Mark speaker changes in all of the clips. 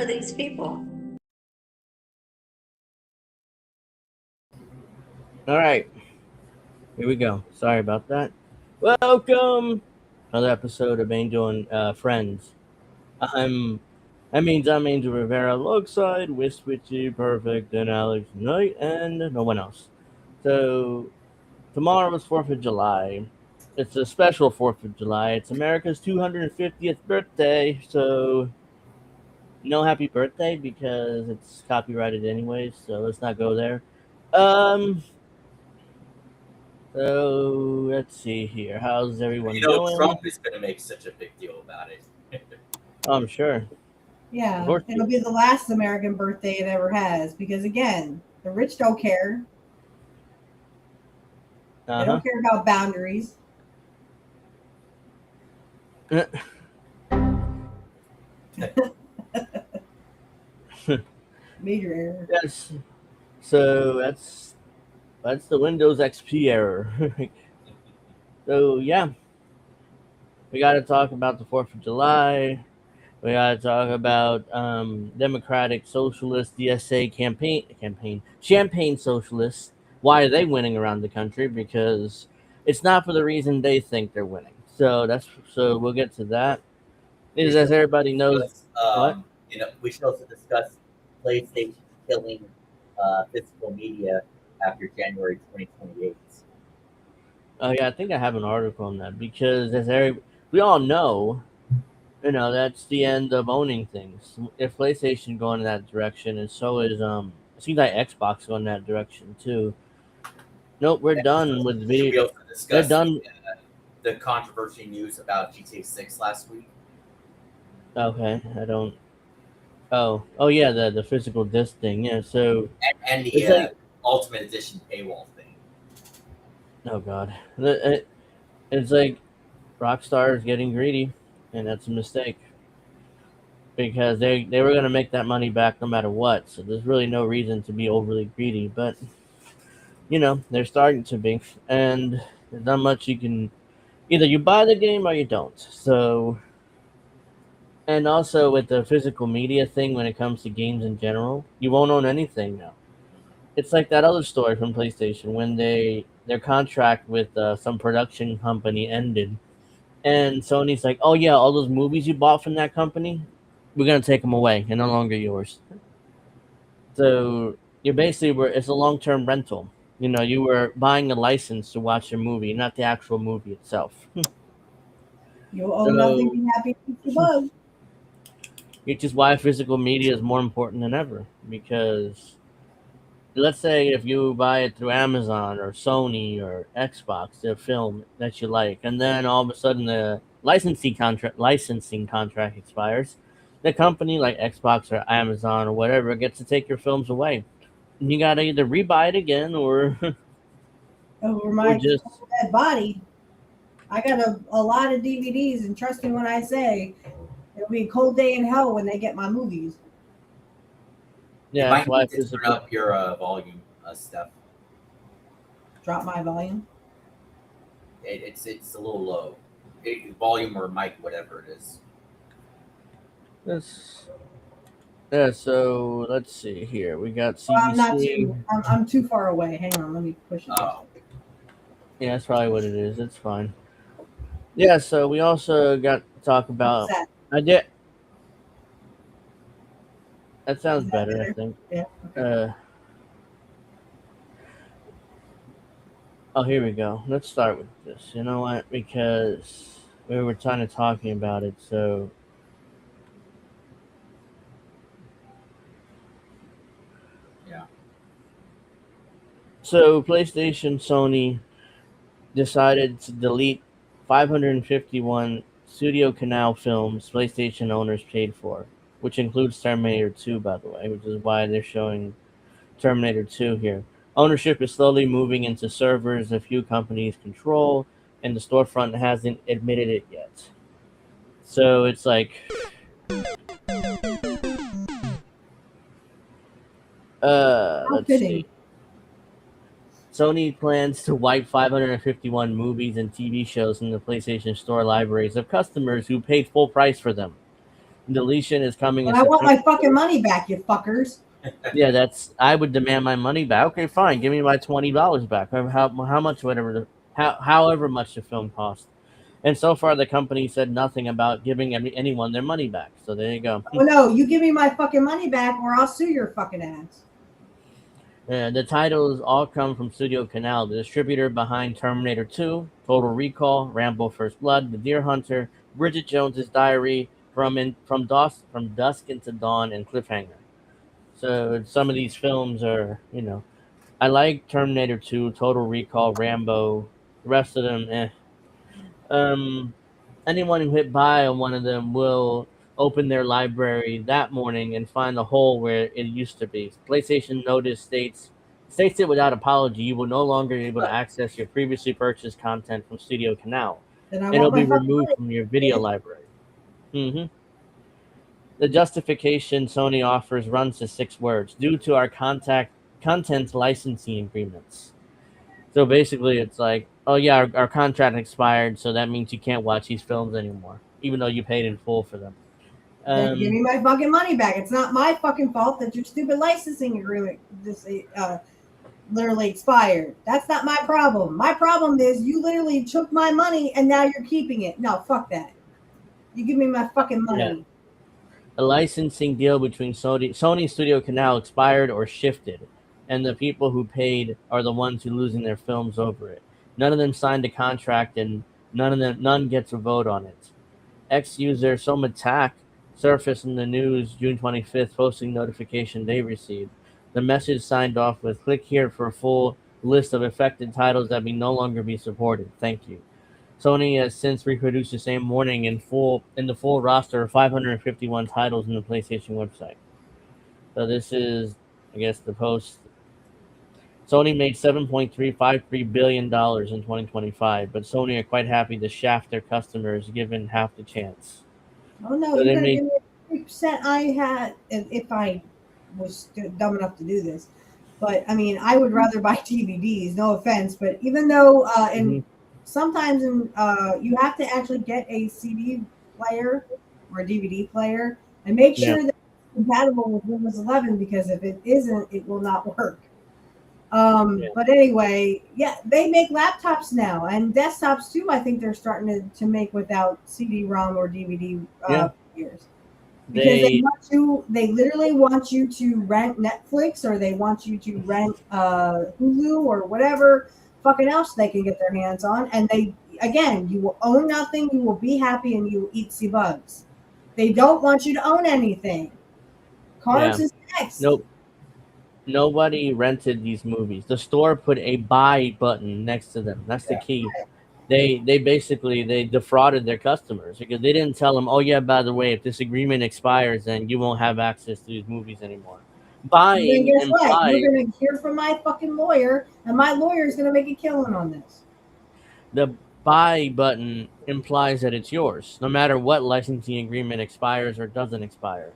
Speaker 1: are these people?
Speaker 2: All right, here we go. Sorry about that. Welcome another episode of Angel and Friends. I'm that means I'm Angel Rivera alongside Witchy, Perfect, and Alex Knight, and no one else. So tomorrow is 4th of July. It's a special 4th of July. It's America's 250th birthday. So no happy birthday because it's copyrighted anyways. So let's not go there. Um. So let's see here. How's everyone doing?
Speaker 3: Trump is going to make such a big deal about it.
Speaker 2: I'm sure.
Speaker 4: Yeah, it'll be the last American birthday it ever has because, again, the rich don't care. They don't care about boundaries. Major error.
Speaker 2: Yes. So that's the Windows XP error. So yeah, we got to talk about the 4th of July. We got to talk about Democratic Socialist DSA campaign, Champagne Socialists. Why are they winning around the country? Because it's not for the reason they think they're winning. So we'll get to that. As everybody knows,
Speaker 3: we should also discuss PlayStation killing physical media after January 2028.
Speaker 2: Oh yeah, I think I have an article on that because we all know, that's the end of owning things. If PlayStation going in that direction, and so is it seems like Xbox going in that direction too. Nope, we're done with video.
Speaker 3: We also discussed the controversy news about GTA 6 last week.
Speaker 2: Okay, I don't. Oh yeah, the physical disc thing. Yeah, so
Speaker 3: and the Ultimate Edition paywall thing.
Speaker 2: Oh god, it's like Rockstar is getting greedy, and that's a mistake because they were going to make that money back no matter what. So there's really no reason to be overly greedy, but they're starting to be, and there's not much you can. Either you buy the game or you don't. So. And also with the physical media thing, when it comes to games in general, you won't own anything now. It's like that other story from PlayStation when their contract with some production company ended, and Sony's like, "Oh yeah, all those movies you bought from that company, we're gonna take them away. They're no longer yours." So you basically it's a long-term rental. You were buying a license to watch a movie, not the actual movie itself.
Speaker 4: You'll own nothing. Be happy to bug.
Speaker 2: Which is why physical media is more important than ever. Because let's say if you buy it through Amazon or Sony or Xbox, the film that you like, and then all of a sudden the licensing contract expires, the company like Xbox or Amazon or whatever gets to take your films away. And you gotta either rebuy it again or
Speaker 4: over my dead body. I got a lot of DVDs, and trust me when I say it'll be a cold day in hell when they get my movies.
Speaker 3: Yeah, that's why I turn up your volume stuff.
Speaker 4: Drop my volume.
Speaker 3: It's a little low. Volume or mic, whatever it is.
Speaker 2: Yeah. So let's see here. We got CBC.
Speaker 4: I'm too far away. Hang on, let me push it.
Speaker 3: Oh.
Speaker 2: Yeah, that's probably what it is. It's fine. Yeah. So we also got to talk about. I did. That sounds better, I think.
Speaker 4: Yeah. Okay.
Speaker 2: Here we go. Let's start with this. You know what? Because we were kind of talking about it, so.
Speaker 3: Yeah.
Speaker 2: So PlayStation, Sony decided to delete 551 Studio Canal films PlayStation owners paid for, which includes Terminator 2, by the way, which is why they're showing Terminator 2 here. Ownership is slowly moving into servers a few companies control, and the storefront hasn't admitted it yet. So it's like... let's see. Sony plans to wipe 551 movies and TV shows from the PlayStation Store libraries of customers who paid full price for them. Deletion is coming in
Speaker 4: But I want my
Speaker 2: September.
Speaker 4: fucking money back, you fuckers.
Speaker 2: Yeah, I would demand my money back. Okay, fine, give me my $20 back. How much, however much the film cost. And so far, the company said nothing about giving anyone their money back. So there you go.
Speaker 4: Oh no, you give me my fucking money back, or I'll sue your fucking ass.
Speaker 2: The titles all come from Studio Canal, the distributor behind Terminator 2, Total Recall, Rambo: First Blood, The Deer Hunter, Bridget Jones's Diary, from Dusk into Dawn, and Cliffhanger. So some of these films are, I like Terminator 2, Total Recall, Rambo. The rest of them, eh. Um, Anyone who hit buy on one of them will open their library that morning and find the hole where it used to be. PlayStation Notice states it without apology. You will no longer be able to access your previously purchased content from Studio Canal.
Speaker 4: Then I
Speaker 2: It'll
Speaker 4: want
Speaker 2: be
Speaker 4: my fucking
Speaker 2: removed
Speaker 4: money.
Speaker 2: from your video library. The justification Sony offers runs to 6 words: due to our content licensing agreements. So basically, it's like, oh yeah, our contract expired, so that means you can't watch these films anymore, even though you paid in full for them.
Speaker 4: Then give me my fucking money back. It's not my fucking fault that your stupid licensing agreement literally expired. That's not my problem. My problem is you literally took my money and now you're keeping it. No, fuck that. You give me my fucking money.
Speaker 2: Yeah. A licensing deal between Sony Studio Canal expired or shifted, and the people who paid are the ones who losing their films over it. None of them signed a contract, and none gets a vote on it. Ex-user Somatak surfaced in the news June 25th, posting notification they received. The message signed off with "Click here for a full list of affected titles that may no longer be supported. Thank you." Sony has since reproduced the same warning in the full roster of 551 titles in the PlayStation website. So this is, I guess, the post. Sony made $7.353 billion in 2025, but Sony are quite happy to shaft their customers given half the chance.
Speaker 4: Oh no,
Speaker 2: So
Speaker 4: you're
Speaker 2: they
Speaker 4: gonna
Speaker 2: made
Speaker 4: give me 3% I had if I was dumb enough to do this. But I mean, I would rather buy DVDs. No offense, but even though
Speaker 2: Mhm.
Speaker 4: sometimes you have to actually get a CD player or a DVD player and make
Speaker 2: Yeah.
Speaker 4: sure that it's compatible with Windows 11, because if it isn't, it will not work.
Speaker 2: Yeah.
Speaker 4: But anyway, yeah, they make laptops now and desktops too. I think they're starting to make without CD-ROM or DVD
Speaker 2: Yeah.
Speaker 4: players, because
Speaker 2: They
Speaker 4: they literally want you to rent Netflix, or they want you to rent Hulu or whatever fucking else they can get their hands on. And you will own nothing, you will be happy, and you will eat sea bugs. They don't want you to own anything. Cards
Speaker 2: yeah.
Speaker 4: is next.
Speaker 2: Nope. Nobody rented these movies. The store put a buy button next to them. That's the key. They basically they defrauded their customers because they didn't tell them, oh yeah, by the way, if this agreement expires, then you won't have access to these movies anymore.
Speaker 4: And then
Speaker 2: Buying
Speaker 4: guess what? You're
Speaker 2: implies
Speaker 4: gonna hear from my fucking lawyer, and my lawyer is gonna make a killing on this.
Speaker 2: the buy button implies that it's yours, no matter what licensing agreement expires or doesn't expire.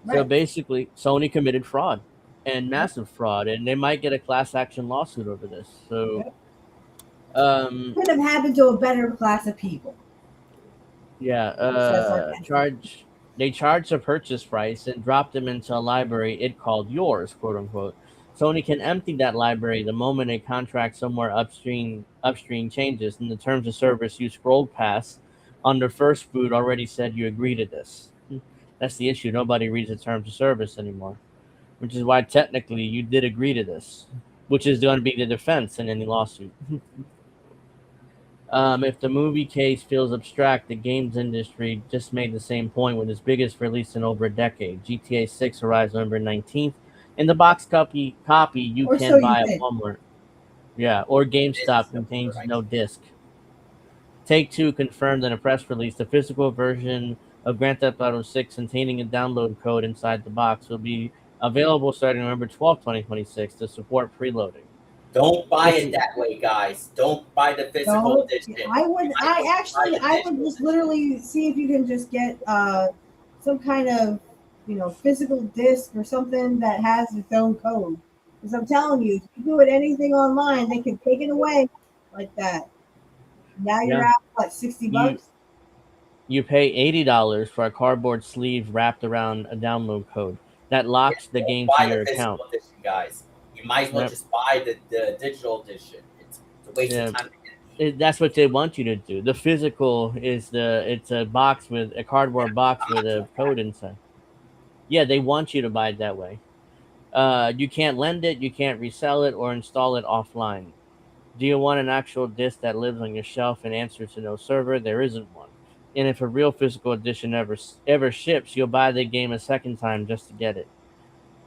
Speaker 2: So
Speaker 4: Right.
Speaker 2: basically, Sony committed fraud and massive fraud, and they might get a class action lawsuit over this. So,
Speaker 4: Could have happened to a better class of people.
Speaker 2: yeah,
Speaker 4: Says sarcastically.
Speaker 2: they charged a purchase price and dropped them into a library it called yours, quote unquote. Sony can empty that library the moment a contract somewhere upstream changes, and the terms of service you scrolled past on the first boot already said you agree to this. That's the issue. Nobody reads the terms of service anymore, which is why technically you did agree to this, which is going to be the defense in any lawsuit. If the movie case feels abstract, the games industry just made the same point with its biggest release in over a decade. GTA 6 arrives November 19th. In the box copy you
Speaker 4: Or so
Speaker 2: can
Speaker 4: you
Speaker 2: buy at
Speaker 4: think.
Speaker 2: Walmart. Yeah, or
Speaker 3: This is
Speaker 2: GameStop
Speaker 3: November,
Speaker 2: contains
Speaker 3: right?
Speaker 2: no disc. Take-Two confirmed in a press release the physical version of Grand Theft Auto 6 containing a download code inside the box will be available starting November 12th, 2026 to support preloading.
Speaker 3: Don't buy
Speaker 2: Which
Speaker 3: it that way, guys. Don't buy the physical
Speaker 4: Don't.
Speaker 3: edition.
Speaker 4: I would.
Speaker 3: You might as well buy the
Speaker 4: I would
Speaker 3: digital
Speaker 4: just
Speaker 3: edition.
Speaker 4: literally see if you can just get some kind of physical disc or something that has its own code. Because I'm telling you, if you do it anything online, they can take it away like that. Now you're
Speaker 2: Yeah,
Speaker 4: out what, 60
Speaker 2: you
Speaker 4: bucks?
Speaker 2: you pay $80 for a cardboard sleeve wrapped around a download code that
Speaker 3: Yeah,
Speaker 2: locks the
Speaker 3: don't
Speaker 2: game to
Speaker 3: buy the
Speaker 2: your account.
Speaker 3: physical edition, guys. You might as well
Speaker 2: Yep.
Speaker 3: just buy the digital edition. It's a waste of
Speaker 2: Yeah,
Speaker 3: time to get
Speaker 2: that's what they want you to do. The physical is it's a box with a cardboard box with a code inside. Yeah, they want you to buy it that way. You can't lend it, you can't resell it, or install it offline. Do you want an actual disc that lives on your shelf and answers to no server? There isn't one. And if a real physical edition ever ships, you'll buy the game a second time just to get it.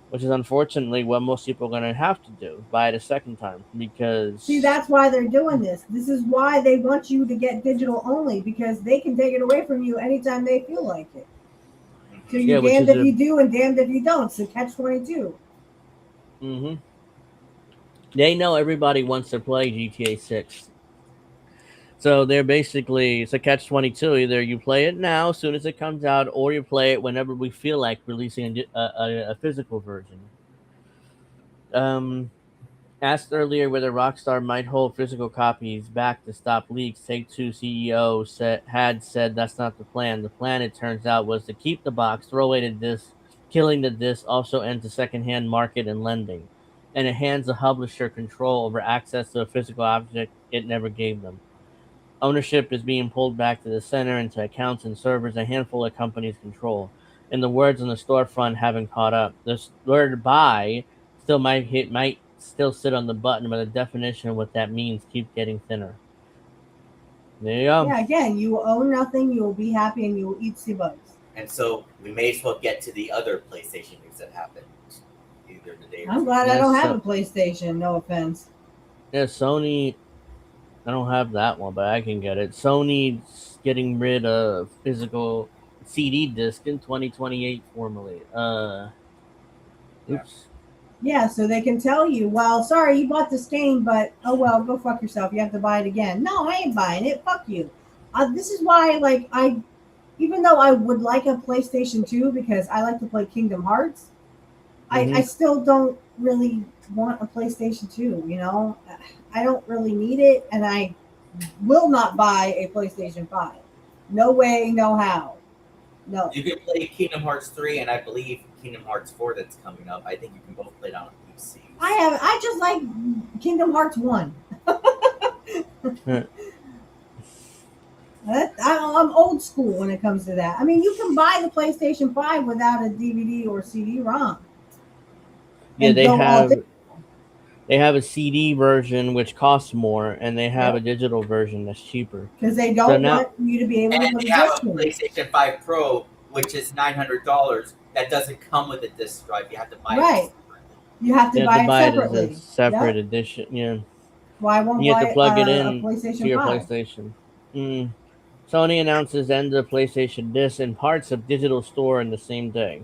Speaker 2: Which is unfortunately what most people are going to have to do, buy it a second time,
Speaker 4: See,
Speaker 2: because
Speaker 4: that's why they're doing this. This is why they want you to get digital only, because they can take it away from you anytime they feel like it. So
Speaker 3: Mhm.
Speaker 2: yeah,
Speaker 4: you're
Speaker 2: which
Speaker 4: damned
Speaker 2: is
Speaker 4: if
Speaker 2: a
Speaker 4: you do and damned if you don't. So catch 22.
Speaker 2: hmm they know everybody wants to play GTA 6. So they're basically, it's a catch 22. Either you play it now, as soon as it comes out, or you play it whenever we feel like releasing a physical version. Um, Asked earlier whether Rockstar might hold physical copies back to stop leaks, Take-Two CEO had said that's not the plan. The plan, it turns out, was to keep the box, throw away the disc, killing the disc, also ends the secondhand market and lending. And it hands the publisher control over access to a physical object it never gave them. Ownership is being pulled back to the center into accounts and servers a handful of companies control. And the words on the storefront haven't caught up. The word buy still might still sit on the button, but the definition of what that means keep getting thinner. There you go.
Speaker 4: Yeah, again, you will own nothing, you will be happy, and you will eat sea bugs.
Speaker 3: And so we may as well get to the other PlayStation news that happened either today or
Speaker 4: I'm
Speaker 3: two.
Speaker 4: glad I
Speaker 2: Yes,
Speaker 4: don't have
Speaker 2: so
Speaker 4: a PlayStation, no offense.
Speaker 2: yeah, Sony, I don't have that one, but I can get it. Sony's getting rid of physical CD disc in 2028 formally.
Speaker 3: Yeah.
Speaker 2: Oops.
Speaker 4: Yeah, so they can tell you, well, sorry, you bought this game, but oh well, go fuck yourself. You have to buy it again. No, I ain't buying it. Fuck you. This is why, like, even though I would like a PlayStation 2 because I like to play Kingdom Hearts, I
Speaker 2: Mhm.
Speaker 4: still don't really want a PlayStation 2, you know? I don't really need it, and I will not buy a PlayStation 5. No way, no how. No.
Speaker 3: You can play Kingdom Hearts 3 and I believe Kingdom Hearts 4 that's coming up. I think you can both play it on PC.
Speaker 4: I just like Kingdom Hearts 1.
Speaker 2: Uh,
Speaker 4: I'm old school when it comes to that. I mean, you can buy the PlayStation 5 without a DVD or CD-ROM
Speaker 2: Yeah,
Speaker 4: and go all day.
Speaker 2: they have a CD version which costs more, and they have a
Speaker 4: Yep.
Speaker 2: digital version that's cheaper.
Speaker 4: Because they
Speaker 2: So
Speaker 4: don't
Speaker 2: now,
Speaker 4: want you to be able
Speaker 3: And
Speaker 4: to put
Speaker 3: they
Speaker 4: a
Speaker 3: have
Speaker 4: disc
Speaker 3: a
Speaker 4: in.
Speaker 3: PlayStation 5 Pro, which is $900. That doesn't come with a disc drive. You have to buy it
Speaker 4: Right.
Speaker 3: separately.
Speaker 4: You have to
Speaker 2: you have to
Speaker 4: buy it
Speaker 2: buy it as a
Speaker 4: separately.
Speaker 2: separate
Speaker 4: Yep.
Speaker 2: edition. Yeah,
Speaker 4: Why I won't
Speaker 2: you have to
Speaker 4: buy
Speaker 2: plug it
Speaker 4: a
Speaker 2: in to
Speaker 4: PlayStation
Speaker 2: your
Speaker 4: 5?
Speaker 2: PlayStation. Mm. Sony announces end of PlayStation Disc and parts of digital store in the same day.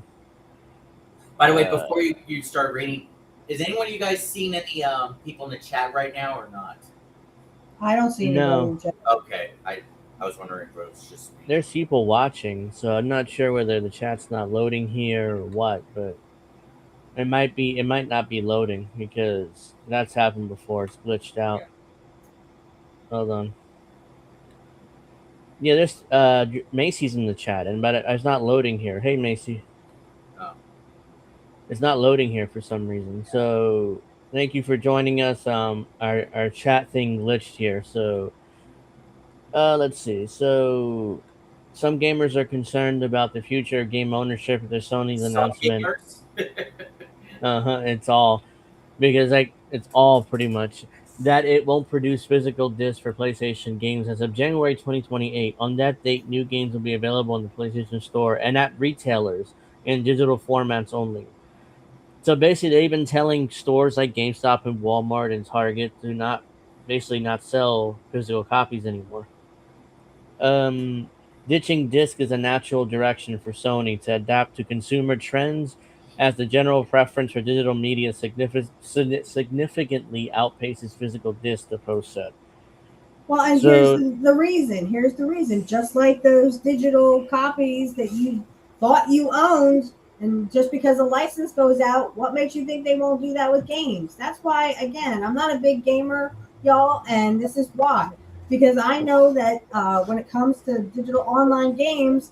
Speaker 3: By the way,
Speaker 2: Uh,
Speaker 3: before you start reading, is anyone of you guys seeing any people in the chat right now or not?
Speaker 4: I don't see anybody
Speaker 2: no,
Speaker 4: in chat.
Speaker 3: Okay, I was wondering if it was just me.
Speaker 2: there's people watching, so I'm not sure whether the chat's not loading here or what, but it might not be loading because that's happened before. It's glitched out.
Speaker 3: Yeah.
Speaker 2: Hold on. Yeah, there's Macy's in the chat, and but it's not loading here. Hey Macy,
Speaker 3: Oh.
Speaker 2: it's not loading here for some reason. So thank you for joining us. Our chat thing glitched here. So let's see. So some gamers are concerned about the future of game ownership with Sony's
Speaker 3: Some
Speaker 2: announcement.
Speaker 3: gamers.
Speaker 2: It's all because like it's all pretty much that it won't produce physical discs for PlayStation games as of January 2028. On that date, new games will be available in the PlayStation Store and at retailers in digital formats only. So basically, they've been telling stores like GameStop and Walmart and Target to not basically not sell physical copies anymore. Um, Ditching disc is a natural direction for Sony to adapt to consumer trends as the general preference for digital media significantly outpaces physical disc, the post said.
Speaker 4: Well, and here's
Speaker 2: So,
Speaker 4: the reason. Here's the reason. Just like those digital copies that you thought you owned, and just because a license goes out, what makes you think they won't do that with games? That's why, again, I'm not a big gamer, y'all, and this is why. because I know that when it comes to digital online games,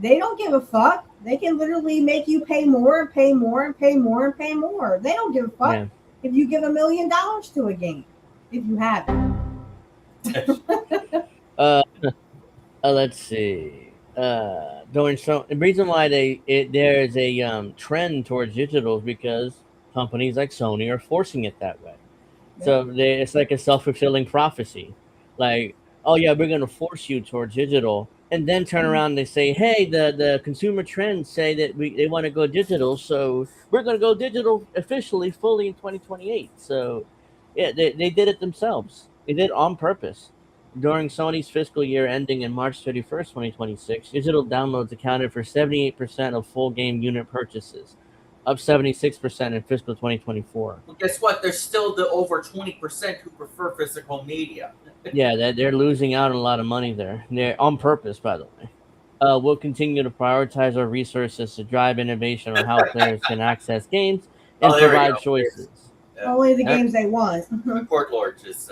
Speaker 4: they don't give a fuck. They can literally make you pay more and pay more and pay more and pay more. They don't give a fuck
Speaker 2: Yeah.
Speaker 4: if you give $1 million to a game, if you have it.
Speaker 2: Uh, let's see. During the reason why there's a trend towards digital is because companies like Sony are forcing it that way.
Speaker 4: Yep.
Speaker 2: So it's like a self fulfilling prophecy. Like, oh yeah, we're gonna force you towards digital, and then turn around and they say, hey, the consumer trends say that they want to go digital, so we're gonna go digital officially, fully in 2028. So yeah, they did it themselves. They did it on purpose. During Sony's fiscal year ending in March 31st, 2026, digital downloads accounted for 78% of full game unit purchases, up 76% in fiscal 2024.
Speaker 3: Well, guess what? There's still the over 20% who prefer physical media.
Speaker 2: Yeah, they're losing out on a lot of money there. They're on purpose, by the way. We'll continue to prioritize our resources to drive innovation on how players can access games and
Speaker 3: Oh, there we
Speaker 2: provide
Speaker 3: go.
Speaker 2: choices.
Speaker 4: Only the
Speaker 2: Huh?
Speaker 4: games they want.
Speaker 3: The court lord just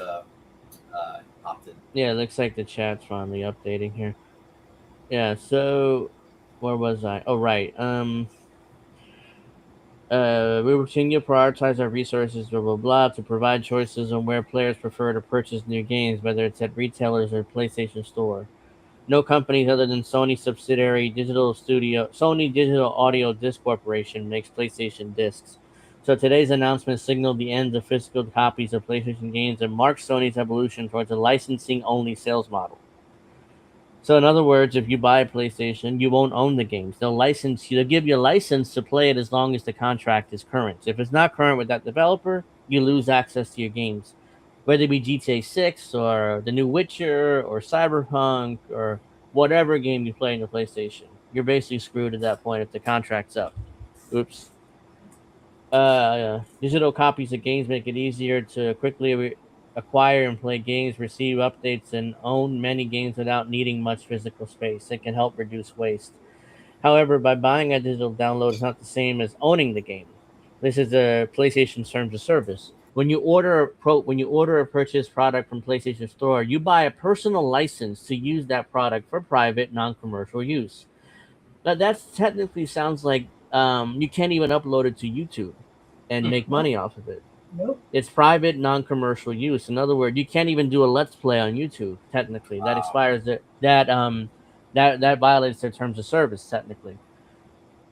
Speaker 3: popped in.
Speaker 2: Yeah, it looks like the chat's finally updating here. Yeah, so where was I? Oh, right. We will continue to prioritize our resources, blah blah blah, to provide choices on where players prefer to purchase new games, whether it's at retailers or PlayStation Store. No companies other than Sony subsidiary Sony Digital Audio Disc Corporation makes PlayStation discs. So today's announcement signaled the end of physical copies of PlayStation games and marks Sony's evolution towards a licensing-only sales model. So in other words, if you buy a PlayStation, you won't own the games. They'll license you. They'll give you a license to play it as long as the contract is current. If it's not current with that developer, you lose access to your games, whether it be GTA 6 or the new Witcher or Cyberpunk or whatever game you play in the PlayStation. You're basically screwed at that point if the contract's up. Oops. Digital copies of games make it easier to quickly acquire and play games, receive updates, and own many games without needing much physical space. It can help reduce waste. However, by buying a digital download is not the same as owning the game. This is a PlayStation terms of service. When you order a purchased product from PlayStation Store, you buy a personal license to use that product for private, non-commercial use. That technically sounds like you can't even upload it to YouTube and make
Speaker 4: Nope.
Speaker 2: money off of it.
Speaker 4: Nope.
Speaker 2: It's private, non-commercial use. In other words, you can't even do a let's play on YouTube. Technically, that expires that violates their terms of service. Technically,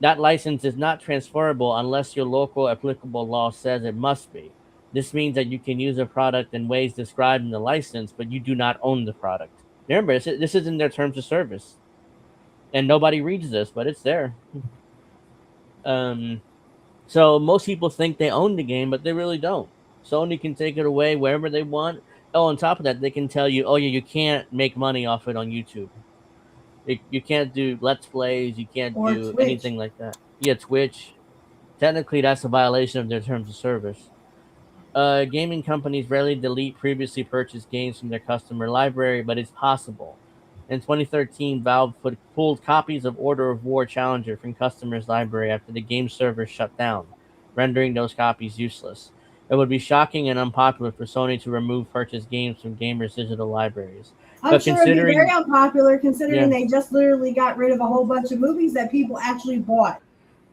Speaker 2: that license is not transferable unless your local applicable law says it must be. This means that you can use a product in ways described in the license, but you do not own the product. Remember, this is in their terms of service, and nobody reads this, but it's there. Um, So most people think they own the game, but they really don't. Sony can take it away wherever they want. Oh, on top of that, they can tell you, oh yeah, you can't make money off it on YouTube. You can't do let's plays. You can't
Speaker 4: Or
Speaker 2: do
Speaker 4: Twitch.
Speaker 2: anything like that. Yeah, Twitch. Technically, that's a violation of their terms of service. Gaming companies rarely delete previously purchased games from their customer library, but it's possible. In 2013, Valve pulled copies of Order of War Challenger from customers' library after the game server shut down, rendering those copies useless. It would be shocking and unpopular for Sony to remove purchased games from gamers' digital libraries.
Speaker 4: I'm
Speaker 2: But
Speaker 4: sure it'd be very
Speaker 2: considering,
Speaker 4: unpopular considering
Speaker 2: yeah,
Speaker 4: they just literally got rid of a whole bunch of movies that people actually bought.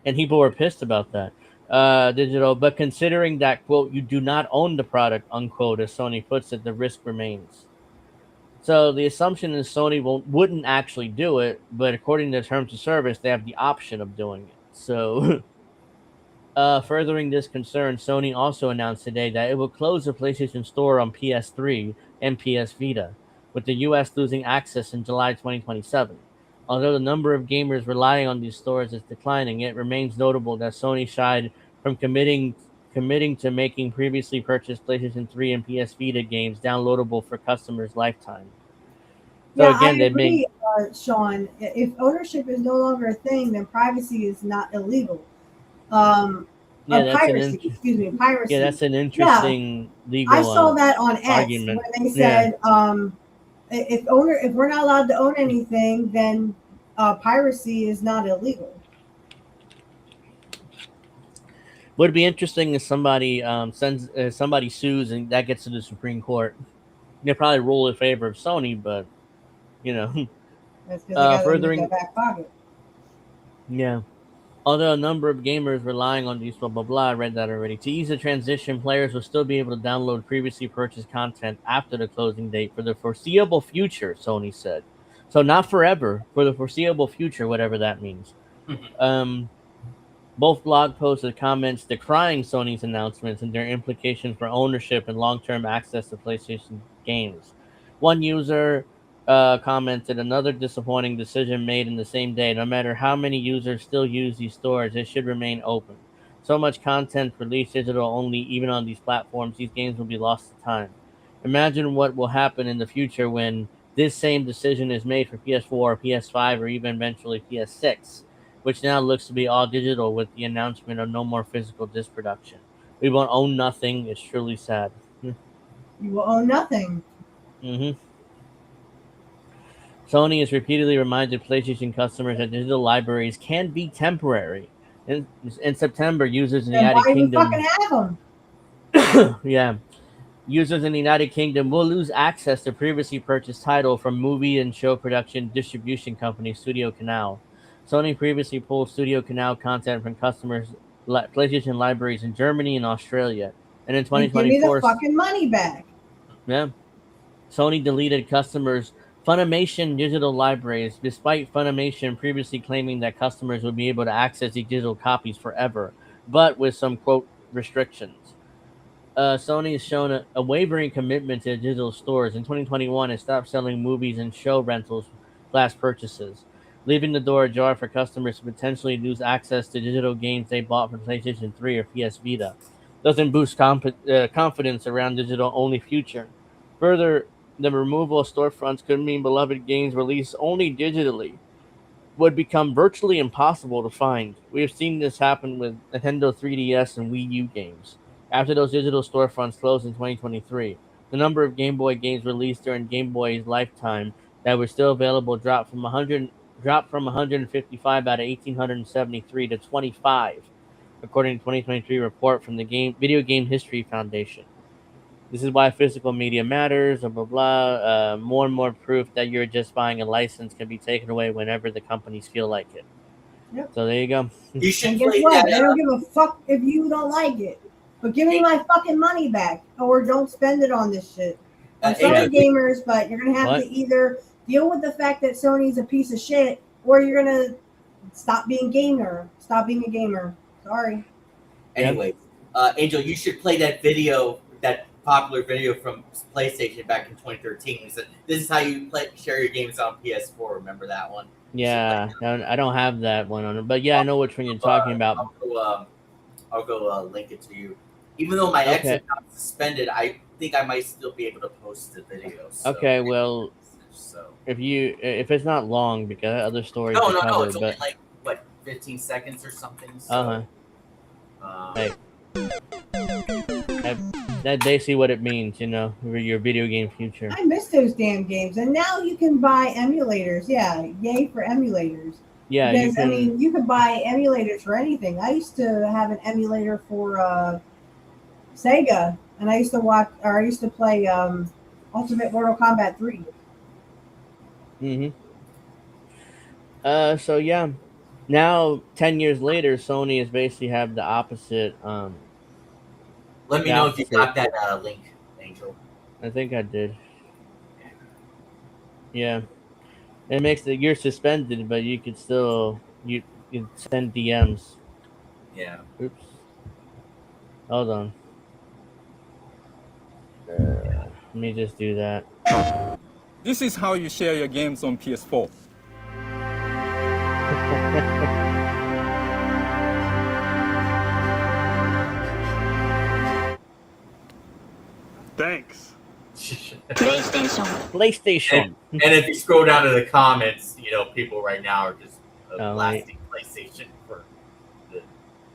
Speaker 2: and people were pissed about that. Digital, but considering that, quote, you do not own the product, unquote, as Sony puts it, the risk remains. So the assumption is Sony wouldn't actually do it, but according to the terms of service, they have the option of doing it. So, furthering this concern, Sony also announced today that it will close the PlayStation Store on PS3 and PS Vita, with the US losing access in July 2027. Although the number of gamers relying on these stores is declining, it remains notable that Sony shied from committing to making previously purchased PlayStation 3 and PS Vita games downloadable for customers' lifetime. So
Speaker 4: Yeah, I
Speaker 2: again, they make
Speaker 4: agree, Sean. If ownership is no longer a thing, then privacy is not illegal. Um,
Speaker 2: yeah,
Speaker 4: piracy, excuse me,
Speaker 2: yeah,
Speaker 4: piracy.
Speaker 2: that's an
Speaker 4: Yeah,
Speaker 2: interesting
Speaker 4: I
Speaker 2: legal
Speaker 4: saw that on X when
Speaker 2: argument.
Speaker 4: they
Speaker 2: Yeah,
Speaker 4: said if we're not allowed to own anything, then piracy is not illegal.
Speaker 2: would be interesting if somebody somebody sues and that gets to the Supreme Court. They probably rule in favor of Sony, but you know,
Speaker 4: That's because they got them in their
Speaker 2: furthering,
Speaker 4: back pocket.
Speaker 2: yeah. Although a number of gamers relying on these blah blah blah, I read that already. To ease the transition, players will still be able to download previously purchased content after the closing date for the foreseeable future, Sony said. So not forever, for the foreseeable future, whatever that means. Um, Both blog posts and comments decrying Sony's announcements and their implications for ownership and long-term access to PlayStation games. One user commented, "Another disappointing decision made in the same day. No matter how many users still use these stores, it should remain open. So much content released digital only, even on these platforms, these games will be lost to time. Imagine what will happen in the future when this same decision is made for PS4, PS5, or even eventually PS6, which now looks to be all digital with the announcement of no more physical disc production. We won't own nothing. It's truly sad."
Speaker 4: You will own nothing.
Speaker 2: Mm-hmm. Sony has repeatedly reminded PlayStation customers that digital libraries can be temporary. In September, users in the
Speaker 4: Then why
Speaker 2: United
Speaker 4: even fucking
Speaker 2: Kingdom,
Speaker 4: have them?
Speaker 2: yeah, users in the United Kingdom will lose access to previously purchased title from movie and show production distribution company Studio Canal. Sony previously pulled Studio Canal content from customers' PlayStation libraries in Germany and Australia, and in
Speaker 4: And give me the
Speaker 2: 2024,
Speaker 4: fucking money back.
Speaker 2: yeah, Sony deleted customers' Funimation digital libraries, despite Funimation previously claiming that customers would be able to access the digital copies forever, but with some quote restrictions. Sony has shown a wavering commitment to digital stores. In 2021, it stopped selling movies and show rentals class purchases, leaving the door ajar for customers to potentially lose access to digital games they bought from PlayStation 3 or PS Vita. Doesn't boost confidence around digital only future. Further, the removal of storefronts could mean beloved games released only digitally would become virtually impossible to find. We have seen this happen with Nintendo 3DS and Wii U games. After those digital storefronts closed in 2023, the number of Game Boy games released during Game Boy's lifetime that were still available dropped from 155 out of 1873 to 25, according to 2023 report from the Video Game History Foundation. This is why physical media matters, blah, blah, blah. More and more proof that you're just buying a license can be taken away whenever the companies feel like it.
Speaker 4: Yep.
Speaker 2: So there you go.
Speaker 3: You should
Speaker 4: And guess
Speaker 3: play
Speaker 4: what?
Speaker 3: that.
Speaker 4: They don't give a fuck if you don't like it. But give me my fucking money back, or don't spend it on this shit. I'm sorry, gamers, but you're gonna have to either deal with the fact that Sony's a piece of shit, or you're gonna stop being a gamer. Sorry.
Speaker 3: Anyway, Angel, you should play that video, that popular video from PlayStation back in 2013. He said, "This is how you share your games on PS4." Remember that one?
Speaker 2: Yeah, I don't have that one on it, but yeah, I know which one you're talking about.
Speaker 3: I'll go link it to you. Even though my X account is suspended, I think I might still be able to post the video. So.
Speaker 2: Okay, well, if it's not long, because other stories.
Speaker 3: No, it's only like what 15 seconds or something. So,
Speaker 2: hey. That's basically what it means, you know, for your video game future.
Speaker 4: I miss those damn games, and now you can buy emulators. Yeah, yay for emulators.
Speaker 2: Yeah,
Speaker 4: because I mean, you could buy emulators for anything. I used to have an emulator for Sega, and I used to play Ultimate Mortal Kombat 3.
Speaker 2: So yeah, now 10 years later, Sony has basically have the opposite.
Speaker 3: Let me know if you got that link, Angel.
Speaker 2: I think I did. Yeah, it makes it you're suspended, but you could still you can send DMs.
Speaker 3: Yeah.
Speaker 2: Oops. Hold on. Let me just do that.
Speaker 1: This is how you share your games on PS4.
Speaker 5: Thanks.
Speaker 2: PlayStation.
Speaker 3: And if you scroll down to the comments, you know, people right now are just blasting PlayStation for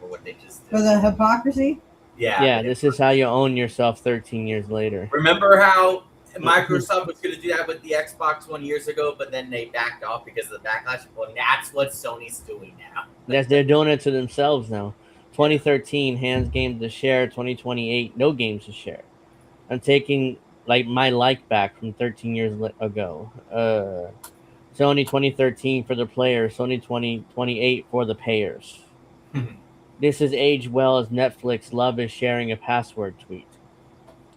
Speaker 3: what they just did.
Speaker 4: For the hypocrisy?
Speaker 3: Yeah.
Speaker 2: This is how you own yourself 13 years later.
Speaker 3: Remember how Microsoft was going to do that with the Xbox 1 years ago, but then they backed off because of the backlash? Well, that's what Sony's doing now.
Speaker 2: Yes, they're doing it to themselves now. 2013, hands games to share. 2028, no games to share. I'm taking like my like back from 13 years ago. Sony 2013 for the players, Sony 2028 for the payers. This is aged well as Netflix love is sharing a password tweet.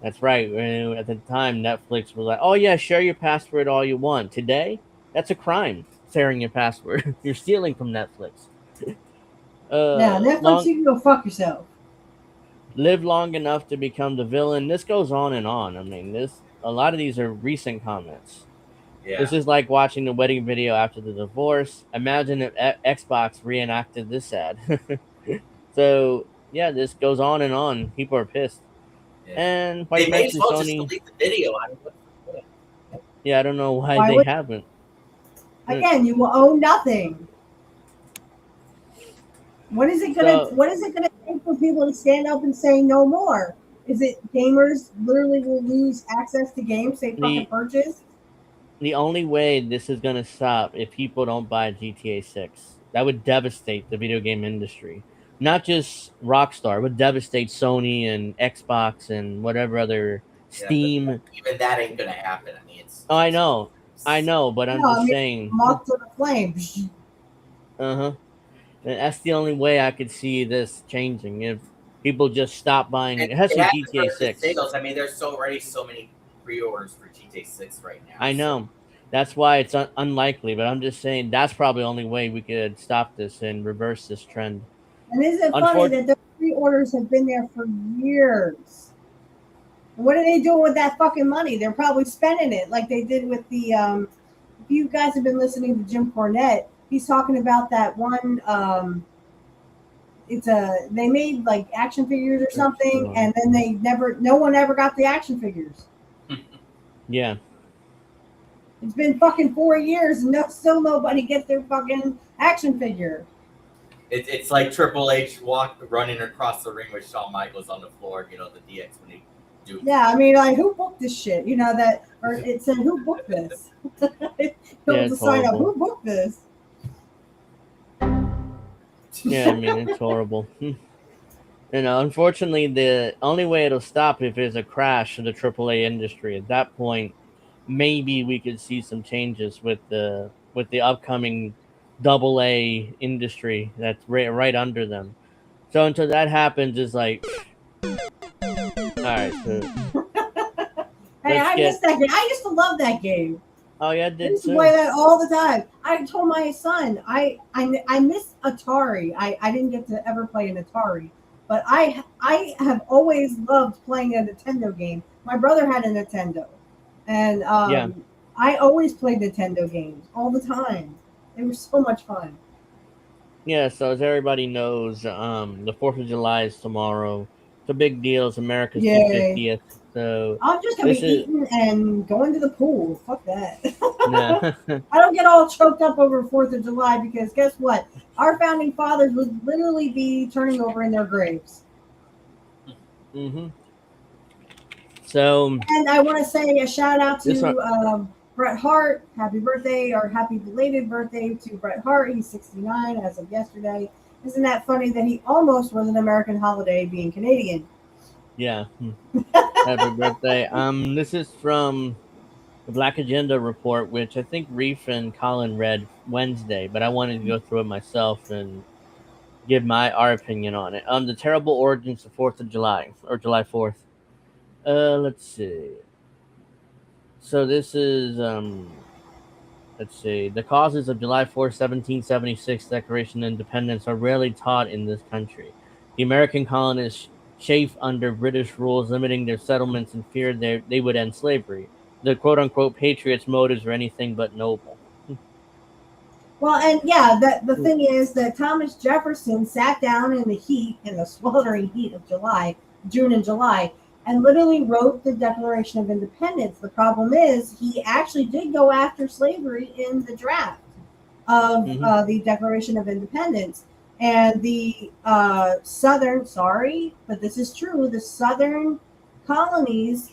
Speaker 2: That's right. At the time, Netflix was like, "Oh yeah, share your password all you want." Today, that's a crime. Sharing your password, you're stealing from Netflix.
Speaker 4: Now, Netflix, you can go fuck yourself.
Speaker 2: Live long enough to become the villain. This goes on and on. I mean, a lot of these are recent comments.
Speaker 3: Yeah.
Speaker 2: This is like watching the wedding video after the divorce. Imagine if Xbox reenacted this ad. So yeah, this goes on and on. People are pissed.
Speaker 3: Yeah.
Speaker 2: And
Speaker 3: They
Speaker 2: quite
Speaker 3: may as
Speaker 2: frankly,
Speaker 3: well just
Speaker 2: Sony.
Speaker 3: delete the video. I mean, what's the point?
Speaker 2: Yeah, I don't know why
Speaker 4: Why
Speaker 2: they
Speaker 4: would-
Speaker 2: haven't.
Speaker 4: Again, you will own nothing. What is it gonna
Speaker 2: So-
Speaker 4: take for people to stand up and say no more? Is it gamers literally will lose access to games they fucking purchased?
Speaker 2: The only way this is gonna stop if people don't buy GTA 6. That would devastate the video game industry. Not just Rockstar, it would devastate Sony and Xbox and whatever other Steam.
Speaker 3: Yeah, even that ain't gonna happen. I mean, it's.
Speaker 2: Oh, I know, but I'm just saying.
Speaker 4: Moth to the flame.
Speaker 2: That's the only way I could see this changing if people just stop buying.
Speaker 3: And
Speaker 2: It has to
Speaker 3: it
Speaker 2: be GTA
Speaker 3: hurts the
Speaker 2: 6.
Speaker 3: sales. I mean, there's already so many pre-orders for GTA 6 right now.
Speaker 2: I know. That's why it's unlikely, but I'm just saying that's probably the only way we could stop this and reverse this trend.
Speaker 4: And isn't it funny that those pre-orders have been there for years? And what are they doing with that fucking money? They're probably spending it like they did with the. If you guys have been listening to Jim Cornette, he's talking about that one. They made like action figures or something, and then no one ever got the action figures.
Speaker 2: Yeah.
Speaker 4: It's been fucking 4 years and still nobody gets their fucking action figure.
Speaker 3: It's like Triple H running across the ring with Shawn Michaels on the floor, you know, the DX when he do.
Speaker 4: Yeah, I mean, like, who booked this shit? You know, or it said, who booked this?
Speaker 2: Yeah,
Speaker 4: sign up, who booked this?
Speaker 2: Yeah, I mean, it's horrible. Unfortunately, the only way it'll stop if there's a crash in the AAA industry. At that point, maybe we could see some changes with the upcoming AA industry that's right under them. So until that happens, it's like, all right. So
Speaker 4: hey, I missed that game. I used to love that game.
Speaker 2: Oh yeah, I did
Speaker 4: I used to
Speaker 2: too.
Speaker 4: play that all the time. I told my son I miss Atari. I didn't get to ever play an Atari, but I have always loved playing a Nintendo game. My brother had a Nintendo, and I always played Nintendo games all the time. They were so much fun.
Speaker 2: Yeah, so as everybody knows, the 4th of July is tomorrow. It's a big deal. It's America's 50th. So
Speaker 4: I'm just gonna be eating and going to the pool. Fuck that.
Speaker 2: Yeah.
Speaker 4: I don't get all choked up over 4th of July because guess what? Our founding fathers would literally be turning over in their graves.
Speaker 2: Mm-hmm. So,
Speaker 4: and I want to say a shout out to Bret Hart. Happy birthday or happy belated birthday to Bret Hart. He's 69 as of yesterday. Isn't that funny that he almost was an American holiday being Canadian?
Speaker 2: Yeah. Happy birthday. This is from the Black Agenda report, which I think Reef and Colin read Wednesday, but I wanted to go through it myself and give our opinion on it. The terrible origins of 4th of July, or July 4th. Let's see. So this is, let's see. The causes of July 4th, 1776 Declaration of Independence are rarely taught in this country. The American colonists chafed under British rules limiting their settlements and feared they would end slavery. The quote-unquote patriots' motives were anything but noble.
Speaker 4: Well, and yeah, the thing is that Thomas Jefferson sat down in the sweltering heat of June and July, and literally wrote the Declaration of Independence. The problem is he actually did go after slavery in the draft of the Declaration of Independence. And the the southern colonies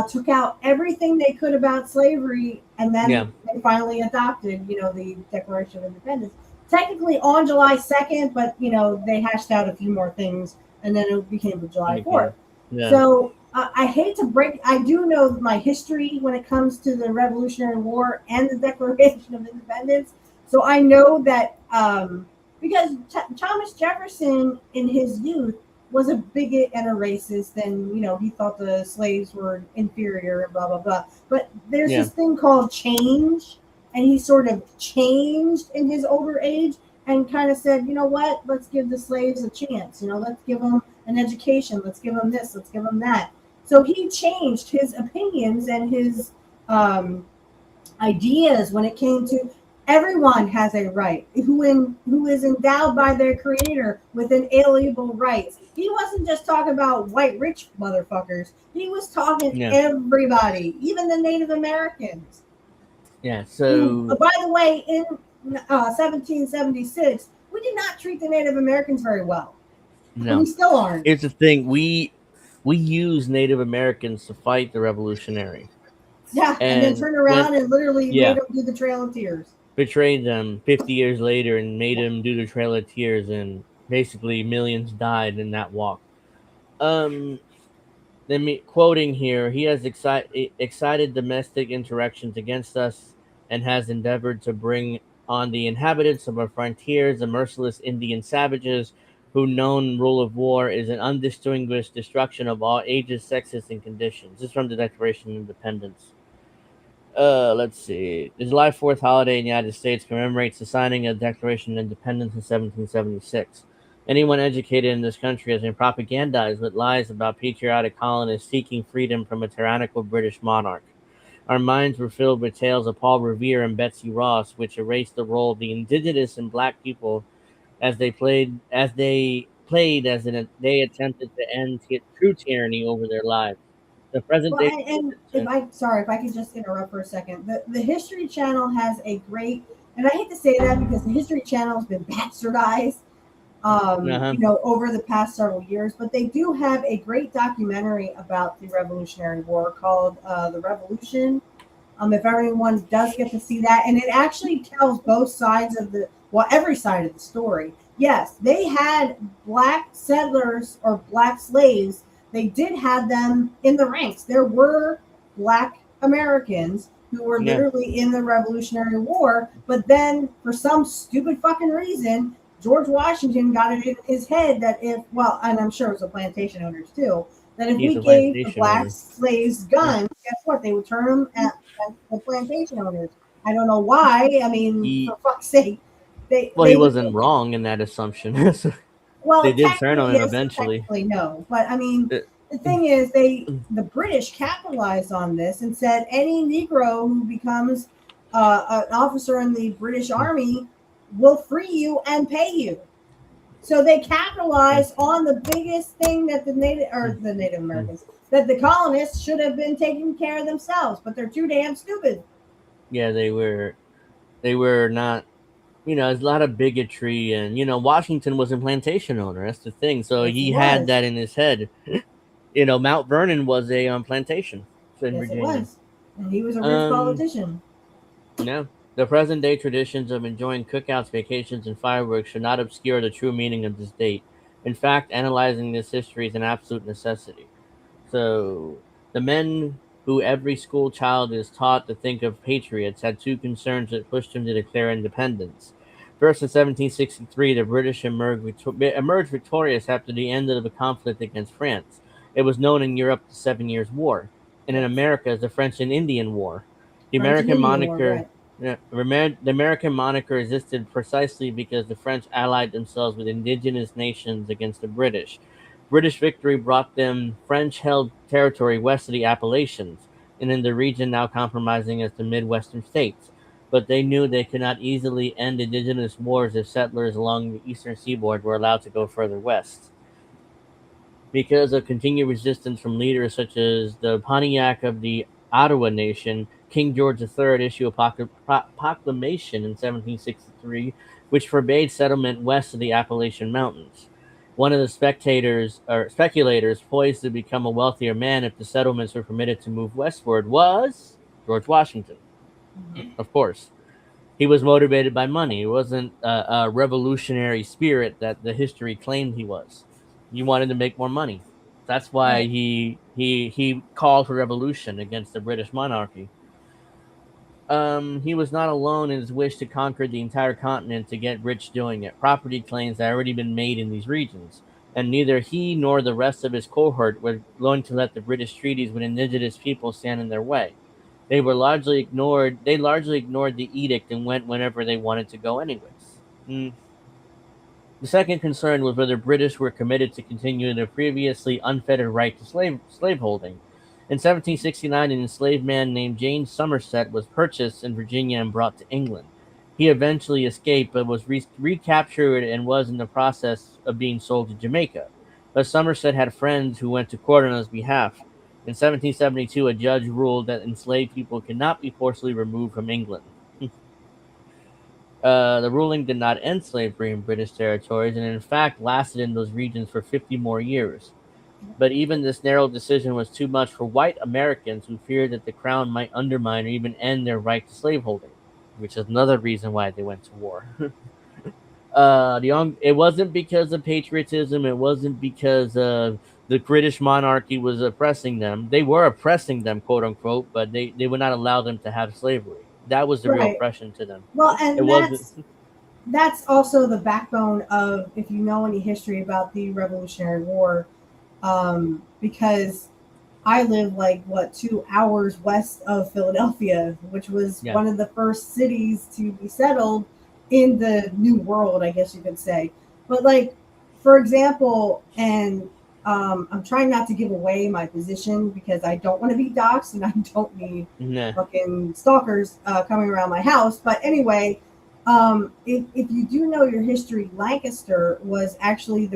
Speaker 4: took out everything they could about slavery, and then they finally adopted, the Declaration of Independence. Technically on July 2nd, but, they hashed out a few more things, and then it became July 4th.
Speaker 2: Yeah.
Speaker 4: So I hate to break. I do know my history when it comes to the Revolutionary War and the Declaration of Independence. So I know that because Thomas Jefferson, in his youth, was a bigot and a racist, and he thought the slaves were inferior and blah blah blah. But there's
Speaker 2: Yeah.
Speaker 4: this thing called change, and he sort of changed in his older age and kind of said, you know what? Let's give the slaves a chance. Let's give them an education. Let's give them this. Let's give them that. So he changed his opinions and his um, ideas when it came to everyone has a right who is endowed by their creator with inalienable rights. He wasn't just talking about white rich motherfuckers. He was talking
Speaker 2: Yeah.
Speaker 4: everybody, even the Native Americans.
Speaker 2: Yeah.
Speaker 4: Who,
Speaker 2: So
Speaker 4: by the way, in 1776, we did not treat the Native Americans very well.
Speaker 2: no,
Speaker 4: We still aren't.
Speaker 2: here's the thing: we use Native Americans to fight the revolutionary,
Speaker 4: Yeah, and then
Speaker 2: and
Speaker 4: turn around and literally
Speaker 2: yeah,
Speaker 4: made them do the Trail of Tears.
Speaker 2: betrayed them 50 years later and made them do the Trail of Tears, and basically millions died in that walk. Let me quoting here: he has excited domestic insurrections against us, and has endeavored to bring on the inhabitants of our frontiers the merciless Indian savages, who known rule of war is an undistinguished destruction of all ages, sexes, and conditions. This is from the Declaration of Independence. Let's see. The July 4th holiday in the United States commemorates the signing of the Declaration of Independence in 1776. Anyone educated in this country has been propagandized with lies about patriotic colonists seeking freedom from a tyrannical British monarch. Our minds were filled with tales of Paul Revere and Betsy Ross, which erased the role of the indigenous and black people as they attempted to end true tyranny over their lives. The present
Speaker 4: Well,
Speaker 2: day
Speaker 4: and if I could just interrupt for a second. The History Channel has a great, and I hate to say that because the History Channel has been bastardized,
Speaker 2: uh-huh.
Speaker 4: over the past several years, but they do have a great documentary about the Revolutionary War called The Revolution. If everyone does get to see that, and it actually tells both sides of every side of the story. Yes, they had black settlers or black slaves. They did have them in the ranks. There were black Americans who were
Speaker 2: Yeah.
Speaker 4: literally in the Revolutionary War, but then for some stupid fucking reason, George Washington got it in his head that and I'm sure it was the plantation owners too, that if
Speaker 2: He's
Speaker 4: we
Speaker 2: a
Speaker 4: gave the
Speaker 2: plantation
Speaker 4: black
Speaker 2: owner.
Speaker 4: slaves guns, guess what? They would turn them at the plantation owners. I don't know why. I mean,
Speaker 2: He
Speaker 4: for fuck's sake,
Speaker 2: Well, he
Speaker 4: they would.
Speaker 2: wasn't wrong in that assumption. They
Speaker 4: Well,
Speaker 2: did turn
Speaker 4: technically
Speaker 2: on him
Speaker 4: yes, and
Speaker 2: eventually.
Speaker 4: technically no. But I mean,
Speaker 2: Uh,
Speaker 4: the thing is, the British capitalized on this and said any Negro who becomes an officer in the British Army will free you and pay you. So they capitalized on the biggest thing that the Native Americans, that the colonists should have been taking care of themselves, but they're too damn stupid.
Speaker 2: Yeah, they were. They were not. There's a lot of bigotry, and Washington was a plantation owner. That's the thing. So
Speaker 4: Yes, it
Speaker 2: he had
Speaker 4: was.
Speaker 2: that in his head. Mount Vernon was a plantation in
Speaker 4: Yes, it
Speaker 2: Virginia.
Speaker 4: was. And he was a rich
Speaker 2: Um,
Speaker 4: politician.
Speaker 2: no. The present day traditions of enjoying cookouts, vacations, and fireworks should not obscure the true meaning of this date. In fact, analyzing this history is an absolute necessity. So, the men who every school child is taught to think of patriots had two concerns that pushed them to declare independence. First, in 1763, the British emerged victorious after the end of the conflict against France. It was known in Europe as the Seven Years' War, and in
Speaker 4: Yes.
Speaker 2: America as the French and Indian War. The
Speaker 4: French and
Speaker 2: American
Speaker 4: Indian War,
Speaker 2: moniker
Speaker 4: right.
Speaker 2: the American moniker existed precisely because the French allied themselves with indigenous nations against the British. British victory brought them French-held territory west of the Appalachians, and in the region now compromising as the Midwestern states. But they knew they could not easily end indigenous wars if settlers along the eastern seaboard were allowed to go further west. Because of continued resistance from leaders such as the Pontiac of the Ottawa Nation, King George III issued a proclamation in 1763 which forbade settlement west of the Appalachian Mountains. One of the speculators poised to become a wealthier man if the settlements were permitted to move westward was George Washington, of course. He was motivated by money. It wasn't a revolutionary spirit that the history claimed he was. He wanted to make more money. That's why he called for revolution against the British monarchy. He was not alone in his wish to conquer the entire continent to get rich doing it. Property claims had already been made in these regions, and neither he nor the rest of his cohort were going to let the British treaties with indigenous people stand in their way. They largely ignored the edict and went whenever they wanted to go anyways. The second concern was whether British were committed to continue their previously unfettered right to slaveholding. In 1769, an enslaved man named James Somerset was purchased in Virginia and brought to England. He eventually escaped, but was recaptured and was in the process of being sold to Jamaica. But Somerset had friends who went to court on his behalf. In 1772, a judge ruled that enslaved people could not be forcibly removed from England. The ruling did not end slavery in British territories, and in fact lasted in those regions for 50 more years. But even this narrow decision was too much for white Americans who feared that the crown might undermine or even end their right to slaveholding, which is another reason why they went to war. It wasn't because of patriotism. It wasn't because the British monarchy was oppressing them. They were oppressing them, quote unquote, but they would not allow them to have slavery. That was the real oppression to them.
Speaker 4: Well, and that's also the backbone of, if you know any history about the Revolutionary War, because I live 2 hours west of Philadelphia, which was one of the first cities to be settled in the New World, I guess you could say. But for example, and I'm trying not to give away my position because I don't want to be doxxed and I don't need fucking stalkers coming around my house. But anyway, if you do know your history, Lancaster was actually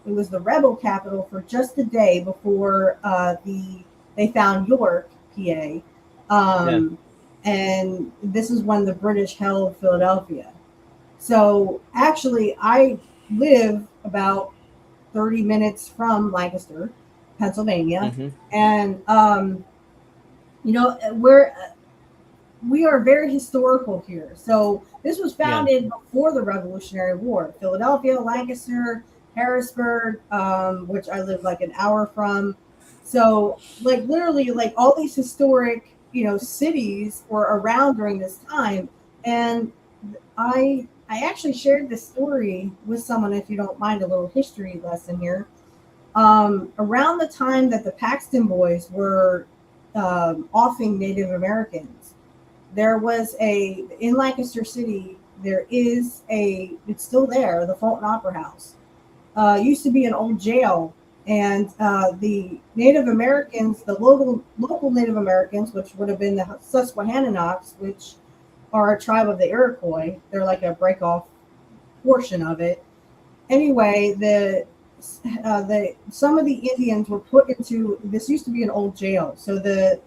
Speaker 4: it was the rebel capital for just a day before they found York, PA. And this is when the British held Philadelphia. So actually, I live about 30 minutes from Lancaster, Pennsylvania. And, we are very historical here. So this was founded before the Revolutionary War. Philadelphia, Lancaster, Harrisburg, which I live an hour from. So literally all these historic, cities were around during this time. And I actually shared this story with someone, if you don't mind a little history lesson here. Around the time that the Paxton Boys were offing Native Americans, there was in Lancaster City, it's still there, the Fulton Opera House. Used to be an old jail, and the Native Americans, the local Native Americans, which would have been the Susquehannocks, which are a tribe of the Iroquois. They're like a break-off portion of it. Anyway, some of the Indians were put into, this used to be an old jail. So the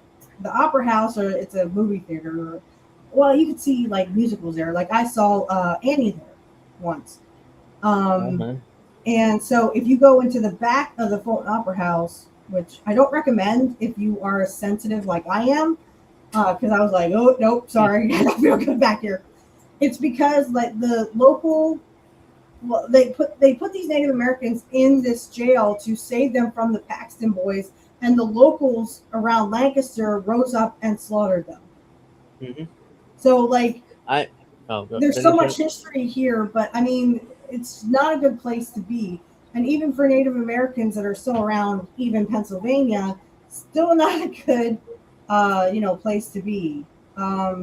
Speaker 4: Opera House, or it's a movie theater, well, you could see musicals there. I saw Annie there once. And so if you go into the back of the Fulton Opera House, which I don't recommend if you are sensitive like I am, because I was oh, nope, sorry, I don't feel good back here. It's because the local, they put these Native Americans in this jail to save them from the Paxton Boys, and the locals around Lancaster rose up and slaughtered them. So there's so much history here, but I mean, it's not a good place to be. And even for Native Americans that are still around, even Pennsylvania, still not a good place to be.
Speaker 2: I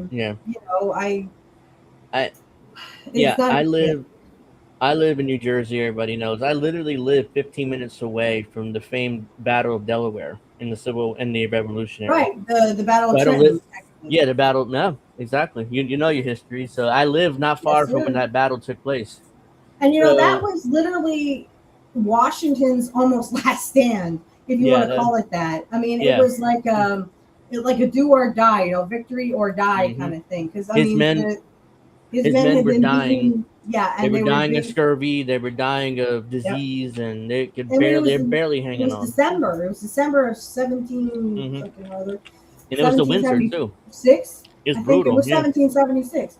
Speaker 2: live in New Jersey, everybody knows. I literally live 15 minutes away from the famed Battle of Delaware in the Revolutionary.
Speaker 4: Right, the Battle of Trenton.
Speaker 2: The battle. No, exactly. You know your history. So I live not far from when that battle took place.
Speaker 4: And that was literally Washington's almost last stand, if you want to call it that. I mean, it was like a do or die, victory or die kind of thing. Because his men
Speaker 2: were dying.
Speaker 4: And
Speaker 2: they were dying of scurvy. They were dying of disease, and they're barely hanging on.
Speaker 4: It was December of 17 something or other.
Speaker 2: And it was the winter too.
Speaker 4: It's brutal. It was 1776.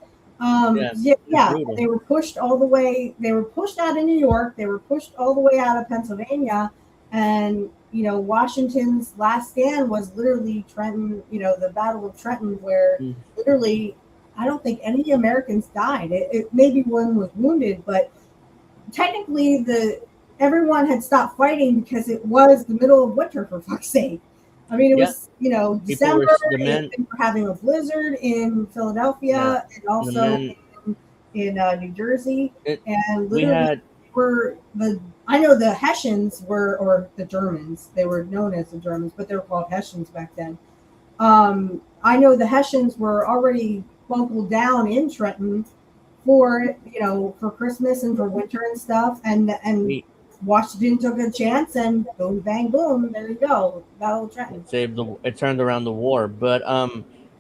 Speaker 4: They were pushed all the way. They were pushed out of New York. They were pushed all the way out of Pennsylvania, And Washington's last stand was literally Trenton. The Battle of Trenton, where literally I don't think any Americans died. It maybe one was wounded, but technically everyone had stopped fighting because it was the middle of winter, for fuck's sake. I mean, it was December. They were having a blizzard in Philadelphia and also in New Jersey, and literally I know the Hessians or the Germans. They were known as the Germans, but they were called Hessians back then. I know the Hessians were already bunkled down in Trenton for Christmas and for winter and stuff, and Washington took a chance and boom, bang, boom. There you go, Battle of Trenton.
Speaker 2: It turned around the war, but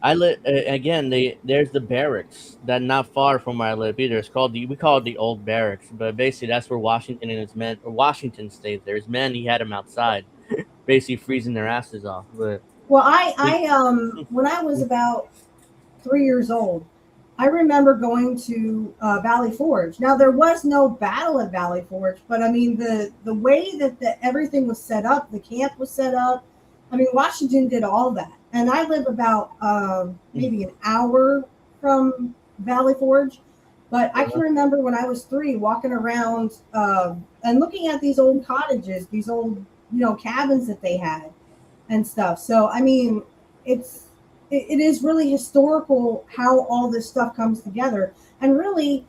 Speaker 2: I live again. There's the barracks that not far from where I live either. We call it the old barracks, but basically that's where Washington and his men, or Washington stayed there. His men, he had them outside, basically freezing their asses off. But
Speaker 4: when I was about 3 years old, I remember going to Valley Forge. Now there was no battle at Valley Forge, but I mean the way that everything was set up, the camp was set up. I mean, Washington did all that. And I live about maybe an hour from Valley Forge. But I can remember when I was 3 walking around and looking at these old cottages, these old, cabins that they had and stuff. So, I mean, it is really historical how all this stuff comes together. And really,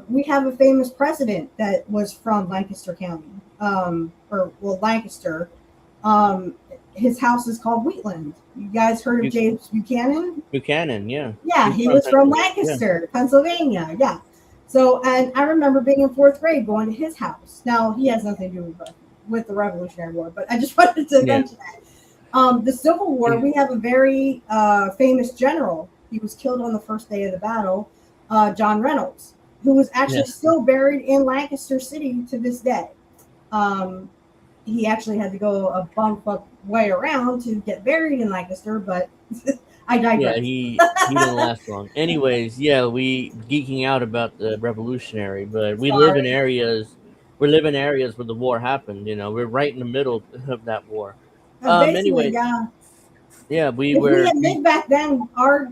Speaker 4: we have a famous president that was from Lancaster County, Lancaster. His house is called Wheatland. You guys heard of James Buchanan?
Speaker 2: Buchanan, yeah.
Speaker 4: Yeah, he was from Lancaster, Pennsylvania. Yeah. So, and I remember being in 4th grade going to his house. Now, he has nothing to do with the Revolutionary War, but I just wanted to mention that. The Civil War, we have a very famous general. He was killed on the first day of the battle, John Reynolds, who was actually still buried in Lancaster City to this day. He actually had to go a bump up way around to get buried in Lancaster, but I digress.
Speaker 2: Yeah, he didn't last long. Anyways, we geeking out about the Revolutionary, but we live in areas where the war happened. We're right in the middle of that war.
Speaker 4: Basically,
Speaker 2: if we
Speaker 4: had lived back then, our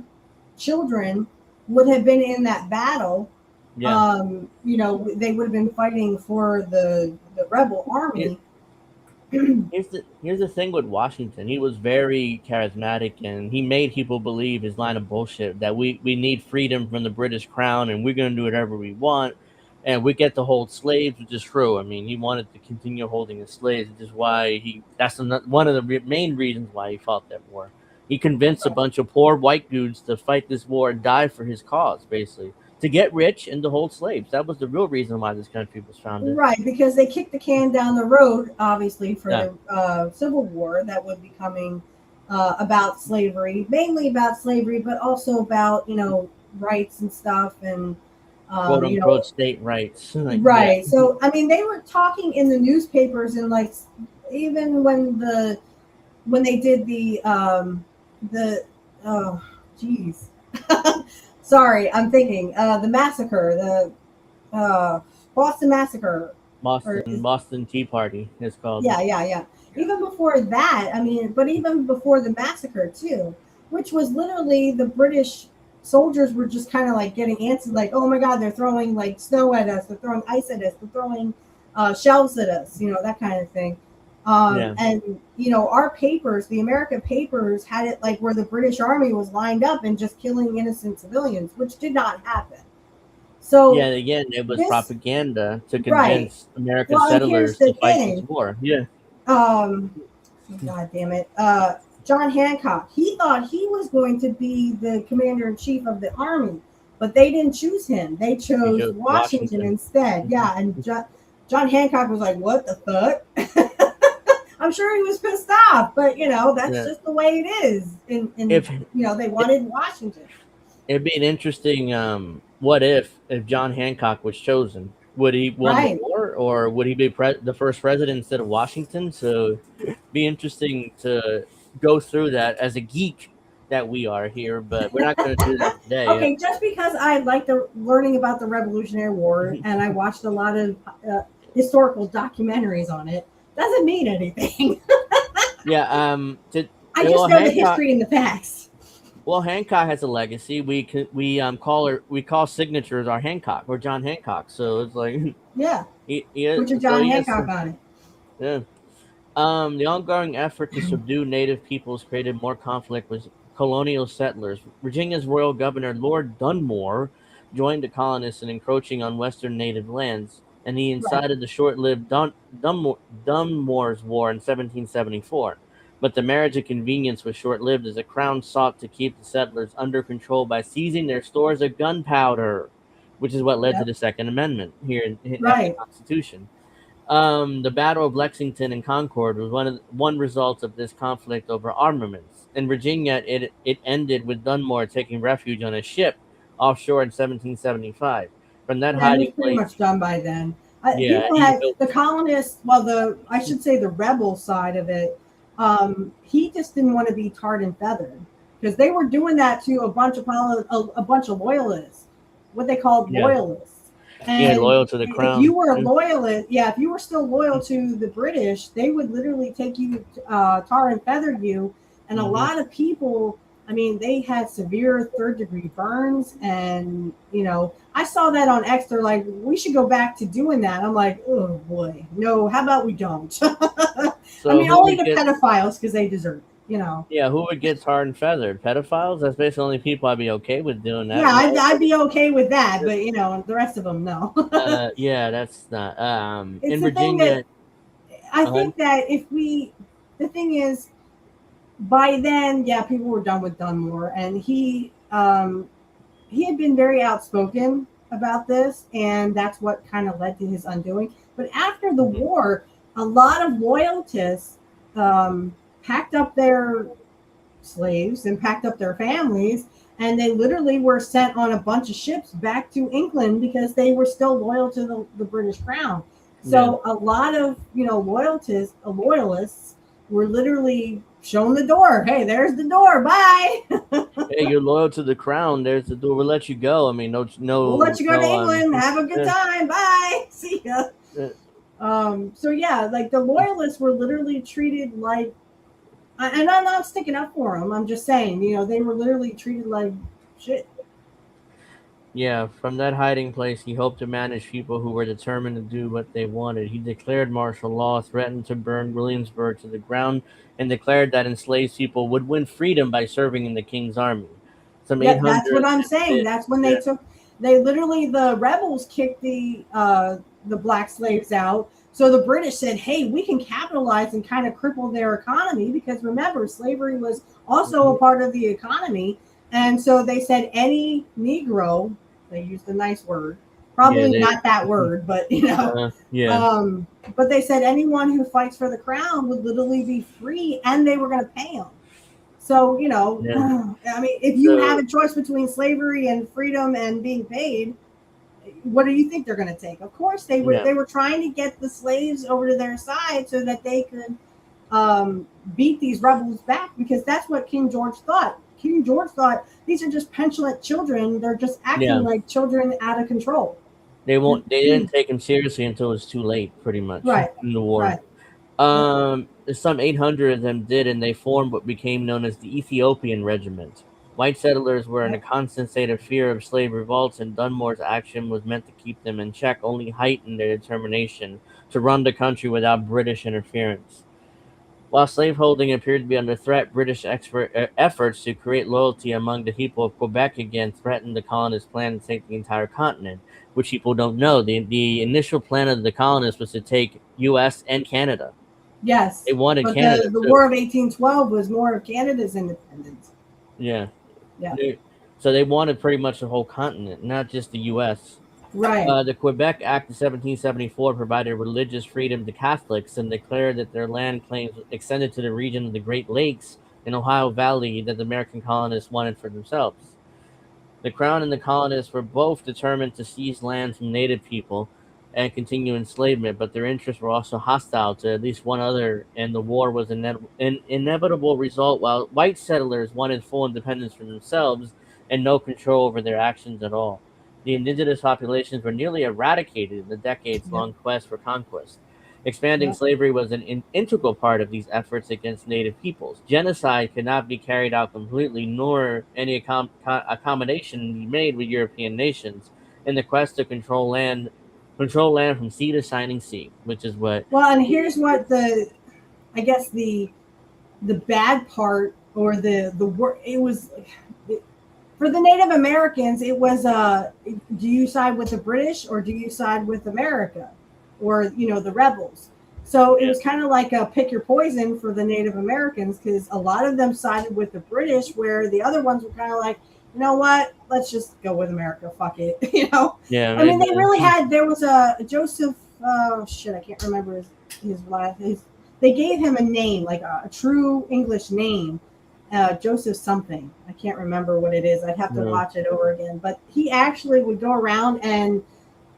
Speaker 4: children would have been in that battle.
Speaker 2: Yeah.
Speaker 4: They would have been fighting for the rebel army.
Speaker 2: Here's the thing with Washington. He was very charismatic, and he made people believe his line of bullshit that we need freedom from the British crown, and we're going to do whatever we want, and we get to hold slaves, which is true. I mean, he wanted to continue holding his slaves, which is why that's one of the main reasons why he fought that war. He convinced a bunch of poor white dudes to fight this war and die for his cause, basically, to get rich and to hold slaves. That was the real reason why this country was founded.
Speaker 4: Right, because they kicked the can down the road, obviously, for the Civil War that would be coming about slavery, mainly about slavery, but also about, rights and stuff and
Speaker 2: quote unquote state rights.
Speaker 4: Right. So, I mean, they were talking in the newspapers and even when they did sorry, I'm thinking the massacre, the Boston Massacre.
Speaker 2: Boston Tea Party is called.
Speaker 4: Yeah. Even before that, but even before the massacre too, which was literally the British soldiers were just kind of getting antsy, oh my God, they're throwing snow at us, they're throwing ice at us, they're throwing shells at us, that kind of thing. And our papers, the American papers, had it where the British Army was lined up and just killing innocent civilians, which did not happen. So
Speaker 2: again, it was propaganda to convince American settlers to fight this war.
Speaker 4: God damn it, John Hancock. He thought he was going to be the commander-in-chief of the army, but they didn't choose him. They chose Washington instead. Yeah, and John Hancock was like, "What the fuck?" I'm sure he was pissed off, but that's just the way it is. They wanted Washington.
Speaker 2: It'd be an interesting. What if John Hancock was chosen? Would he win the war, or would he be the first president instead of Washington? So, it'd be interesting to go through that as a geek that we are here, but we're not going to do that today.
Speaker 4: Okay, just because I like learning about the Revolutionary War and I watched a lot of historical documentaries on it, doesn't mean anything.
Speaker 2: Yeah.
Speaker 4: I just
Speaker 2: Well,
Speaker 4: know the
Speaker 2: Hancock.
Speaker 4: history and the facts.
Speaker 2: Well, Hancock has a legacy. We call signatures our Hancock or John Hancock. So it's like
Speaker 4: Yeah,
Speaker 2: he
Speaker 4: put your
Speaker 2: so
Speaker 4: John
Speaker 2: he has
Speaker 4: Hancock
Speaker 2: some,
Speaker 4: on it.
Speaker 2: yeah. The ongoing effort to subdue native peoples created more conflict with colonial settlers. Virginia's royal governor, Lord Dunmore, joined the colonists in encroaching on western native lands, and he
Speaker 4: Right.
Speaker 2: incited the short-lived Dunmore's War in 1774. But the marriage of convenience was short-lived as the crown sought to keep the settlers under control by seizing their stores of gunpowder, which is what led to
Speaker 4: Yep.
Speaker 2: the Second Amendment here after the
Speaker 4: Right.
Speaker 2: Constitution. The Battle of Lexington and Concord was one result of this conflict over armaments. In Virginia, it ended with Dunmore taking refuge on a ship offshore in 1775. From that
Speaker 4: Yeah, he was
Speaker 2: hiding
Speaker 4: pretty
Speaker 2: place,
Speaker 4: much done by then.
Speaker 2: yeah,
Speaker 4: People
Speaker 2: he
Speaker 4: had
Speaker 2: built.
Speaker 4: the colonists, well, I should say the rebel side of it. He just didn't want to be tarred and feathered because they were doing that to a bunch of a bunch of loyalists, what they called
Speaker 2: Yeah,
Speaker 4: loyalists.
Speaker 2: yeah,
Speaker 4: And
Speaker 2: loyal to the
Speaker 4: if
Speaker 2: crown.
Speaker 4: you were a loyalist, yeah, if you were still loyal to the British, they would literally take you, tar and feather you. And a
Speaker 2: Hmm.
Speaker 4: lot of people, I mean, they had severe third-degree burns, and I saw that on X. They're like, we should go back to doing that. I'm like, oh boy, no. How about we don't? I
Speaker 2: So
Speaker 4: mean,
Speaker 2: who
Speaker 4: only
Speaker 2: would
Speaker 4: the
Speaker 2: get?
Speaker 4: pedophiles because they deserve it.
Speaker 2: Yeah, who would get tarred and feathered? Pedophiles? That's basically the only people I'd be okay with doing that
Speaker 4: Yeah,
Speaker 2: with.
Speaker 4: I'd be okay with that, but the rest of them, no.
Speaker 2: Yeah, that's not.
Speaker 4: It's
Speaker 2: In
Speaker 4: the thing that
Speaker 2: Virginia,
Speaker 4: I
Speaker 2: uh,
Speaker 4: think that the thing is, by then, yeah, people were done with Dunmore, and he had been very outspoken about this, and that's what kind of led to his undoing. But after the
Speaker 2: mhm,
Speaker 4: war, a lot of loyalists packed up their slaves and packed up their families, and they literally were sent on a bunch of ships back to England because they were still loyal to the British Crown.
Speaker 2: yeah.
Speaker 4: So a lot of loyalists were literally shown the door. Hey, there's the door. Bye.
Speaker 2: Hey, you're loyal to the crown. There's the door. We'll let you go. I mean, no,
Speaker 4: We'll let you go to England. Have a good
Speaker 2: yeah,
Speaker 4: time. Bye. See ya.
Speaker 2: yeah,
Speaker 4: So yeah, like the loyalists were literally treated like, and I'm not sticking up for them. I'm just saying, they were literally treated like shit.
Speaker 2: yeah. From that hiding place, he hoped to manage people who were determined to do what they wanted. He declared martial law, threatened to burn Williamsburg to the ground, and declared that enslaved people would win freedom by serving in the king's army. Some
Speaker 4: Yeah, that's
Speaker 2: 800
Speaker 4: what
Speaker 2: of
Speaker 4: I'm
Speaker 2: them
Speaker 4: saying.
Speaker 2: did.
Speaker 4: That's when
Speaker 2: Yeah,
Speaker 4: they literally, the rebels kicked the black slaves out. So the British said, "Hey, we can capitalize and kind of cripple their economy because remember, slavery was also
Speaker 2: mhm,
Speaker 4: a part of the economy." And so they said, any Negro, they used a nice word,
Speaker 2: yeah,
Speaker 4: probably not that word, but
Speaker 2: yeah,
Speaker 4: um, but they said anyone who fights for the crown would literally be free, and they were going to pay them. So,
Speaker 2: yeah.
Speaker 4: I mean, if you have
Speaker 2: So
Speaker 4: a choice between slavery and freedom and being paid, what do you think they're going to take? Of course,
Speaker 2: yeah,
Speaker 4: they were trying to get the slaves over to their side so that they could beat these rebels back, because that's what King George thought. King George thought these are just petulant children. They're just acting
Speaker 2: yeah.
Speaker 4: like children out of control.
Speaker 2: They won't. They didn't take him seriously until it was too late, pretty much
Speaker 4: Right,
Speaker 2: in the war.
Speaker 4: right. Yep.
Speaker 2: Some 800 of them did, and they formed what became known as the Ethiopian Regiment. White settlers were in a
Speaker 4: Yep.
Speaker 2: constant state of fear of slave revolts, and Dunmore's action was meant to keep them in check, only heightened their determination to run the country without British interference. While slaveholding appeared to be under threat, British efforts to create loyalty among the people of Quebec again threatened the colonists' plan to take the entire continent, which people don't know. The initial plan of the colonists was to take U.S. and Canada. They
Speaker 4: Yes,
Speaker 2: wanted
Speaker 4: but
Speaker 2: Canada
Speaker 4: the
Speaker 2: too.
Speaker 4: War of 1812 was more of Canada's independence.
Speaker 2: Yeah.
Speaker 4: Yeah.
Speaker 2: So they wanted pretty much the whole continent, not just the U.S.
Speaker 4: Right.
Speaker 2: The Quebec Act of 1774 provided religious freedom to Catholics and declared that their land claims extended to the region of the Great Lakes and Ohio Valley that the American colonists wanted for themselves. The Crown and the colonists were both determined to seize lands from native people and continue enslavement, but their interests were also hostile to at least one other, and the war was an inevitable result. While white settlers wanted full independence for themselves and no control over their actions at all, the indigenous populations were nearly eradicated in the decades
Speaker 4: Yep.
Speaker 2: long quest for conquest. Expanding
Speaker 4: Yep.
Speaker 2: slavery was an integral part of these efforts against native peoples. Genocide could not be carried out completely, nor any accommodation be made with European nations in the quest to control land from sea to shining sea, which is what.
Speaker 4: Well, and here's what I guess the bad part, or the work, it was for the Native Americans. It was do you side with the British or do you side with America, or the rebels? So it
Speaker 2: Yeah.
Speaker 4: was kind of like a pick your poison for the Native Americans, because a lot of them sided with the British, where the other ones were kind of like, you know what, let's just go with America, fuck it.
Speaker 2: Yeah,
Speaker 4: I mean, they really had. There was a Joseph. Shit, I can't remember his last. They gave him a name, like a true English name, Joseph something. I can't remember what it is. I'd have to
Speaker 2: No.
Speaker 4: watch it over again. But he actually would go around and.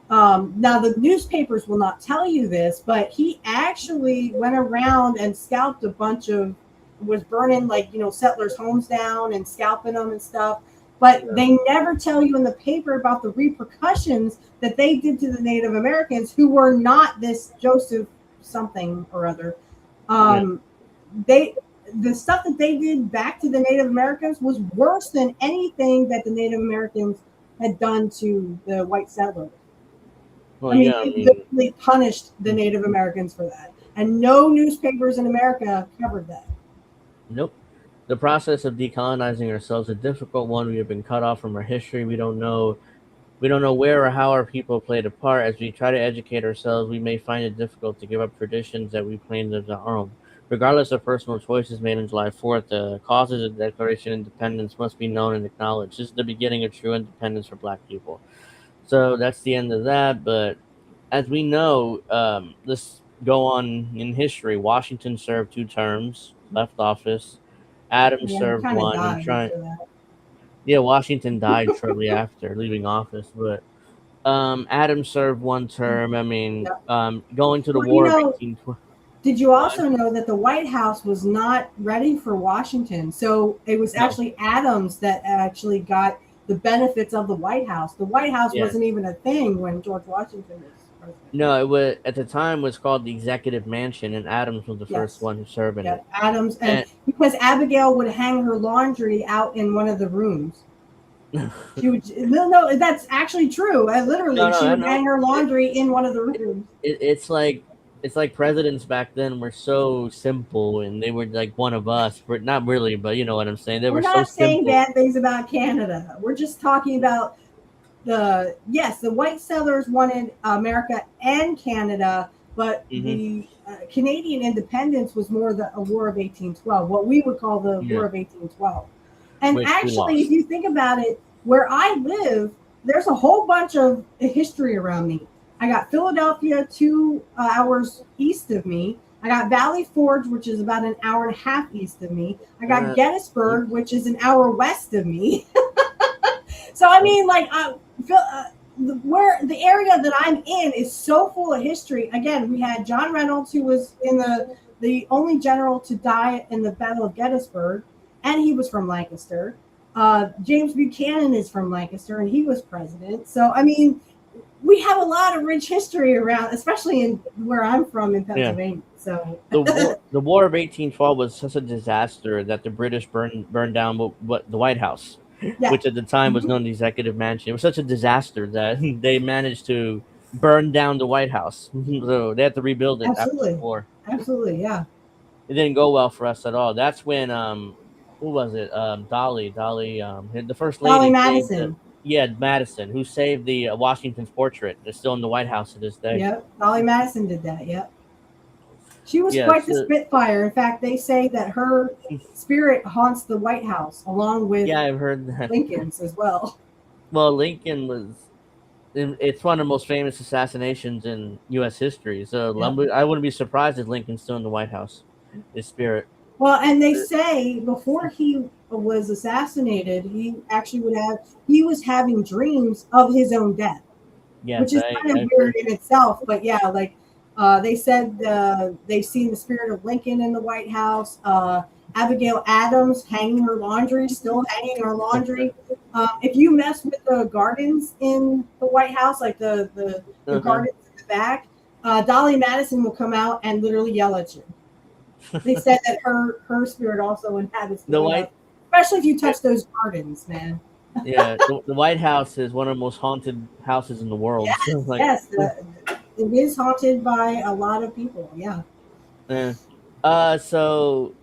Speaker 4: Now the newspapers will not tell you this, but he actually went around and scalped was burning settlers' homes down and scalping them and stuff. But they never tell you in the paper about the repercussions that they did to the Native Americans, who were not this Joseph something or other. The stuff that they did back to the Native Americans was worse than anything that the Native Americans had done to the white settlers.
Speaker 2: Well,
Speaker 4: I mean,
Speaker 2: yeah,
Speaker 4: they literally punished the Native Americans for that, and no newspapers in America covered that.
Speaker 2: nope. The process of decolonizing ourselves is a difficult one. We have been cut off from our history. We don't know where or how our people played a part. As we try to educate ourselves, we may find it difficult to give up traditions that we claimed as our own. Regardless of personal choices made on July 4th, the causes of the Declaration of Independence must be known and acknowledged. This is the beginning of true independence for Black people. So that's the end of that. But as we know, let's go on in history. Washington served 2 terms, left office. Adams
Speaker 4: Yeah, he
Speaker 2: served
Speaker 4: kind of
Speaker 2: 1.
Speaker 4: died after that.
Speaker 2: Yeah, Washington died shortly after leaving office, but Adams served 1 term. I mean, going to the
Speaker 4: Well,
Speaker 2: War of 1812.
Speaker 4: did you also know that the White House was not ready for Washington? So it was
Speaker 2: No.
Speaker 4: actually Adams that actually got the benefits of the White House. The White House
Speaker 2: Yeah.
Speaker 4: wasn't even a thing when George Washington was president.
Speaker 2: No, it was at the time was called the Executive Mansion, and Adams was the first one who served in
Speaker 4: Yeah,
Speaker 2: it.
Speaker 4: Adams, and because Abigail would hang her laundry out in one of the rooms. She would no, that's actually true. Literally, she would hang her laundry in one of the rooms.
Speaker 2: It's like presidents back then were so simple, and they were like one of us. But not really, but you know what I'm saying. They
Speaker 4: We're
Speaker 2: were so
Speaker 4: not saying
Speaker 2: simple.
Speaker 4: bad things about Canada. We're just talking about the white settlers wanted America and Canada, but the Canadian independence was more a War of 1812, what we would call the War of 1812. And
Speaker 2: Which
Speaker 4: actually, if you think about it, where I live, there's a whole bunch of history around me. I got Philadelphia 2 hours east of me. I got Valley Forge, which is about an hour and a half east of me. I got Gettysburg, which is an hour west of me. So I mean, like, where the area that I'm in is so full of history. Again, we had John Reynolds, who was in the only general to die in the Battle of Gettysburg, and he was from Lancaster. James Buchanan is from Lancaster, and he was president. So I mean, we have a lot of rich history around, especially in where I'm from in Pennsylvania. Yeah. So
Speaker 2: the War of 1812 was such a disaster that the British burned down the White House. Yeah. Which at the time was known as the Executive Mansion. It was such a disaster that they managed to burn down the White House. So they had to rebuild it after the war.
Speaker 4: Absolutely, yeah.
Speaker 2: It didn't go well for us at all. That's when who was it? Dolly, the first lady.
Speaker 4: Dolly Madison.
Speaker 2: Madison, who saved the Washington's portrait. They're still in the White House to this day.
Speaker 4: Yep, Dolly Madison did that. Yep. She was quite the Spitfire. In fact, they say that her spirit haunts the White House, along with
Speaker 2: I've heard that.
Speaker 4: Lincoln's as well.
Speaker 2: Well, Lincoln was. It's one of the most famous assassinations in U.S. history. So I wouldn't be surprised if Lincoln's still in the White House. His spirit.
Speaker 4: Well, and they say before he was assassinated, he actually he was having dreams of his own death. Yes, which is kind of weird in itself. But yeah, like. They said they've seen the spirit of Lincoln in the White House. Abigail Adams hanging her laundry, still hanging her laundry. If you mess with the gardens in the White House, like the gardens in the back, Dolly Madison will come out and literally yell at you. They said that her spirit also inhabits the White House, especially if you touch those gardens, man.
Speaker 2: Yeah, the White House is one of the most haunted houses in the world.
Speaker 4: Yes,
Speaker 2: So, like,
Speaker 4: yes, it is haunted by a lot of people. Yeah.
Speaker 2: So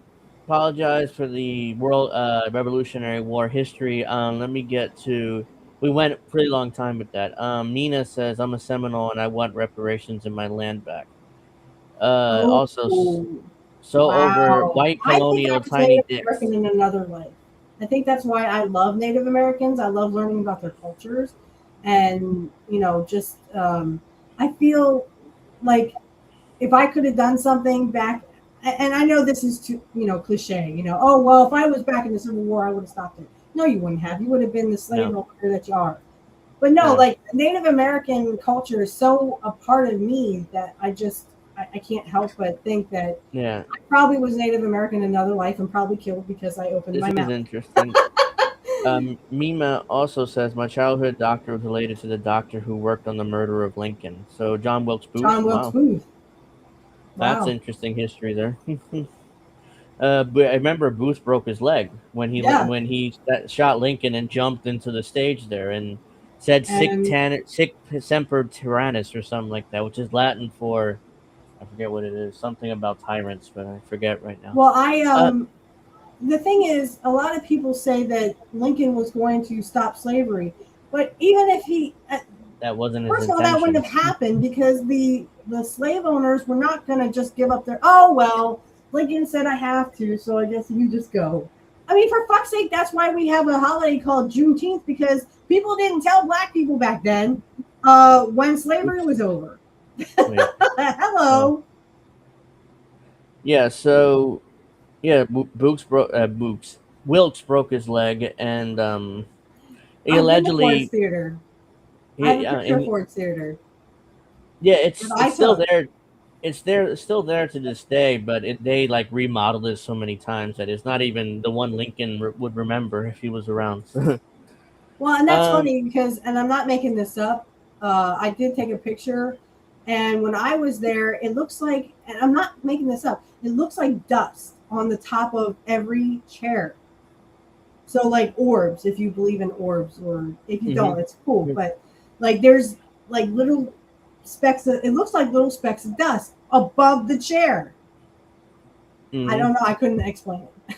Speaker 2: apologize for the world Revolutionary War history. Let me get to. We went a pretty long time with that. Nina says, "I'm a Seminole and I want reparations in my land back." Also,
Speaker 4: Oh,
Speaker 2: so over
Speaker 4: wow.
Speaker 2: white
Speaker 4: I think I
Speaker 2: colonial
Speaker 4: was
Speaker 2: tiny
Speaker 4: Native
Speaker 2: dicks.
Speaker 4: American in another life. I think that's why I love Native Americans. I love learning about their cultures, and just I feel like if I could have done something back, and I know this is too, cliche, oh, well, if I was back in the Civil War, I would have stopped it. No, you wouldn't have. You would have been the slave
Speaker 2: No.
Speaker 4: owner that you are. But no,
Speaker 2: Yeah.
Speaker 4: like Native American culture is so a part of me that I can't help but think that
Speaker 2: Yeah,
Speaker 4: I probably was Native American in another life and probably killed because I opened
Speaker 2: this
Speaker 4: my
Speaker 2: is
Speaker 4: mouth.
Speaker 2: interesting. Mima also says my childhood doctor was related to the doctor who worked on the murder of Lincoln. So John Wilkes Booth.
Speaker 4: John Wilkes
Speaker 2: Wow,
Speaker 4: Booth.
Speaker 2: that's
Speaker 4: Wow.
Speaker 2: interesting history there. But I remember Booth broke his leg
Speaker 4: Yeah.
Speaker 2: when he shot Lincoln and jumped into the stage there and said "sic
Speaker 4: And
Speaker 2: semper tyrannis" or something like that, which is Latin for I forget what it is, something about tyrants, but I forget right now.
Speaker 4: well,
Speaker 2: Uh,
Speaker 4: the thing is, a lot of people say that Lincoln was going to stop slavery, but even if he,
Speaker 2: that wasn't his
Speaker 4: first of all, that wouldn't
Speaker 2: intention.
Speaker 4: have happened because the slave owners were not going to just give up their. Oh well, Lincoln said I have to, so I guess you just go. I mean, for fuck's sake, that's why we have a holiday called Juneteenth because people didn't tell black people back then when slavery was over.
Speaker 2: Wait.
Speaker 4: Hello.
Speaker 2: Yeah, so yeah, Wilkes broke his leg, and he
Speaker 4: I've been to Ford's
Speaker 2: allegedly,
Speaker 4: Theater. I have a picture of
Speaker 2: and
Speaker 4: Ford's Theater
Speaker 2: yeah,
Speaker 4: that I
Speaker 2: it's still
Speaker 4: took.
Speaker 2: there. It's still there to this day, but they like remodeled it so many times that it's not even the one Lincoln would remember if he was around.
Speaker 4: Well, and that's
Speaker 2: um,
Speaker 4: funny because, and I'm not making this up. I did take a picture, and when I was there, it looks like, and I'm not making this up. It looks like dust on the top of every chair. So like orbs, if you believe in orbs, or if you don't, it's cool. But like there's like little specks of, it looks like little specks of dust above the chair. I don't know. I couldn't explain it.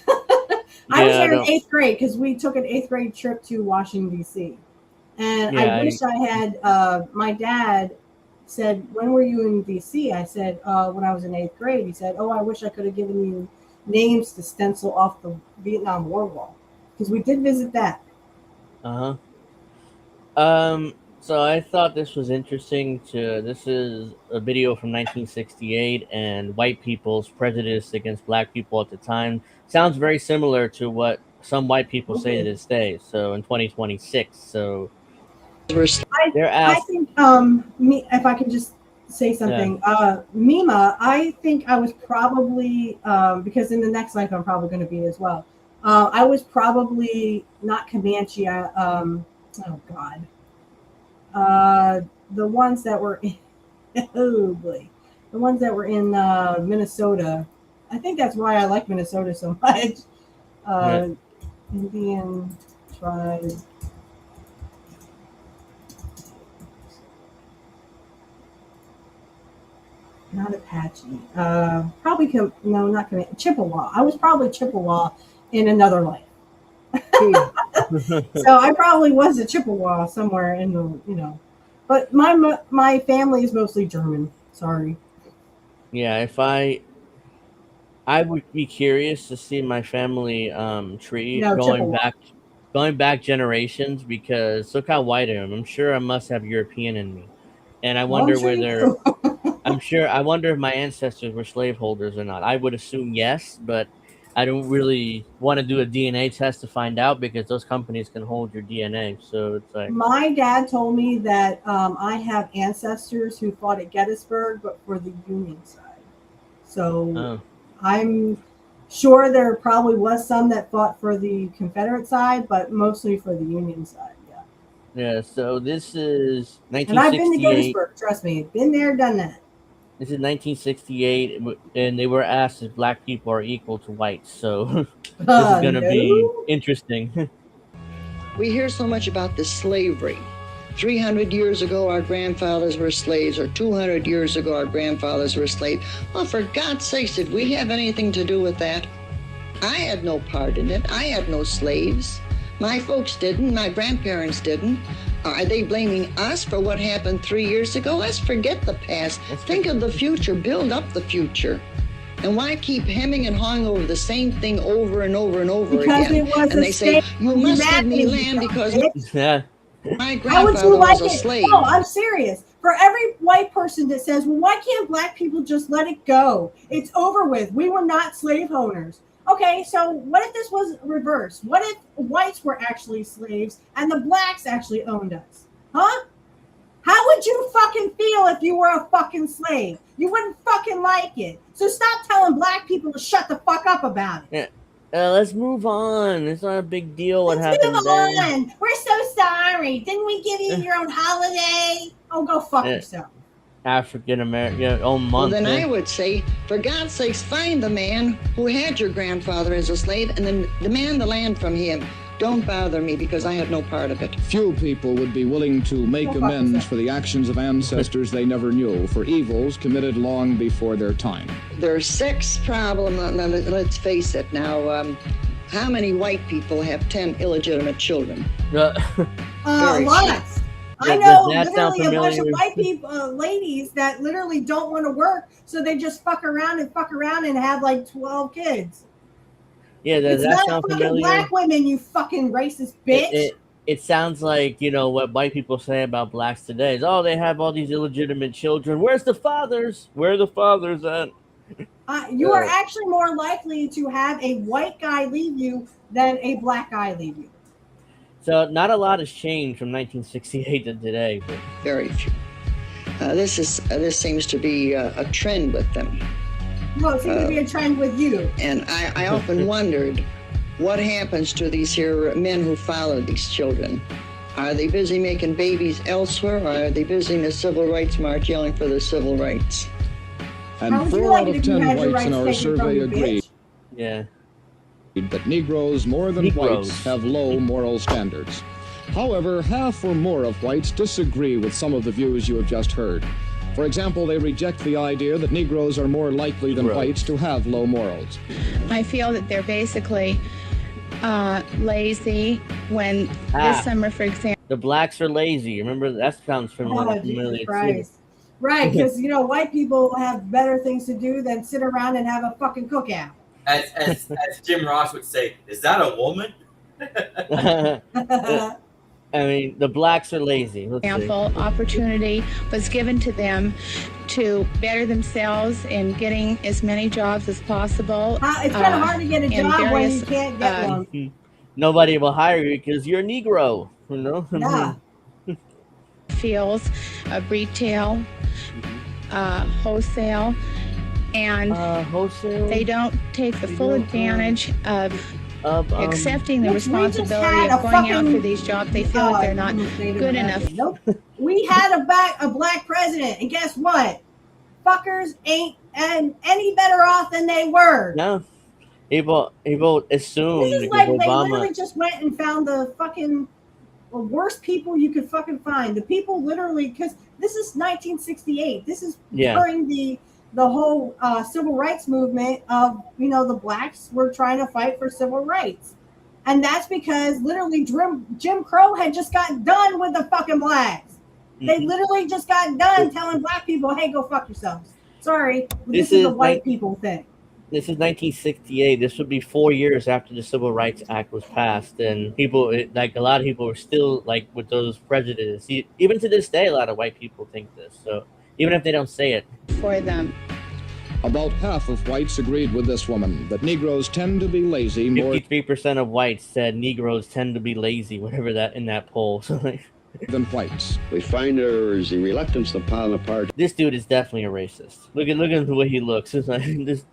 Speaker 4: I was
Speaker 2: yeah, I
Speaker 4: there in
Speaker 2: don't.
Speaker 4: 8th grade because we took an 8th grade trip to Washington, D.C. And I
Speaker 2: Yeah,
Speaker 4: wish I had, my dad said, when were you in D.C.? I said, when I was in 8th grade. He said, oh, I wish I could have given you names to stencil off the Vietnam War wall. Because we did visit that.
Speaker 2: uh huh. So I thought this was interesting. This is a video from 1968, and white people's prejudice against black people at the time sounds very similar to what some white people say to
Speaker 4: Okay.
Speaker 2: this day. So in 2026, so they're
Speaker 4: I
Speaker 2: asked.
Speaker 4: think, me, if I can just say
Speaker 2: Yeah.
Speaker 4: something, Mima, I think I was probably, because in the next life I'm probably going to be as well. I was probably not Comanche. Oh God. The ones that were in, oh boy, the ones that were in Minnesota. I think that's why I like Minnesota so much.
Speaker 2: Yeah.
Speaker 4: Uh, Indian tribe. Not Apache. Probably no, not Chippewa. I was probably Chippewa in another life. So I probably was a Chippewa somewhere in the. But my family is mostly German. Sorry.
Speaker 2: Yeah, if I would be curious to see my family tree
Speaker 4: No, Chippewa.
Speaker 2: going back generations because look how white I am. I'm sure I must have European in me. And I
Speaker 4: Well, I'm
Speaker 2: wonder
Speaker 4: sure you
Speaker 2: whether
Speaker 4: do.
Speaker 2: I wonder if my ancestors were slaveholders or not. I would assume yes, but I don't really want to do a DNA test to find out because those companies can hold your DNA. So it's like,
Speaker 4: My dad told me that I have ancestors who fought at Gettysburg, but for the Union side. So
Speaker 2: oh,
Speaker 4: I'm sure there probably was some that fought for the Confederate side, but mostly for the Union side. Yeah.
Speaker 2: yeah. So this is
Speaker 4: And I've been to
Speaker 2: 1968.
Speaker 4: Gettysburg. Trust me, been there, done that.
Speaker 2: This is 1968, and they were asked if black people are equal to whites. So this is going to be
Speaker 4: No.
Speaker 2: interesting.
Speaker 5: We hear so much about the slavery. 300 years ago, our grandfathers were slaves, or 200 years ago, our grandfathers were slaves. Well, for God's sakes, did we have anything to do with that? I had no part in it. I had no slaves. My folks didn't. My grandparents didn't. Are they blaming us for what happened 3 years ago? Let's forget the past. Think of the future. Build up the future. And why keep hemming and hawing over the same thing over and over and over
Speaker 4: Because
Speaker 5: again?
Speaker 4: it was
Speaker 5: And
Speaker 4: a
Speaker 5: they say,
Speaker 4: state
Speaker 5: you
Speaker 4: of
Speaker 5: must give me
Speaker 4: humanity,
Speaker 5: land because
Speaker 2: Yeah.
Speaker 5: my
Speaker 4: How would
Speaker 5: grandfather
Speaker 4: you like
Speaker 5: was a
Speaker 4: it?
Speaker 5: slave.
Speaker 4: No, I'm serious. For every white person that says, well, why can't black people just let it go? It's over with. We were not slave owners. Okay, so what if this was reversed? What if whites were actually slaves and the blacks actually owned us? Huh? How would you fucking feel if you were a fucking slave? You wouldn't fucking like it. So stop telling black people to shut the fuck up about it.
Speaker 2: Yeah. Let's move on. It's not a big deal what
Speaker 4: Let's
Speaker 2: happened
Speaker 4: move
Speaker 2: then.
Speaker 4: on. We're so sorry. Didn't we give you your own holiday? Oh, go fuck yourself.
Speaker 2: African American own
Speaker 5: Well,
Speaker 2: month.
Speaker 5: then
Speaker 2: yeah.
Speaker 5: I would say, for God's sakes, find the man who had your grandfather as a slave and then demand the land from him. Don't bother me because I had no part of it.
Speaker 6: Few people would be willing to make
Speaker 4: Go fuck
Speaker 6: amends
Speaker 4: yourself.
Speaker 6: for the actions of ancestors they never knew, for evils committed long before their time.
Speaker 5: There's sex problem. Let's face it now. How many white people have 10 illegitimate children? Very
Speaker 4: Lots. I
Speaker 2: Does
Speaker 4: know
Speaker 2: that sound
Speaker 4: literally a bunch of
Speaker 2: familiar?
Speaker 4: white people, ladies that literally don't want to work, so they just fuck around and have like 12 kids.
Speaker 2: Yeah, does
Speaker 4: It's
Speaker 2: that
Speaker 4: not
Speaker 2: sound
Speaker 4: fucking
Speaker 2: familiar?
Speaker 4: black women, you fucking racist bitch.
Speaker 2: It sounds like, what white people say about blacks today is, oh, they have all these illegitimate children. Where's the fathers? Where are the fathers at?
Speaker 4: You are actually more likely to have a white guy leave you than a black guy leave you.
Speaker 2: So not a lot has changed from 1968 to today. But
Speaker 5: Very few. This seems to be a trend with them.
Speaker 4: No, it seems to be a trend with you.
Speaker 5: And I often wondered what happens to these here men who follow these children. Are they busy making babies elsewhere, or are they busy in the civil rights march yelling for their civil rights?
Speaker 6: And
Speaker 4: How would you
Speaker 6: 4
Speaker 4: like
Speaker 6: out
Speaker 4: it
Speaker 6: of
Speaker 4: if you
Speaker 6: 10
Speaker 4: had your
Speaker 6: whites in
Speaker 4: rights
Speaker 6: our
Speaker 4: taken from
Speaker 6: survey
Speaker 4: you,
Speaker 6: agreed
Speaker 4: bitch?
Speaker 2: yeah.
Speaker 6: that Negroes, more than
Speaker 2: Negroes.
Speaker 6: whites, have low moral standards. However, half or more of whites disagree with some of the views you have just heard. For example, they reject the idea that Negroes are more likely than
Speaker 2: Negroes.
Speaker 6: whites to have low morals.
Speaker 7: I feel that they're basically lazy when this summer, for example,
Speaker 2: The blacks are lazy. Remember, that sounds
Speaker 4: Oh,
Speaker 2: familiar
Speaker 4: Jesus
Speaker 2: too.
Speaker 4: Christ. Right, because white people have better things to do than sit around and have a fucking cookout.
Speaker 3: As Jim Ross would say, is that a woman?
Speaker 2: I mean, the blacks are lazy. Let's see.
Speaker 7: opportunity was given to them to better themselves in getting as many jobs as possible.
Speaker 4: It's kind of hard to get a
Speaker 7: in
Speaker 4: job when
Speaker 7: various,
Speaker 4: you can't get one.
Speaker 2: Nobody will hire you because you're a Negro.
Speaker 4: Yeah.
Speaker 7: fields of retail, wholesale, and
Speaker 2: Wholesale.
Speaker 7: they don't take the full advantage of accepting the
Speaker 4: Which we just
Speaker 7: responsibility
Speaker 4: had
Speaker 7: of
Speaker 4: a
Speaker 7: going out
Speaker 4: fucking,
Speaker 7: for these jobs. They feel that they're not good enough.
Speaker 4: Nope. We had a black president, and guess what? Fuckers ain't any better off than they were.
Speaker 2: No. People assume
Speaker 4: This is
Speaker 2: because
Speaker 4: like they
Speaker 2: Obama.
Speaker 4: literally just went and found the fucking worst people you could fucking find. The people literally, because this is 1968. This is during the whole civil rights movement of, the blacks were trying to fight for civil rights. And that's because literally Jim Crow had just got done with the fucking blacks. They literally just got done telling black people, hey, go fuck yourselves. Sorry, this is a white people thing.
Speaker 2: This is 1968. This would be 4 years after the Civil Rights Act was passed, and people, a lot of people, were still with those prejudices. Even to this day, a lot of white people think this. So even if they don't say it,
Speaker 7: For them.
Speaker 6: About half of whites agreed with this woman that Negroes tend to be lazy more
Speaker 2: 53% of whites said Negroes tend to be lazy. Whatever that in that poll. So
Speaker 6: than whites.
Speaker 8: We find there is a reluctance to pile apart
Speaker 2: this dude is definitely a racist. Look at the way he looks. It's like this.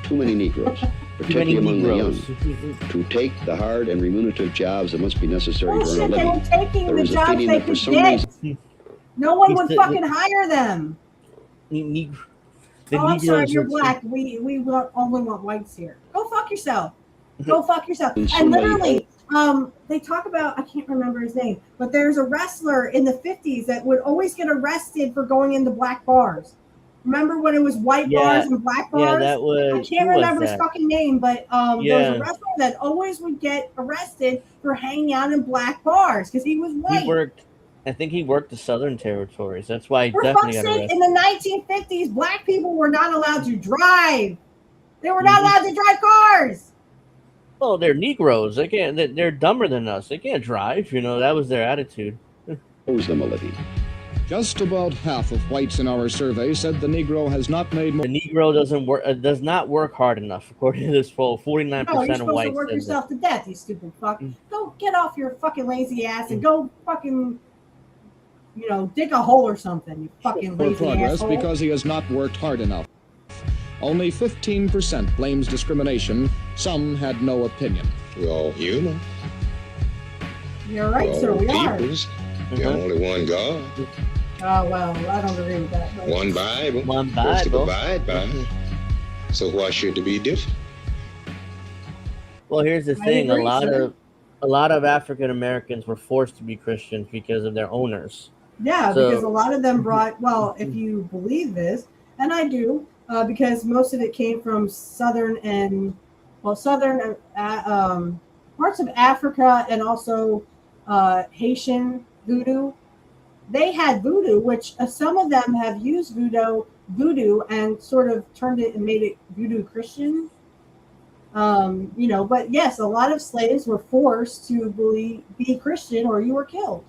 Speaker 8: too many Negroes,
Speaker 2: Too
Speaker 8: particularly
Speaker 2: many
Speaker 8: among the
Speaker 2: Negroes.
Speaker 8: young, to take the hard and remunerative jobs that must be necessary to earn a
Speaker 4: Bullshit, they were
Speaker 8: living.
Speaker 4: taking
Speaker 8: There
Speaker 4: the
Speaker 8: is a
Speaker 4: jobs
Speaker 8: feeling
Speaker 4: they
Speaker 8: that for
Speaker 4: could
Speaker 8: some
Speaker 4: get.
Speaker 8: reason
Speaker 4: No one
Speaker 2: He's
Speaker 4: would
Speaker 2: the-
Speaker 4: fucking hire them.
Speaker 2: The
Speaker 4: Oh, I'm sorry,
Speaker 2: Negroes
Speaker 4: you're
Speaker 2: are
Speaker 4: black. We only want whites here. Go fuck yourself. Go fuck yourself.
Speaker 8: In so
Speaker 4: And
Speaker 8: many
Speaker 4: literally, they talk about, I can't remember his name, but there's a wrestler in the 50s that would always get arrested for going into black bars. Remember when it was white
Speaker 2: Yeah,
Speaker 4: bars and black
Speaker 2: yeah,
Speaker 4: bars?
Speaker 2: that
Speaker 4: I
Speaker 2: was
Speaker 4: can't
Speaker 2: who was
Speaker 4: remember his
Speaker 2: that?
Speaker 4: fucking name, but there was a
Speaker 2: Yeah,
Speaker 4: wrestler that always would get arrested for hanging out in black bars because he was
Speaker 2: he
Speaker 4: white.
Speaker 2: worked. I think he worked the Southern territories. That's why he
Speaker 4: For
Speaker 2: definitely
Speaker 4: fuck's
Speaker 2: got
Speaker 4: sake, in
Speaker 2: arrested.
Speaker 4: the 1950s, black people were not allowed to drive. They were not
Speaker 2: hmm
Speaker 4: allowed to drive cars.
Speaker 2: Oh, they're Negroes. They can't. They're dumber than us. They can't drive. You know, that was their attitude.
Speaker 8: owes them a living.
Speaker 6: Just about half of whites in our survey said the Negro has not made more.
Speaker 2: The Negro does not work hard enough, according to this poll. 49%
Speaker 4: No, you're
Speaker 2: of
Speaker 4: supposed to
Speaker 2: whites
Speaker 4: work
Speaker 2: said that.
Speaker 4: yourself to death, you stupid fuck. Go get off your fucking lazy ass and go fucking, dig a hole or something, you fucking
Speaker 6: For
Speaker 4: lazy
Speaker 6: progress
Speaker 4: asshole.
Speaker 6: because he has not worked hard enough. Only 15% blames discrimination. Some had no opinion.
Speaker 9: We're all human.
Speaker 4: You're right,
Speaker 9: We're
Speaker 4: sir,
Speaker 9: all
Speaker 4: we are.
Speaker 9: peoples. There's only one God,
Speaker 4: Oh, well, I don't agree with that. But
Speaker 9: one Bible.
Speaker 2: One
Speaker 9: Supposed to
Speaker 2: Bible.
Speaker 9: abide by. So why should it be different?
Speaker 2: Well, here's the
Speaker 4: I
Speaker 2: thing:
Speaker 4: agree, sir.
Speaker 2: a lot of African Americans were forced to be Christians because of their owners.
Speaker 4: Yeah,
Speaker 2: So-
Speaker 4: because a lot of them brought, well, if you believe this, and I do, because most of it came from southern parts of Africa and also Haitian voodoo. They had voodoo, which some of them have used voodoo and sort of turned it and made it voodoo Christian. But yes, a lot of slaves were forced to be Christian or you were killed.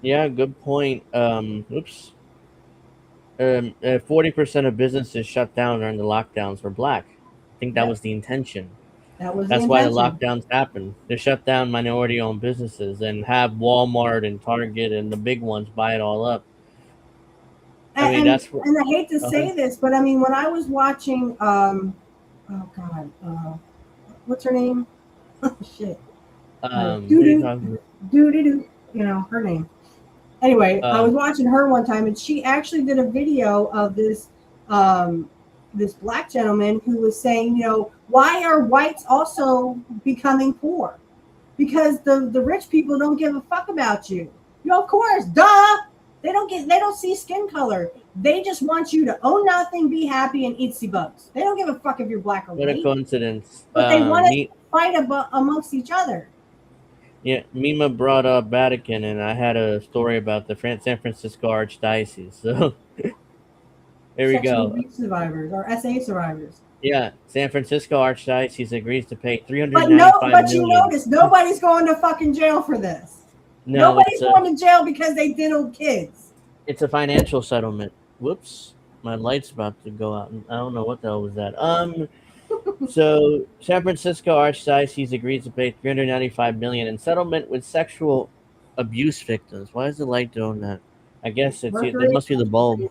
Speaker 2: Yeah, good point. 40% of businesses shut down during the lockdowns were black. I think that
Speaker 4: Yep.
Speaker 2: was the intention.
Speaker 4: That was
Speaker 2: That's
Speaker 4: the
Speaker 2: why the
Speaker 4: intention.
Speaker 2: lockdowns happen. They shut down minority-owned businesses and have Walmart and Target and the big ones buy it all up. I mean,
Speaker 4: And
Speaker 2: that's what.
Speaker 4: and I hate to say this, but I mean, when I was watching, oh God, what's her name? Oh, shit,
Speaker 2: What are you talking about?
Speaker 4: her name. Anyway, I was
Speaker 2: Um,
Speaker 4: watching her one time, and she actually did a video of this black gentleman who was saying, why are whites also becoming poor? Because the rich people don't give a fuck about you. Of course, duh. They don't see skin color. They just want you to own nothing, be happy, and eat sea bugs. They don't give a fuck if you're black or
Speaker 2: What a
Speaker 4: white.
Speaker 2: coincidence.
Speaker 4: But they want to
Speaker 2: Me,
Speaker 4: fight amongst each other.
Speaker 2: yeah, Mima brought up Vatican, and I had a story about the San Francisco Archdiocese. So here we
Speaker 4: Sexual
Speaker 2: go.
Speaker 4: abuse survivors or SA survivors.
Speaker 2: Yeah, San Francisco Archdiocese agrees to pay
Speaker 4: But
Speaker 2: $395
Speaker 4: you
Speaker 2: million.
Speaker 4: notice nobody's going to fucking jail for this.
Speaker 2: No,
Speaker 4: Nobody's going to jail because they diddled kids.
Speaker 2: it's a financial settlement. Whoops, my light's about to go out. I don't know what the hell was that. So San Francisco Archdiocese agrees to pay $395 million in settlement with sexual abuse victims. Why is the light doing that? I guess it must be the bulb.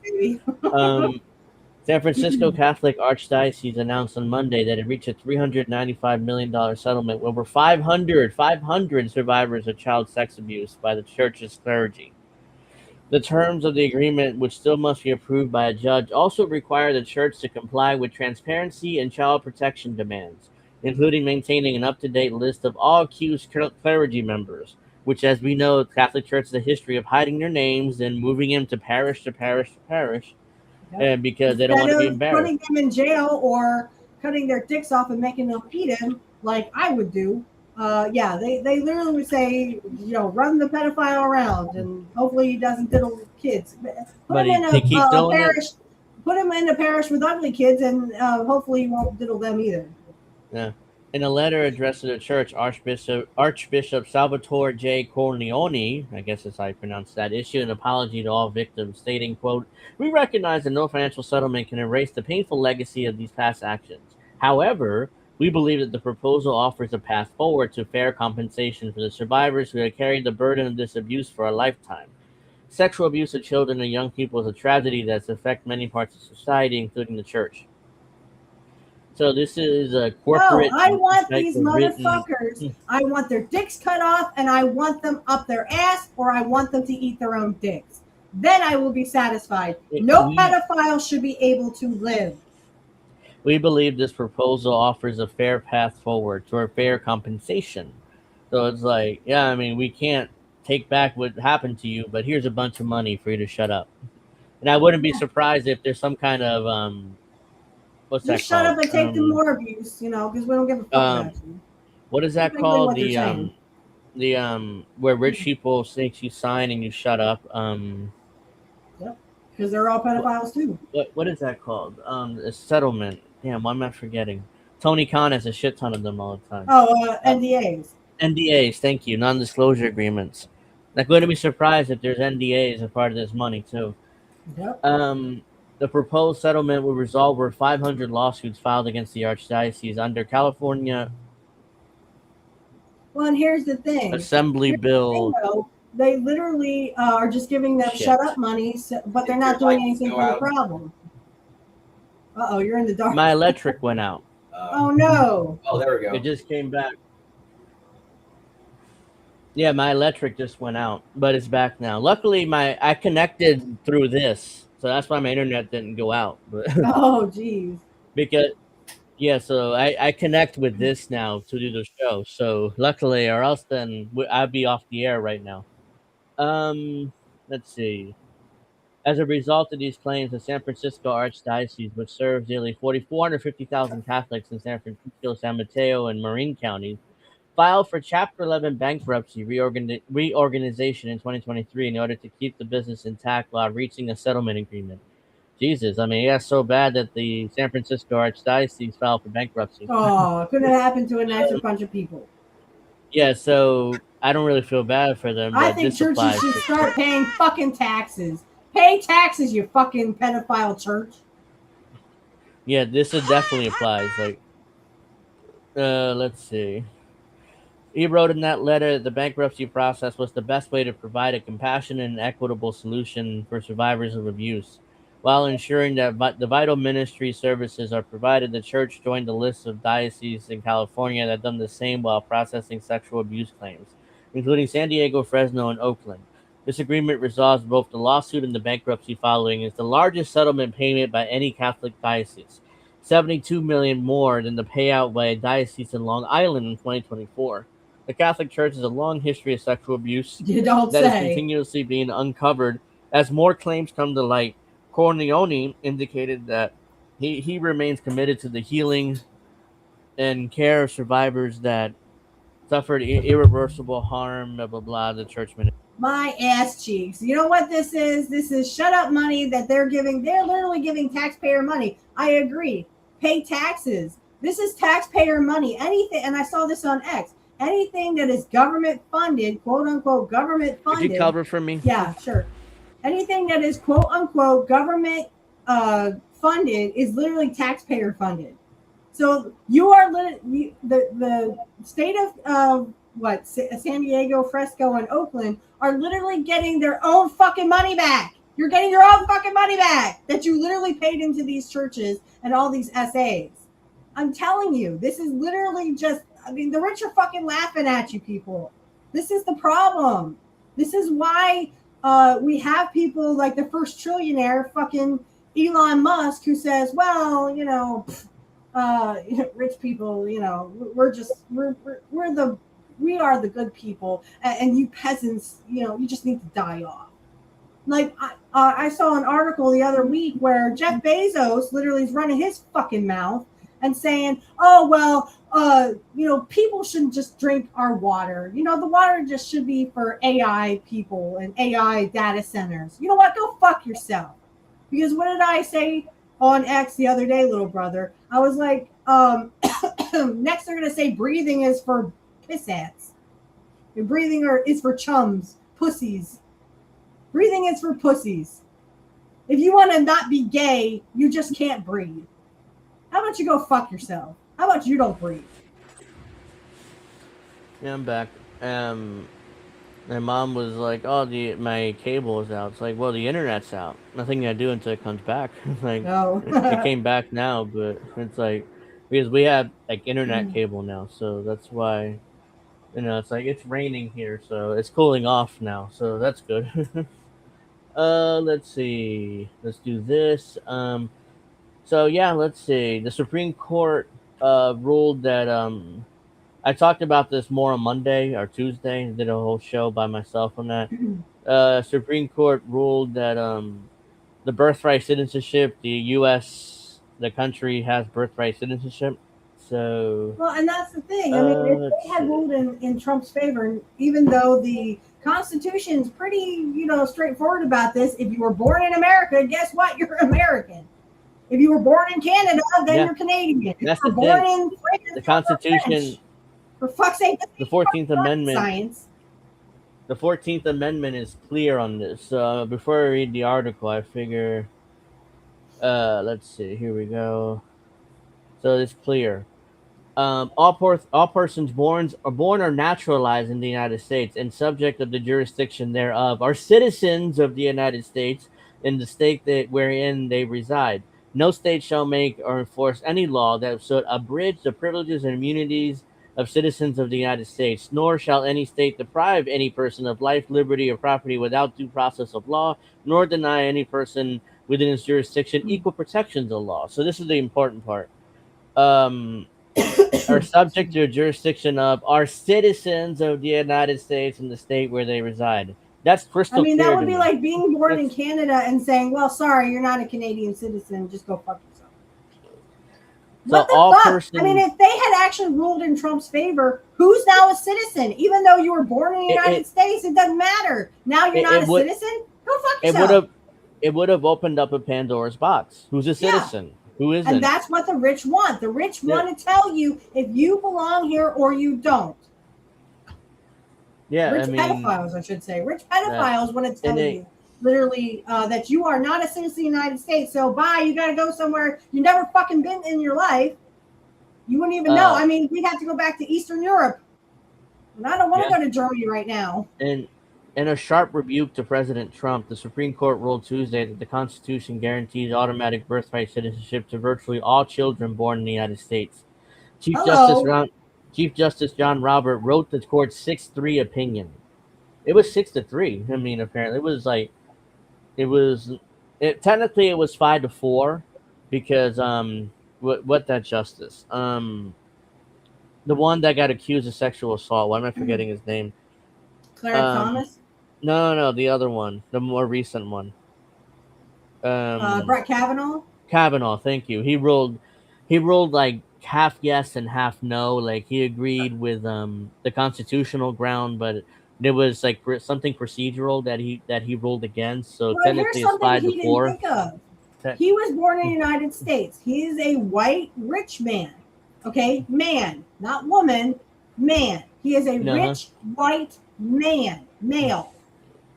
Speaker 2: San Francisco Catholic Archdiocese announced on Monday that it reached a $395 million settlement with over 500 survivors of child sex abuse by the church's clergy. The terms of the agreement, which still must be approved by a judge, also require the church to comply with transparency and child protection demands, including maintaining an up-to-date list of all accused clergy members, which, as we know, the Catholic Church has a history of hiding their names and moving them to parish to parish to parish.
Speaker 4: Yep.
Speaker 2: Because they don't want to be embarrassed.
Speaker 4: Putting them in jail or cutting their dicks off and making them eat them, like I would do. They literally would say, run the pedophile around, and hopefully he doesn't diddle kids. Put him in a parish. Put him in a parish with ugly kids, and hopefully he won't diddle them either.
Speaker 2: Yeah. In a letter addressed to the church, Archbishop Salvatore J. Corleone, I guess that's how you pronounce that, issued an apology to all victims, stating, quote, "We recognize that no financial settlement can erase the painful legacy of these past actions. However, we believe that the proposal offers a path forward to fair compensation for the survivors who have carried the burden of this abuse for a lifetime. Sexual abuse of children and young people is a tragedy that's affected many parts of society, including the church." So this is a corporate.
Speaker 4: No, I want these motherfuckers. I want their dicks cut off, and I want them up their ass, or I want them to eat their own dicks. then I will be satisfied.
Speaker 2: We-
Speaker 4: No
Speaker 2: we-
Speaker 4: pedophile should be able to live.
Speaker 2: We believe this proposal offers a fair path forward toward fair compensation. So it's like, yeah, I mean, we can't take back what happened to you, but here's a bunch of money for you to shut up. And I wouldn't be surprised if there's some kind of what's that
Speaker 4: Just shut
Speaker 2: called?
Speaker 4: up and take the more abuse, because we don't give a fuck about you.
Speaker 2: What is that
Speaker 4: Basically
Speaker 2: called?
Speaker 4: what they're saying.
Speaker 2: The where rich people think you sign and you shut up.
Speaker 4: Because they're all pedophiles too.
Speaker 2: What is that called? A settlement. Damn, why am I forgetting? Tony Khan has a shit ton of them all the time.
Speaker 4: Oh, NDAs.
Speaker 2: NDAs, thank you, non-disclosure agreements. Not going to be surprised if there's NDAs as part of this money too.
Speaker 4: Yep.
Speaker 2: The proposed settlement will resolve over 500 lawsuits filed against the archdiocese under California
Speaker 4: Well, and here's the thing.
Speaker 2: Assembly Bill.
Speaker 4: They literally are just giving them
Speaker 2: Shit.
Speaker 4: shut up money, but they're not doing anything for the problem. Uh-oh, you're in the dark.
Speaker 2: My electric went out.
Speaker 4: Oh, no.
Speaker 3: Oh, there we go.
Speaker 2: It just came back. Yeah, my electric just went out, but it's back now. Luckily, I connected through this, so that's why my internet didn't go out. But
Speaker 4: Oh, geez.
Speaker 2: because so I connect with this now to do the show. So luckily, or else then I'd be off the air right now. Let's see. As a result of these claims, the San Francisco Archdiocese, which serves nearly 450,000 Catholics in San Francisco, San Mateo, and Marin counties, filed for Chapter 11 bankruptcy reorganization in 2023 in order to keep the business intact while reaching a settlement agreement. Jesus, I mean, yeah, so bad that the San Francisco Archdiocese filed for bankruptcy.
Speaker 4: Oh, it couldn't have happened to a nicer bunch of people.
Speaker 2: Yeah, so I don't really feel bad for them.
Speaker 4: I
Speaker 2: But
Speaker 4: think
Speaker 2: this
Speaker 4: churches
Speaker 2: applies
Speaker 4: should
Speaker 2: to-
Speaker 4: start paying fucking taxes. Pay taxes, you fucking pedophile church.
Speaker 2: Yeah, this definitely applies. Like, let's see. He wrote in that letter the bankruptcy process was the best way to provide a compassionate and equitable solution for survivors of abuse. While ensuring that the vital ministry services are provided, the church joined the list of dioceses in California that have done the same while processing sexual abuse claims, including San Diego, Fresno, and Oakland. This agreement resolves both the lawsuit and the bankruptcy following. Is the largest settlement payment by any Catholic diocese, $72 million more than the payout by a diocese in Long Island in 2024. The Catholic Church has a long history of sexual abuse
Speaker 4: You don't
Speaker 2: that is
Speaker 4: say.
Speaker 2: continuously being uncovered as more claims come to light. Corleone indicated that he remains committed to the healing and care of survivors that suffered irreversible harm, blah, blah, blah, the church ministry.
Speaker 4: My ass cheeks. You know what this is? This is shut up money that they're giving. They're literally giving taxpayer money. I agree. Pay taxes. This is taxpayer money. Anything, and I saw this on X. Anything that is government funded, quote unquote, government funded.
Speaker 2: Could you cover for me?
Speaker 4: Yeah, sure. Anything that is quote unquote government funded is literally taxpayer funded. So you are the state of San Diego, Fresno, and Oakland are literally getting their own fucking money back. You're getting your own fucking money back that you literally paid into these churches and all these SAs. I'm telling you, this is literally just. I mean, the rich are fucking laughing at you people. This is the problem. This is why we have people like the first trillionaire, fucking Elon Musk, who says, well, rich people, we are the good people, and you peasants, you just need to die off. Like I saw an article the other week where Jeff Bezos literally is running his fucking mouth and saying, oh, well, people shouldn't just drink our water. The water just should be for AI people and AI data centers. You know what? Go fuck yourself. Because what did I say on X the other day, little brother? I was like, next they're going to say breathing is for pissants. And breathing is for chums, pussies. Breathing is for pussies. If you want to not be gay, you just can't breathe. How about you go fuck yourself? How about you don't breathe?
Speaker 2: Yeah, I'm back. My mom was like, "Oh, my cable is out." It's like, well, the internet's out. Nothing I do until it comes back. Like,
Speaker 4: no.
Speaker 2: It came back now, but it's like because we have like internet cable now, so that's why. It's like it's raining here, so it's cooling off now, so that's good. Let's see. Let's do this. So yeah, let's see. The Supreme Court ruled that I talked about this more on Monday or Tuesday. I did a whole show by myself on that. Supreme Court ruled that the birthright citizenship, the U.S., the country has birthright citizenship. So
Speaker 4: Well, and that's the thing. I mean, if
Speaker 2: let's
Speaker 4: they had
Speaker 2: see.
Speaker 4: ruled in Trump's favor, even though the Constitution's pretty, straightforward about this, if you were born in America, guess what? You're American. If you were born in Canada, then
Speaker 2: Yeah.
Speaker 4: you're Canadian. If
Speaker 2: That's
Speaker 4: you
Speaker 2: the
Speaker 4: were born
Speaker 2: thing.
Speaker 4: in France,
Speaker 2: The
Speaker 4: you're
Speaker 2: Constitution,
Speaker 4: French. For fuck's sake, this
Speaker 2: the
Speaker 4: is
Speaker 2: 14th
Speaker 4: rocket
Speaker 2: Amendment,
Speaker 4: science.
Speaker 2: the 14th Amendment is clear on this. Before I read the article, I figure, let's see. Here we go. So it's clear. All persons born or naturalized in the United States and subject of the jurisdiction thereof are citizens of the United States in the state wherein they reside. No state shall make or enforce any law that should abridge the privileges and immunities of citizens of the United States, nor shall any state deprive any person of life, liberty, or property without due process of law, nor deny any person within its jurisdiction equal protections of law. So this is the important part. Are subject to the jurisdiction of are citizens of the United States in the state where they reside. That's crystal
Speaker 4: I mean,
Speaker 2: clear
Speaker 4: that
Speaker 2: to
Speaker 4: would be
Speaker 2: me.
Speaker 4: like being born in
Speaker 2: That's-
Speaker 4: Canada and saying, well, sorry, you're not a Canadian citizen. Just go fuck yourself.
Speaker 2: So
Speaker 4: What the
Speaker 2: all
Speaker 4: fuck?
Speaker 2: persons.
Speaker 4: I mean, if they had actually ruled in Trump's favor, who's now a citizen? Even though you were born in the United States, it doesn't matter. Now you're not a citizen? Go fuck yourself.
Speaker 2: It would have opened up a Pandora's box. Who's a citizen? Who isn't?
Speaker 4: And that's what the rich want. The rich want to tell you if you belong here or you don't.
Speaker 2: Yeah,
Speaker 4: Rich
Speaker 2: I mean,
Speaker 4: pedophiles, I should say. Rich pedophiles want to tell you literally that you are not a citizen of the United States. So bye, you got to go somewhere you never fucking been in your life. You wouldn't even know. I mean, we'd have to go back to Eastern Europe. And I don't want to go to Germany right now.
Speaker 2: And in a sharp rebuke to President Trump, the Supreme Court ruled Tuesday that the Constitution guarantees automatic birthright citizenship to virtually all children born in the United States. Chief Justice John Robert wrote the court's 6-3 opinion. It was 6-3. I mean, apparently technically it was 5-4 because what that justice the one that got accused of sexual assault. Why am I forgetting his name?
Speaker 4: Clarence Thomas?
Speaker 2: No, the other one, the more recent one.
Speaker 4: Brett Kavanaugh?
Speaker 2: Kavanaugh, thank you. He ruled like half yes and half no. Like he agreed with the constitutional ground, but there was like something procedural that he ruled against. So
Speaker 4: well,
Speaker 2: technically
Speaker 4: here's
Speaker 2: it's 5-4.
Speaker 4: He didn't think of. He was born in the United States. He is a white rich man. Okay, man, not woman, man. He is a rich white man, male.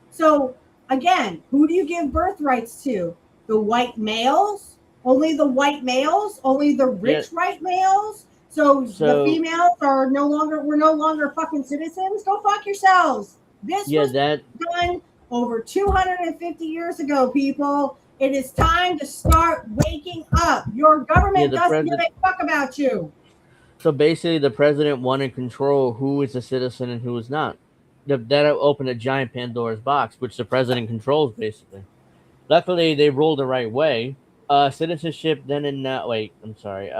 Speaker 4: So again, who do you give birthrights to? The white males? Only the white males? Only the rich white males? So the females are no longer fucking citizens? Go fuck yourselves. This was done over 250 years ago, people. It is time to start waking up. Your government doesn't give a fuck about you.
Speaker 2: So basically, the president wanted control who is a citizen and who is not. That opened a giant Pandora's box, which the president controls, basically. Luckily, they ruled the right way. Citizenship then and now. Wait, I'm sorry.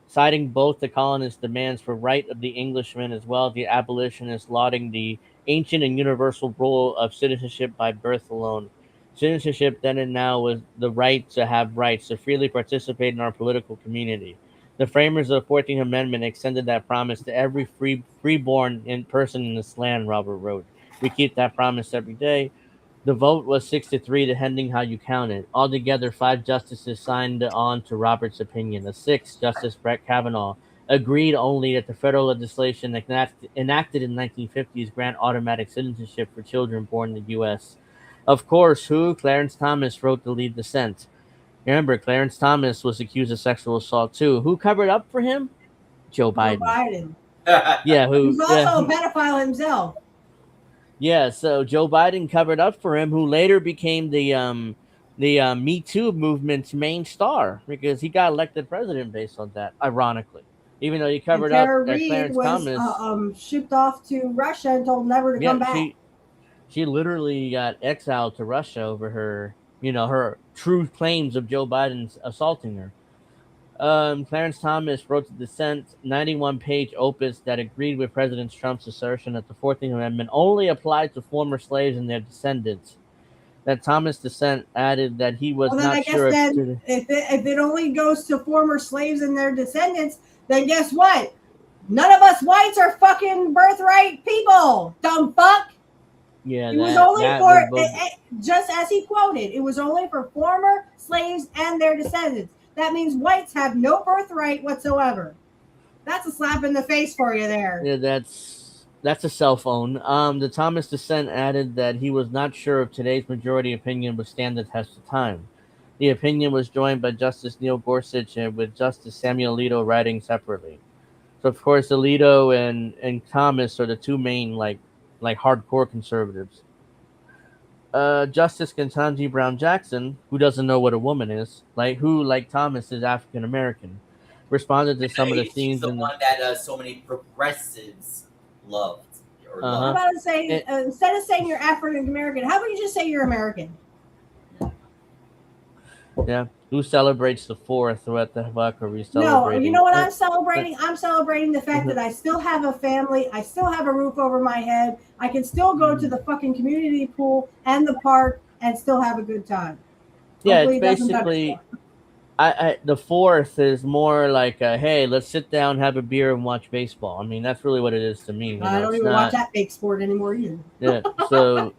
Speaker 2: Citing both the colonists' demands for right of the Englishmen as well as the abolitionists lauding the ancient and universal rule of citizenship by birth alone. Citizenship then and now was the right to have rights to freely participate in our political community. The framers of the 14th Amendment extended that promise to every freeborn person in this land, Robert wrote. We keep that promise every day. The vote was 6-3, depending how you count it. Altogether, 5 justices signed on to Robert's opinion. The 6th, Justice Brett Kavanaugh, agreed only that the federal legislation enacted in the 1950s grant automatic citizenship for children born in the U.S. Of course, Clarence Thomas wrote the lead dissent. Remember, Clarence Thomas was accused of sexual assault too. Who covered up for him? Joe Biden. Yeah,
Speaker 4: He's also a pedophile himself.
Speaker 2: Yeah, so Joe Biden covered up for him, who later became the Me Too movement's main star because he got elected president based on that. Ironically, even though he covered up,
Speaker 4: Tara Reid
Speaker 2: Clarence
Speaker 4: was
Speaker 2: Thomas
Speaker 4: shipped off to Russia and told never to come back.
Speaker 2: She literally got exiled to Russia over her, her true claims of Joe Biden's assaulting her. Clarence Thomas wrote the dissent 91-page opus that agreed with President Trump's assertion that the 14th Amendment only applied to former slaves and their descendants. That Thomas dissent added that he was
Speaker 4: Well, then
Speaker 2: not
Speaker 4: I guess
Speaker 2: sure
Speaker 4: then if it only goes to former slaves and their descendants, then guess what? None of us whites are fucking birthright people, dumb fuck.
Speaker 2: Yeah,
Speaker 4: it was only
Speaker 2: that
Speaker 4: for
Speaker 2: would
Speaker 4: just as he quoted. It was only for former slaves and their descendants. That means whites have no birthright whatsoever. That's a slap in the face for you there.
Speaker 2: Yeah, that's a cell phone. The Thomas dissent added that he was not sure if today's majority opinion would stand the test of time. The opinion was joined by Justice Neil Gorsuch and with Justice Samuel Alito writing separately. So of course Alito and Thomas are the two main like hardcore conservatives. Justice Ketanji Brown Jackson, who doesn't know what a woman is, like Thomas is African American, responded to some of the themes.
Speaker 3: She's the one that so many progressives loved.
Speaker 4: How about saying instead of saying you're African American, how about you just say you're American?
Speaker 2: Yeah. Who celebrates the 4th? What the fuck are we celebrating?
Speaker 4: No, you know what I'm celebrating? I'm celebrating the fact that I still have a family. I still have a roof over my head. I can still go to the fucking community pool and the park and still have a good time.
Speaker 2: Yeah,
Speaker 4: Hopefully
Speaker 2: it's basically, the 4th is more like, hey, let's sit down, have a beer, and watch baseball. I mean, that's really what it is to me.
Speaker 4: I don't even watch that fake sport anymore either.
Speaker 2: Yeah, so...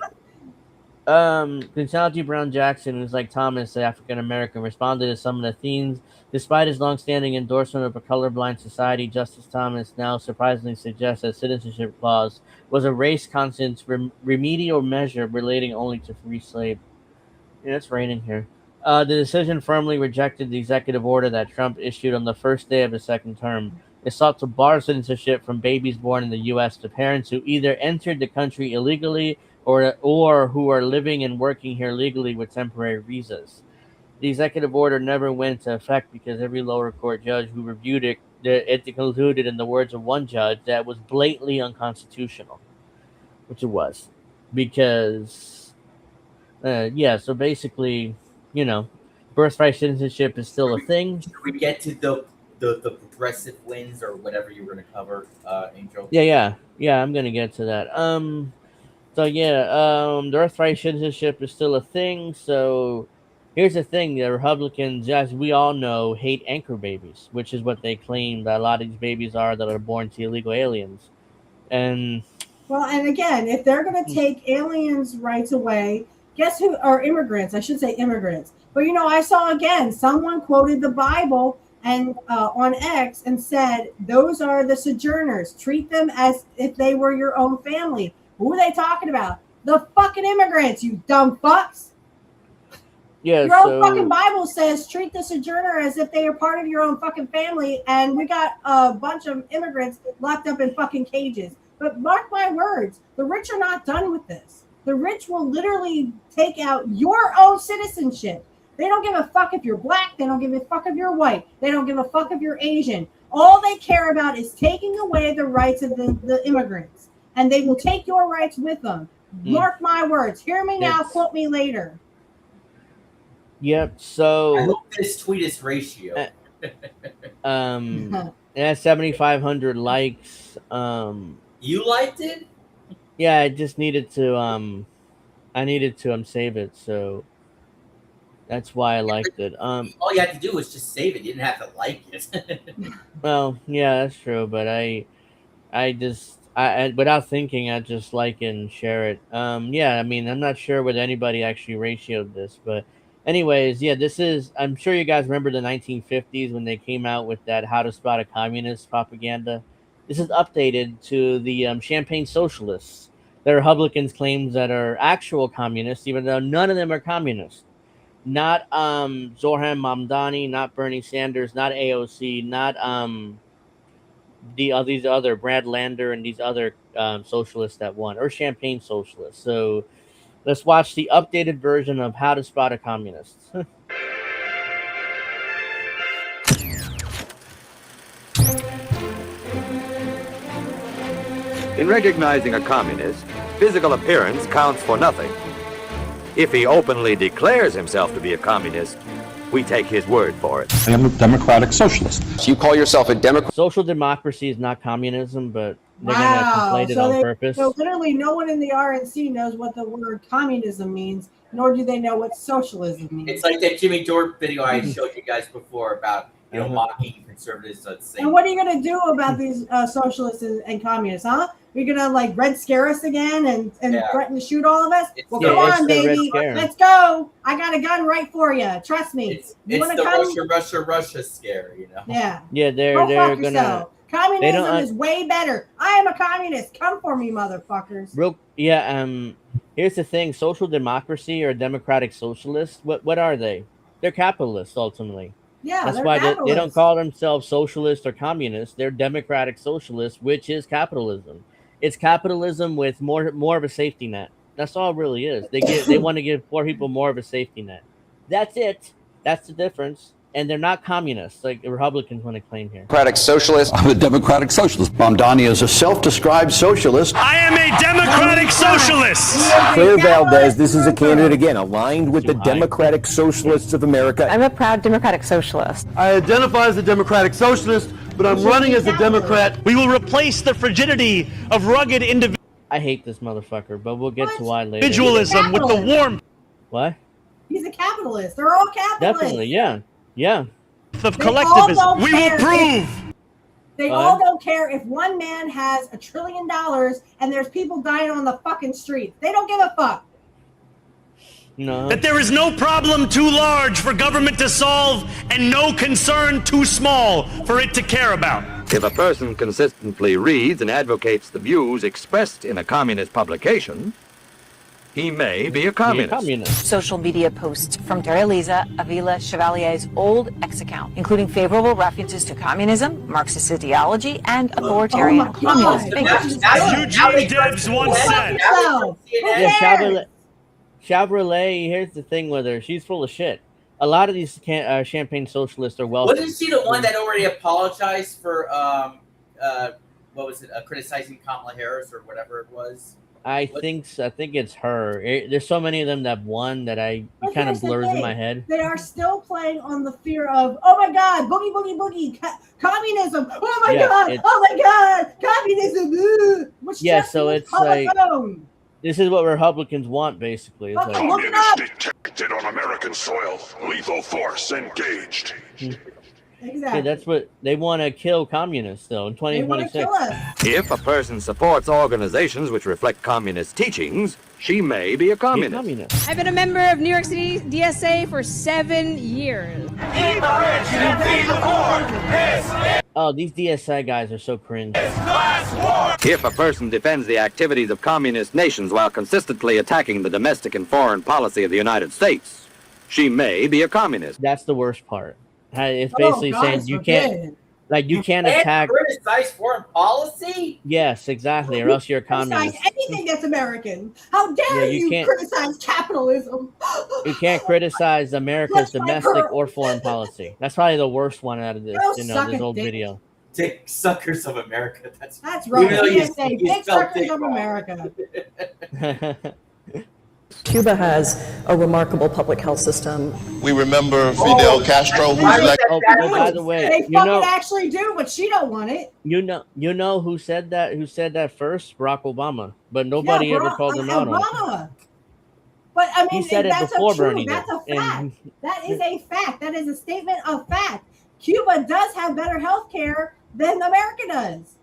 Speaker 2: Ketanji Brown Jackson, who's like Thomas, African American, responded to some of the themes. Despite his long-standing endorsement of a colorblind society, Justice Thomas now surprisingly suggests that citizenship laws was a race-conscious remedial measure relating only to free slave. Yeah, it's raining here. The decision firmly rejected the executive order that Trump issued on the first day of his second term. It sought to bar citizenship from babies born in the U.S. to parents who either entered the country illegally or who are living and working here legally with temporary visas. The executive order never went into effect because every lower court judge who reviewed it concluded, in the words of one judge, that it was blatantly unconstitutional, which it was. Because, so basically, birthright citizenship is still a thing.
Speaker 3: Should we get to the progressive wins or whatever you were going to cover, Angel?
Speaker 2: Yeah, I'm going to get to that. The birthright citizenship is still a thing. So here's the thing: the Republicans, as we all know, hate anchor babies, which is what they claim that a lot of these babies are that are born to illegal aliens. And
Speaker 4: again, if they're going to take aliens' rights away, guess who are immigrants? I should say immigrants. But I saw again someone quoted the Bible and on X and said those are the sojourners. Treat them as if they were your own family. Who are they talking about? The fucking immigrants, you dumb fucks.
Speaker 2: Yeah,
Speaker 4: your own fucking Bible says treat the sojourner as if they are part of your own fucking family, and we got a bunch of immigrants locked up in fucking cages. But mark my words, the rich are not done with this. The rich will literally take out your own citizenship. They don't give a fuck if you're black. They don't give a fuck if you're white. They don't give a fuck if you're Asian. All they care about is taking away the rights of the immigrants. And they will take your rights with them. Mark my words. Hear me now, quote me later.
Speaker 2: Yep, so...
Speaker 3: I hope this tweet is ratio.
Speaker 2: It has 7,500 likes.
Speaker 3: You liked it?
Speaker 2: Yeah, I just needed to, save it, so... That's why I liked it.
Speaker 3: All you had to do was just save it. You didn't have to like it.
Speaker 2: Well, yeah, that's true, but I without thinking, I just like it and share it. I'm not sure whether anybody actually ratioed this, but anyways, I'm sure you guys remember the 1950s when they came out with that how to spot a communist propaganda. This is updated to the Champagne Socialists. The Republicans claims that are actual communists, even though none of them are communists. Not Zoran Mamdani, not Bernie Sanders, not AOC, not these other Brad Lander and these other socialists that won, or Champagne Socialists. So let's watch the updated version of How to Spot a Communist.
Speaker 10: In recognizing a communist, physical appearance counts for nothing. If he openly declares himself to be a communist, we take his word for it.
Speaker 11: I am a democratic socialist.
Speaker 12: So you call yourself a Democrat?
Speaker 2: Social democracy is not communism, but they're
Speaker 4: Wow.
Speaker 2: going to conflate it on purpose.
Speaker 4: So literally no one in the RNC knows what the word communism means, nor do they know what socialism means.
Speaker 3: It's like that Jimmy Dore video I showed you guys before about mocking conservatives.
Speaker 4: And what are you going to do about these socialists and communists, huh? You're going to like red scare us again and threaten to shoot all of us? Well, come on, baby. Let's go. I got a gun right for you. Trust me.
Speaker 3: It's the Russia scare, you know?
Speaker 4: Yeah.
Speaker 2: Yeah, they're going to...
Speaker 4: Communism is way better. I am a communist. Come for me, motherfuckers.
Speaker 2: Here's the thing. Social democracy or democratic socialists, what are they? They're capitalists, ultimately.
Speaker 4: Yeah,
Speaker 2: that's why they don't call themselves socialists or communists. They're democratic socialists, which is capitalism. It's capitalism with more of a safety net. That's all it really is. They want to give poor people more of a safety net. That's it. That's the difference. And they're not communists like Republicans want to claim here.
Speaker 12: Democratic socialist.
Speaker 11: I'm a democratic socialist. Mamdani is a self-described socialist.
Speaker 13: I am a democratic socialist.
Speaker 14: Claire Valdez, this is a candidate, again, aligned with the Democratic Socialists of America.
Speaker 15: I'm a proud democratic socialist.
Speaker 16: I identify as a democratic socialist, but I'm running as a Democrat.
Speaker 13: We will replace the frigidity of rugged individualism.
Speaker 2: I hate this motherfucker, but we'll get to why later.
Speaker 13: Individualism with the warmth.
Speaker 2: What?
Speaker 4: He's a capitalist. They're all capitalists.
Speaker 2: Definitely, yeah. Yeah.
Speaker 13: Of collectivism. We will prove.
Speaker 4: They all don't care if one man has $1 trillion and there's people dying on the fucking street. They don't give a fuck.
Speaker 2: No.
Speaker 13: That there is no problem too large for government to solve and no concern too small for it to care about.
Speaker 10: If a person consistently reads and advocates the views expressed in a communist publication, he may be a communist.
Speaker 15: Social media posts from Teresa Avila Chevalier's old X account, including favorable references to communism, Marxist ideology, and authoritarian communist figures.
Speaker 13: Eugene Debs once said.
Speaker 2: Yeah, Chevrolet, here's the thing with her. She's full of shit. A lot of these champagne socialists are wealthy.
Speaker 3: Wasn't she the one that already apologized for, what was it, criticizing Kamala Harris or whatever it was?
Speaker 2: I think it's her. There's so many of them that won that it kind of blurs in my head.
Speaker 4: They are still playing on the fear of, oh my God, boogie, boogie, boogie, communism. Oh my God, communism.
Speaker 2: So it's like, this is what Republicans want, basically. It's
Speaker 17: Communist detected on American soil. Lethal force engaged.
Speaker 4: Exactly.
Speaker 2: Yeah, that's what they want to kill communists, though, in 2026.
Speaker 10: If a person supports organizations which reflect communist teachings, she may be a communist.
Speaker 18: I've been a member of New York City DSA for 7 years.
Speaker 2: Oh, these DSA guys are so cringe.
Speaker 10: If a person defends the activities of communist nations while consistently attacking the domestic and foreign policy of the United States, she may be a communist.
Speaker 2: That's the worst part. It's basically saying you can't attack.
Speaker 3: Criticize foreign policy?
Speaker 2: Yes, exactly, or else you're a communist.
Speaker 4: Criticize anything that's American. How dare you criticize capitalism?
Speaker 2: You can't criticize America's domestic or foreign policy. That's probably the worst one out of this. This old video.
Speaker 3: Dick suckers of America. That's
Speaker 4: right. Dick suckers of America.
Speaker 19: Cuba has a remarkable public health system.
Speaker 20: We remember Fidel Castro, who's elected.
Speaker 2: By the way,
Speaker 4: they fucking actually do, but she don't want it.
Speaker 2: You know who said that? Who said that first? Barack Obama. But nobody ever called him out on it.
Speaker 4: But I mean,
Speaker 2: he said it before Bernie.
Speaker 4: That's a fact. That is a fact. That is a statement of fact. Cuba does have better health care than America does.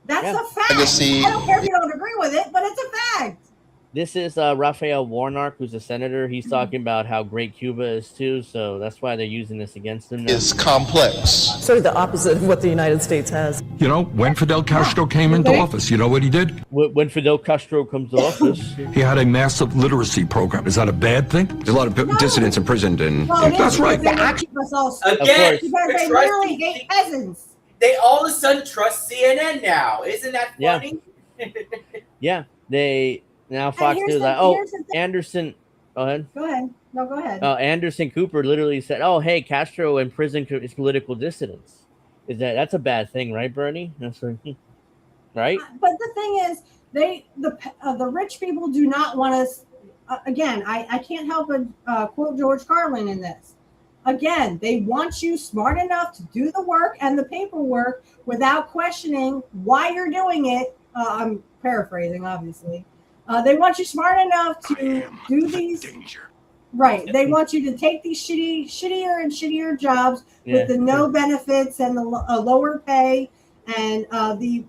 Speaker 4: That's a fact. I don't care if you don't agree with it, but it's a fact.
Speaker 2: This is Raphael Warnock, who's a senator. He's talking about how great Cuba is too, so that's why they're using this against him now.
Speaker 20: It's complex.
Speaker 19: Sort of the opposite of what the United States has.
Speaker 11: You know, when Fidel Castro came into office, you know what he did?
Speaker 2: When Fidel Castro comes to office,
Speaker 11: he had a massive literacy program. Is that a bad thing?
Speaker 21: There's a lot of dissidents imprisoned in.
Speaker 11: That's right.
Speaker 3: Again,
Speaker 4: because they literally hate peasants.
Speaker 3: They all of a sudden trust CNN now. Isn't that funny?
Speaker 2: Yeah, they. Now Fox News like, Anderson. Go ahead.
Speaker 4: Go ahead. No, go ahead.
Speaker 2: Anderson Cooper literally said, "Oh, hey, Castro in prison is political dissidents." That's a bad thing, right, Bernie? That's right.
Speaker 4: But the thing is, The rich people do not want us. Again, I can't help but quote George Carlin in this. Again, they want you smart enough to do the work and the paperwork without questioning why you're doing it. I'm paraphrasing, obviously. They want you smart enough to do these. Right. They want you to take these shittier and shittier jobs with the no benefits and the lower pay and the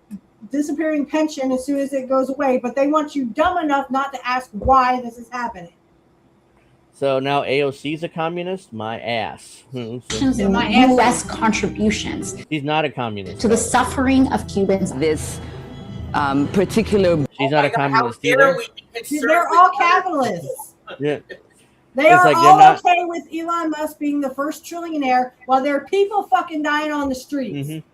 Speaker 4: disappearing pension as soon as it goes away. But they want you dumb enough not to ask why this is happening.
Speaker 2: So now AOC's a communist? My ass.
Speaker 1: U.S. contributions.
Speaker 2: She's not a communist.
Speaker 1: To the suffering of Cubans.
Speaker 22: This particular...
Speaker 2: She's not a communist either.
Speaker 4: They're all capitalists.
Speaker 2: Yeah.
Speaker 4: They are all okay with Elon Musk being the first trillionaire while there are people fucking dying on the streets.
Speaker 22: Mm-hmm.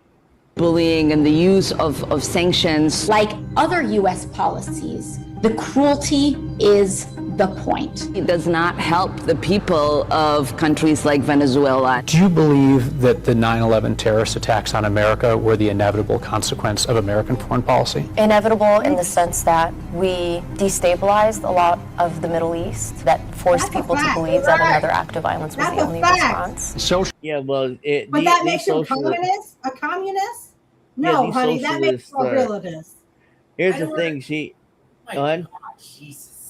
Speaker 22: Bullying and the use of sanctions.
Speaker 1: Like other U.S. policies, the cruelty is the point.
Speaker 22: It does not help the people of countries like Venezuela.
Speaker 23: Do you believe that the 9/11 terrorist attacks on America were the inevitable consequence of American foreign policy?
Speaker 24: Inevitable in the sense that we destabilized a lot of the Middle East, that forced people to believe that another act of violence was the only response.
Speaker 2: Yeah, well,
Speaker 4: but that makes you a communist? A communist? No,
Speaker 2: yeah,
Speaker 4: honey, that makes you a realist.
Speaker 2: Here's the thing, go ahead.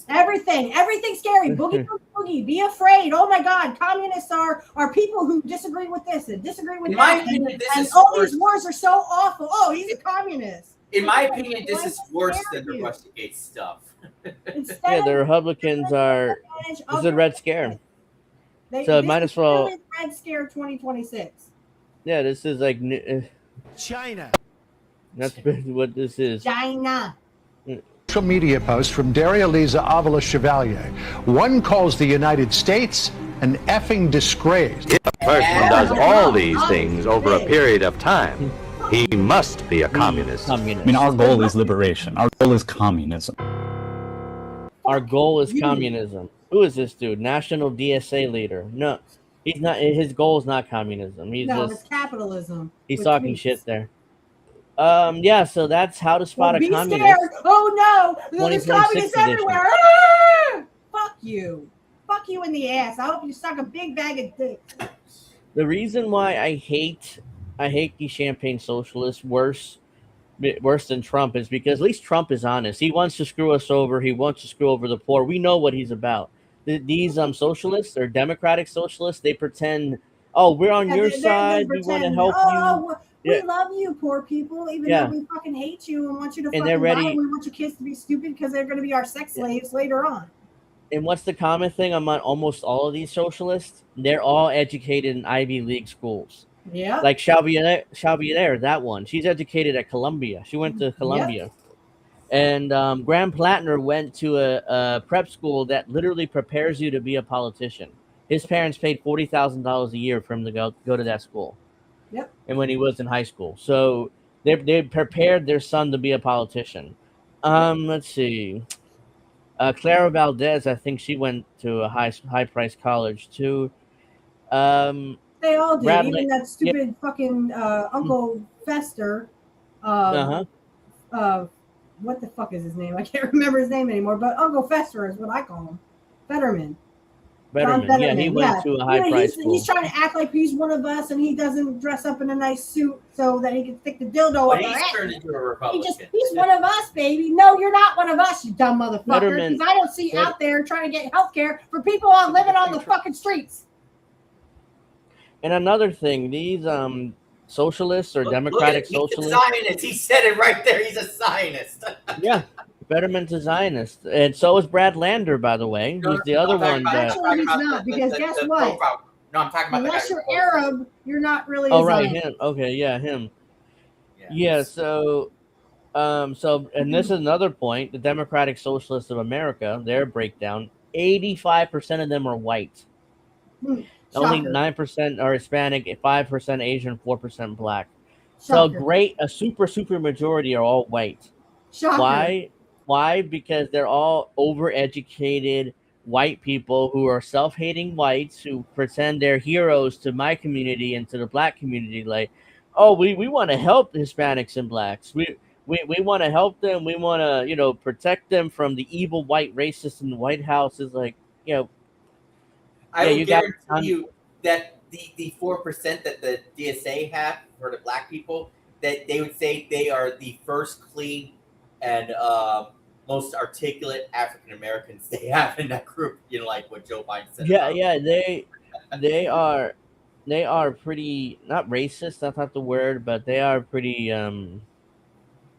Speaker 4: Everything's scary. Boogie, boogie, boogie. Be afraid. Oh my God, communists are people who disagree with this and disagree with that. And all these wars are so awful. Oh, he's a communist.
Speaker 3: In my opinion, this is worse than the Russiagate stuff.
Speaker 2: Yeah, the Republicans are. This is a Red Scare. So it might as well.
Speaker 4: Red Scare 2026.
Speaker 2: Yeah, this is like
Speaker 13: China.
Speaker 2: That's what this is.
Speaker 4: China.
Speaker 25: Social media post from Daria Lisa Avila Chevalier. One calls the United States an effing disgrace.
Speaker 10: If a person does all these things over a period of time, he must be a communist.
Speaker 26: I mean, our goal is liberation. Our goal is communism.
Speaker 2: Our goal is communism. Who is this dude? National DSA leader. No, he's not. His goal is not communism.
Speaker 4: It's capitalism.
Speaker 2: He's talking shit there. Yeah, so that's how to spot a communist.
Speaker 4: Scared. Oh no, there's communists everywhere. Ah! Fuck you in the ass. I hope you suck a big bag of dicks.
Speaker 2: The reason why I hate these champagne socialists worse than Trump is because at least Trump is honest. He wants to screw us over. He wants to screw over the poor. We know what he's about. These socialists or democratic socialists, they pretend, oh, we're on your side. We want to help you.
Speaker 4: We love you, poor people, even though we fucking hate you and want you to fucking die. We want your kids to be stupid because they're going to be our sex slaves later on.
Speaker 2: And what's the common thing among almost all of these socialists? They're all educated in Ivy League schools.
Speaker 4: Yeah.
Speaker 2: Like Chevalier, that one. She's educated at Columbia. She went to Columbia. Yep. And Graham Plattner went to a prep school that literally prepares you to be a politician. His parents paid $40,000 a year for him to go to that school.
Speaker 4: Yep.
Speaker 2: And when he was in high school. So they prepared their son to be a politician. Let's see. Clara Valdez, I think she went to a high price college too.
Speaker 4: They all did. Even that stupid fucking Uncle Fester. What the fuck is his name? I can't remember his name anymore. But Uncle Fester is what I call him. Fetterman.
Speaker 2: Yeah, he went to a high price school.
Speaker 4: He's trying to act like he's one of us, and he doesn't dress up in a nice suit so that he can stick the dildo up.
Speaker 3: He's turned into a Republican.
Speaker 4: He's one of us, baby. No, you're not one of us, you dumb motherfucker. Because I don't see you out there trying to get health care for people living on the fucking streets.
Speaker 2: And another thing, these socialists or democratic socialists.
Speaker 3: He's a Zionist. He said it right there. He's a Zionist.
Speaker 2: Yeah. Betterment's a Zionist, and so is Brad Lander, by the way. Who's the other one that?
Speaker 4: Actually, he's not, because guess what?
Speaker 3: No, I'm talking about
Speaker 4: unless you're Arab, you're not really.
Speaker 2: Oh, right, him. Okay, yeah, him. Yeah. So, and this is another point: the Democratic Socialists of America, their breakdown: 85% of them are white. Only 9% are Hispanic, 5% Asian, 4% Black.
Speaker 4: Shocker.
Speaker 2: So a super majority are all white.
Speaker 4: Shocker.
Speaker 2: Why? Because they're all overeducated white people who are self-hating whites who pretend they're heroes to my community and to the Black community. Like, oh, we want to help Hispanics and Blacks. We we want to help them. We want to, protect them from the evil white racists in the White House. Is like,
Speaker 3: I will guarantee you that the 4% that the DSA have for the black people, that they would say they are the first clean and most articulate African Americans they have in that group. Like what Joe Biden said.
Speaker 2: Yeah, they are pretty, not racist. That's not the word, but they are pretty.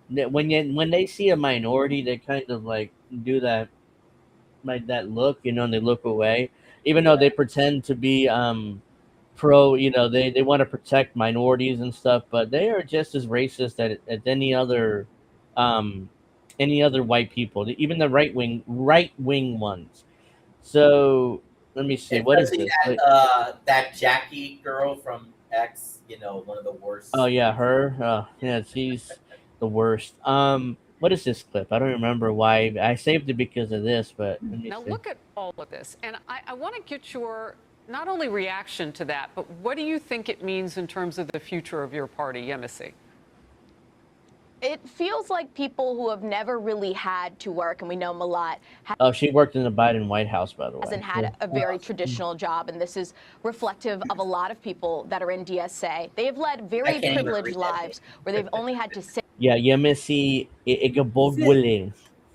Speaker 2: When they see a minority, they kind of like do that, like that look, and they look away, even though they pretend to be pro. They want to protect minorities and stuff, but they are just as racist as any other white people, even the right wing ones. So let me see. What is this?
Speaker 3: That Jackie girl from X, one of the worst.
Speaker 2: Oh yeah, her. Yeah, she's the worst. What is this clip? I don't remember why I saved it because of this, but
Speaker 5: now look at all of this, and I want to get your not only reaction to that, but what do you think it means in terms of the future of your party, Yemisi?
Speaker 6: It feels like people who have never really had to work, and we know Malat
Speaker 2: she worked in the Biden White House, by the way.
Speaker 6: Hasn't had a very traditional job, and this is reflective of a lot of people that are in DSA. They have led very privileged lives where they've only had to sit.
Speaker 2: Yeah, Yemisi,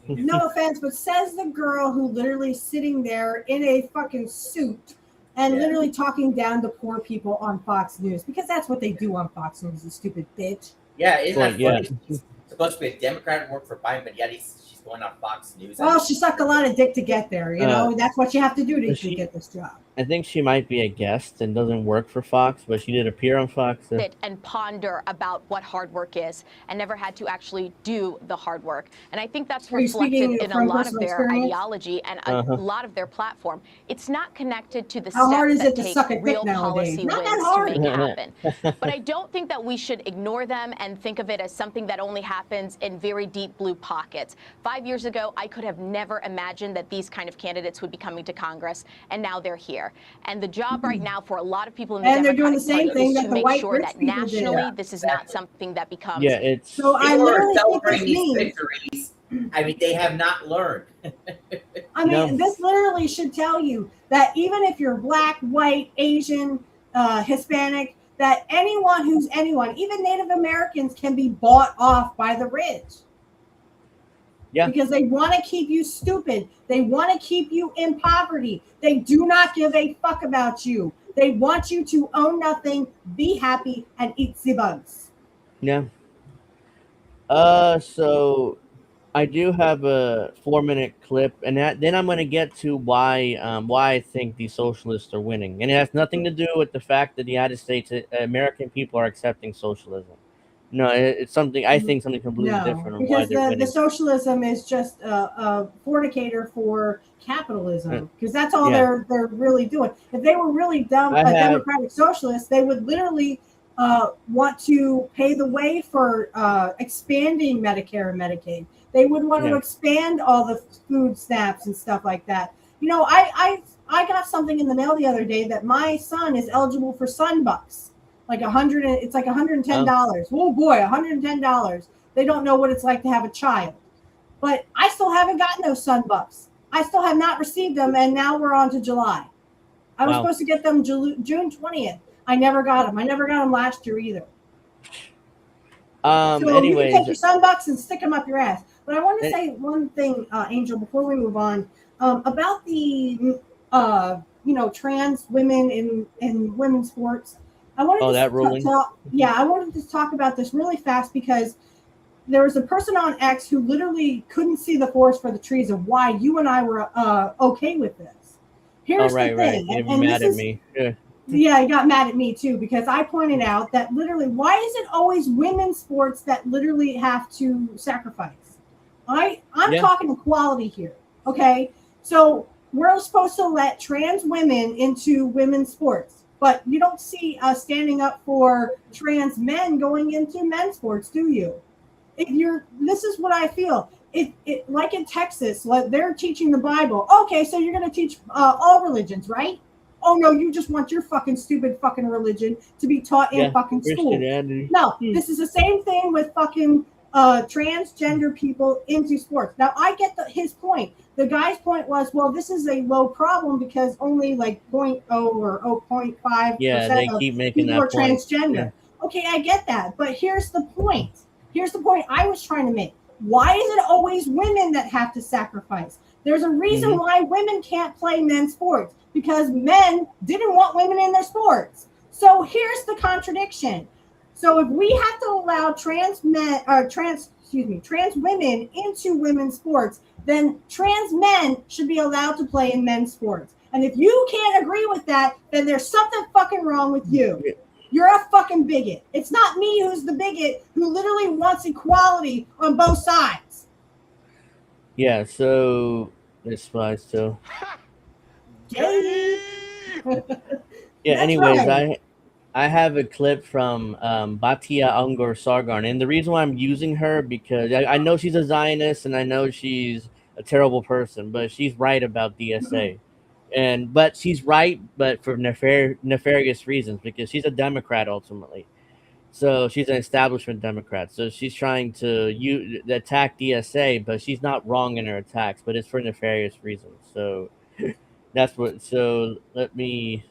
Speaker 4: no offense, but says the girl who literally sitting there in a fucking suit and literally talking down to poor people on Fox News, because that's what they do on Fox News, you stupid bitch.
Speaker 3: Yeah, isn't that funny? She's supposed to be a Democrat and work for Biden, but yet she's going on Fox News.
Speaker 4: Well, she sucked a lot of dick to get there, that's what you have to do to get this job.
Speaker 2: I think she might be a guest and doesn't work for Fox, but she did appear on Fox.
Speaker 6: And ponder about what hard work is and never had to actually do the hard work. And I think that's reflected in a lot of their ideology and a lot of their platform. It's not connected to the steps that take real policy wins to make it happen. But I don't think that we should ignore them and think of it as something that only happens in very deep blue pockets. 5 years ago, I could have never imagined that these kind of candidates would be coming to Congress, and now they're here. And the job right now for a lot of people in the Democratic Party is to make sure that nationally this is not something that becomes.
Speaker 2: Yeah, it's.
Speaker 4: So I literally think this means.
Speaker 3: Victories. I mean, they have not learned.
Speaker 4: This literally should tell you that even if you're black, white, Asian, Hispanic, that anyone who's anyone, even Native Americans, can be bought off by the rich.
Speaker 2: Yeah.
Speaker 4: Because they want to keep you stupid. They want to keep you in poverty. They do not give a fuck about you. They want you to own nothing, be happy, and eat the bugs.
Speaker 2: Yeah. So I do have a 4-minute clip, and then I'm going to get to why I think the socialists are winning, and it has nothing to do with the fact that the United States, American people are accepting socialism. No, it's something I think something completely different.
Speaker 4: Because the socialism is just a fornicator for capitalism, because that's all they're really doing. If they were really democratic socialists, they would literally want to pay the way for expanding Medicare and Medicaid. They would want to expand all the food stamps and stuff like that. I got something in the mail the other day that my son is eligible for Sunbucks. It's like $110. Oh boy, $110. They don't know what it's like to have a child. But I still haven't gotten those Sunbucks. I still have not received them, and now we're on to July. I was supposed to get them June 20th. I never got them. I never got them last year either. So anyways, you can take your Sunbucks and stick them up your ass. But I want to say one thing, Angel, before we move on, about the trans women in women's sports. I wanted to talk about this really fast because there was a person on X who literally couldn't see the forest for the trees of why you and I were okay with this. Here's the thing.
Speaker 2: You're mad at me.
Speaker 4: Yeah, he got mad at me too because I pointed out that literally, why is it always women's sports that literally have to sacrifice? I'm talking equality here. Okay, so we're supposed to let trans women into women's sports. But you don't see us standing up for trans men going into men's sports, do you? This is what I feel. Like in Texas, they're teaching the Bible. Okay, so you're going to teach all religions, right? Oh no, you just want your fucking stupid fucking religion to be taught in fucking school. No, this is the same thing with fucking transgender people into sports. Now, I get his point. The guy's point was, well, this is a low problem because only like 0.0 or 0.5% of people are transgender. Yeah. Okay, I get that. But here's the point. Here's the point I was trying to make. Why is it always women that have to sacrifice? There's a reason why women can't play men's sports, because men didn't want women in their sports. So here's the contradiction. So if we have to allow trans women into women's sports, then trans men should be allowed to play in men's sports. And if you can't agree with that, then there's something fucking wrong with you. You're a fucking bigot. It's not me who's the bigot who literally wants equality on both sides.
Speaker 2: Yeah, so this applies to.
Speaker 4: Yeah,
Speaker 2: anyways,
Speaker 4: right.
Speaker 2: I have a clip from Batia Ungur Sargon, and the reason why I'm using her because I know she's a Zionist and I know she's a terrible person, but she's right about DSA. But she's right, but for nefarious reasons, because she's a Democrat ultimately. So she's an establishment Democrat. So she's trying to attack DSA, but she's not wrong in her attacks, but it's for nefarious reasons. So that's what. So let me.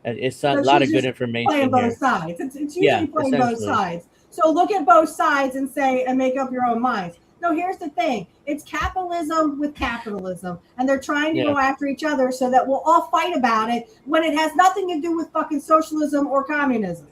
Speaker 2: It's a lot of good information.
Speaker 4: Playing both sides. It's usually playing both sides. So look at both sides and make up your own minds. No, here's the thing. It's capitalism with capitalism. And they're trying to go after each other so that we'll all fight about it when it has nothing to do with fucking socialism or communism.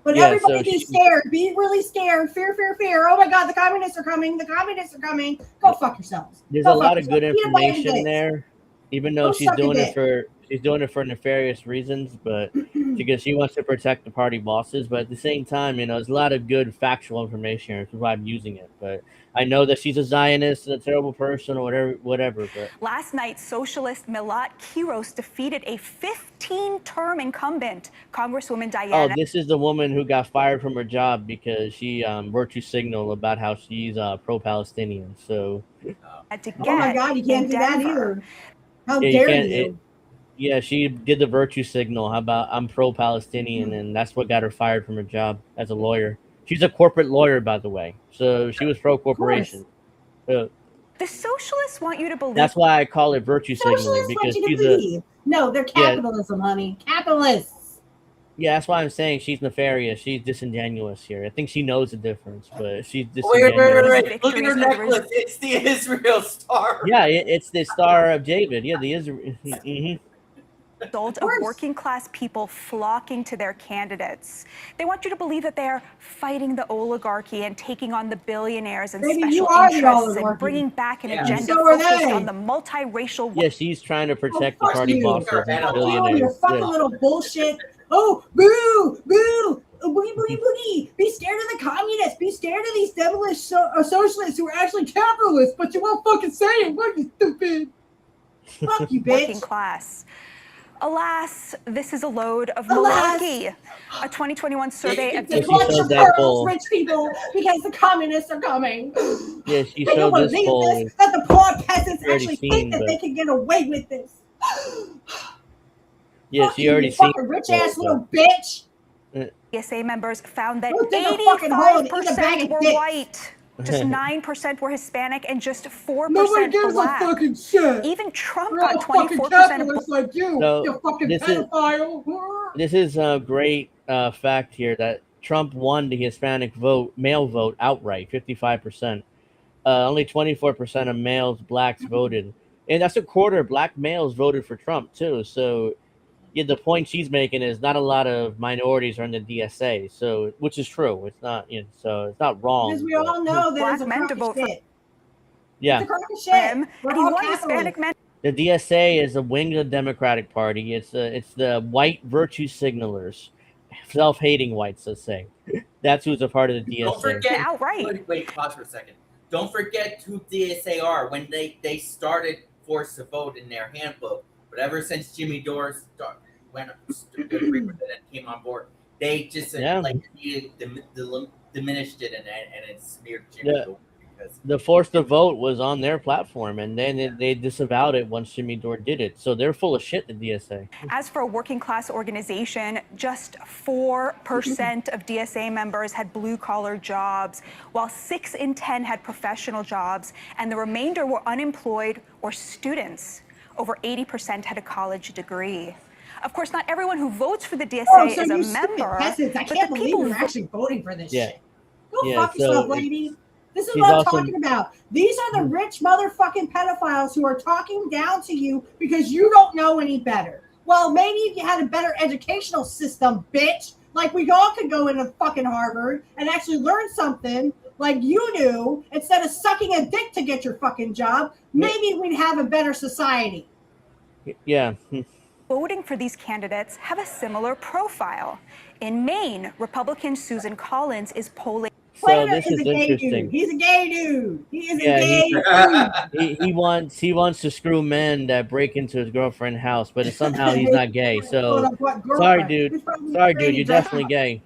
Speaker 4: But everybody be scared. Be really scared. Fear, fear, fear. Oh my God, the communists are coming. The communists are coming. Go fuck yourselves.
Speaker 2: There's a lot of good information there, even though she's doing it for nefarious reasons, but because she wants to protect the party bosses. But at the same time, there's a lot of good factual information, which is why I'm using it. But I know that she's a Zionist and a terrible person or whatever. But
Speaker 7: last night, Socialist Milat Kiros defeated a 15-term incumbent, Congresswoman Diana.
Speaker 2: Oh, this is the woman who got fired from her job because she virtue signaled about how she's pro-Palestinian. So,
Speaker 4: oh my God, you can't do that either. How dare you?
Speaker 2: Yeah, she did the virtue signal. How about I'm pro-Palestinian, and that's what got her fired from her job as a lawyer. She's a corporate lawyer, by the way, so she was pro-corporation.
Speaker 7: The socialists want you to believe.
Speaker 2: That's why I call it virtue signaling, because she's
Speaker 4: no, they're capitalism, honey. Capitalists.
Speaker 2: Yeah, that's why I'm saying she's nefarious. She's disingenuous here. I think she knows the difference, but she's disingenuous.
Speaker 3: Wait. Look at her necklace. It's the Israel star.
Speaker 2: Yeah, it's the Star of David. Yeah, the Israel.
Speaker 7: Result of working class people flocking to their candidates. They want you to believe that they are fighting the oligarchy and taking on the billionaires and special interests and bringing back an agenda focused on the multiracial.
Speaker 2: Yeah, she's trying to protect the party bosses and the billionaires.
Speaker 4: Your fucking little bullshit. Oh, boo, boo. Boogie, boogie, boogie. Be scared of the communists. Be scared of these devilish socialists who are actually capitalists, but you won't fucking say it. What, you stupid? Fuck you, bitch.
Speaker 7: Working class. Alas, this is a load of malarkey. A 2021 survey of
Speaker 4: rich people because the communists are coming.
Speaker 2: Yeah, she showed this poll.
Speaker 4: That the poor peasants actually think that they can get away with this.
Speaker 2: Yeah, she already seen.
Speaker 4: Rich ass little bitch.
Speaker 7: DSA members found that 85% were white. Just 9% were Hispanic and just 4%
Speaker 4: Nobody gives
Speaker 7: black.
Speaker 4: a fucking shit.
Speaker 7: Even Trump
Speaker 4: got
Speaker 7: 24% of
Speaker 4: like you.
Speaker 2: So
Speaker 4: you fucking pedophile.
Speaker 2: This is a great fact here that Trump won the Hispanic male vote outright, 55%. Only 24% of males, blacks voted. And that's a quarter of black males voted for Trump too. So yeah, the point she's making is not a lot of minorities are in the DSA, so which is true. It's not, so it's not wrong.
Speaker 4: Because we all know that it's a crock of shit.
Speaker 2: Yeah.
Speaker 4: It's a crock of shit.
Speaker 7: And he won Hispanic men.
Speaker 2: The DSA is a wing of the Democratic Party. It's the white virtue signalers, self-hating whites, let's say. That's who's a part of the DSA.
Speaker 3: Don't forget,
Speaker 7: outright.
Speaker 3: Wait, pause for a second. Don't forget who DSA are when they started forced to vote in their handbook. But ever since Jimmy Dore went and came on board, they just diminished it and it smeared Jimmy Dore. because
Speaker 2: the force to vote was on their platform, and then they disavowed it once Jimmy Dore did it. So they're full of shit, the DSA.
Speaker 7: As for a working class organization, just 4% of DSA members had blue collar jobs, while 6 in 10 had professional jobs, and the remainder were unemployed or students. Over 80% had a college degree. Of course, not everyone who votes for the DSA is a member.
Speaker 4: Peasants. I can't believe you're actually voting for this shit. Go fuck yourself, lady. This is what I'm talking about. These are the rich motherfucking pedophiles who are talking down to you because you don't know any better. Well, maybe if you had a better educational system, bitch, like we all could go into fucking Harvard and actually learn something like you do instead of sucking a dick to get your fucking job, maybe we'd have a better society.
Speaker 2: Yeah.
Speaker 7: Voting for these candidates have a similar profile. In Maine, Republican Susan Collins is polling.
Speaker 2: So this is interesting.
Speaker 4: He's a gay dude. He is a gay dude.
Speaker 2: He wants to screw men that break into his girlfriend's house, but somehow he's not gay. So sorry, dude. Sorry, dude. You're definitely gay.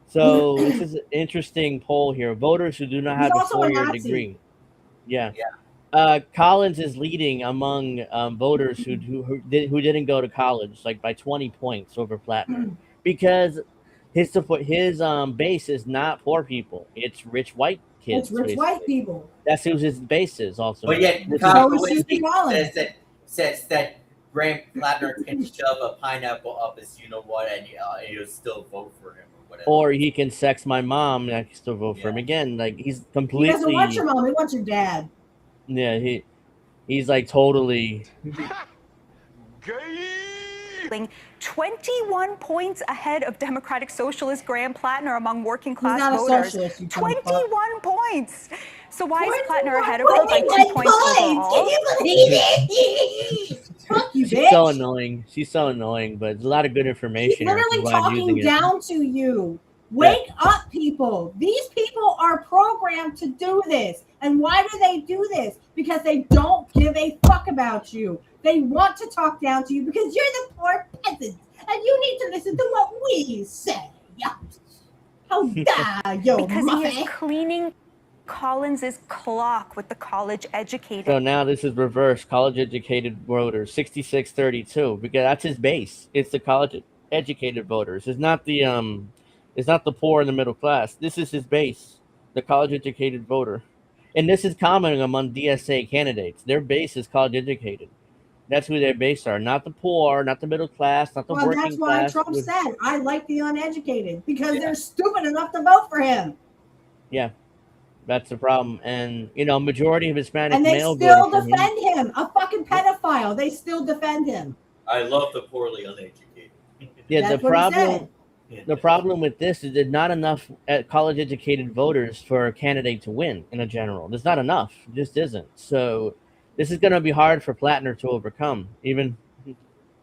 Speaker 2: So this is an interesting poll here. Voters who do not have a 4-year degree. Yeah. Collins is leading among voters who didn't go to college, like by 20 points over Plattner, because his base is not poor people; it's rich white kids.
Speaker 4: It's rich white people.
Speaker 2: That's who his base is also.
Speaker 3: But yet, Collins says that Graham Plattner can shove a pineapple up his you-know-what and you'll still vote for him or whatever.
Speaker 2: Or he can sex my mom and I can still vote for him again. Like he's completely.
Speaker 4: He doesn't want your mom; he wants your dad.
Speaker 2: Yeah, he's like totally.
Speaker 7: 21 points ahead of Democratic Socialist Graham Plattner among working class voters. 21 points. So why is Plattner ahead of her by 2 points overall?
Speaker 4: Can you believe it? Fuck you,
Speaker 2: She's so annoying. She's so annoying, but it's a lot of good information.
Speaker 4: She's literally talking down to you. Wake up, people. These people are programmed to do this. And why do they do this? Because they don't give a fuck about you. They want to talk down to you because you're the poor peasants. And you need to listen to what we say. How dare you,
Speaker 7: because he is cleaning Collins's clock with the college-educated.
Speaker 2: So now this is reverse. College-educated voters, 66-32, because that's his base. It's the college-educated voters. It's not the poor and the middle class. This is his base, the college-educated voter. And this is common among DSA candidates. Their base is college-educated. That's who their base are. Not the poor, not the middle class, not the working class.
Speaker 4: That's why Trump said, I like the uneducated, because they're stupid enough to vote for him.
Speaker 2: Yeah, that's the problem. And, majority of Hispanic male
Speaker 4: voters. And they still defend him. A fucking pedophile. They still defend him.
Speaker 3: I love the poorly uneducated.
Speaker 2: Yeah, the problem with this is there's not enough college-educated voters for a candidate to win in a general. There's not enough. It just isn't. So this is going to be hard for Plattner to overcome. Even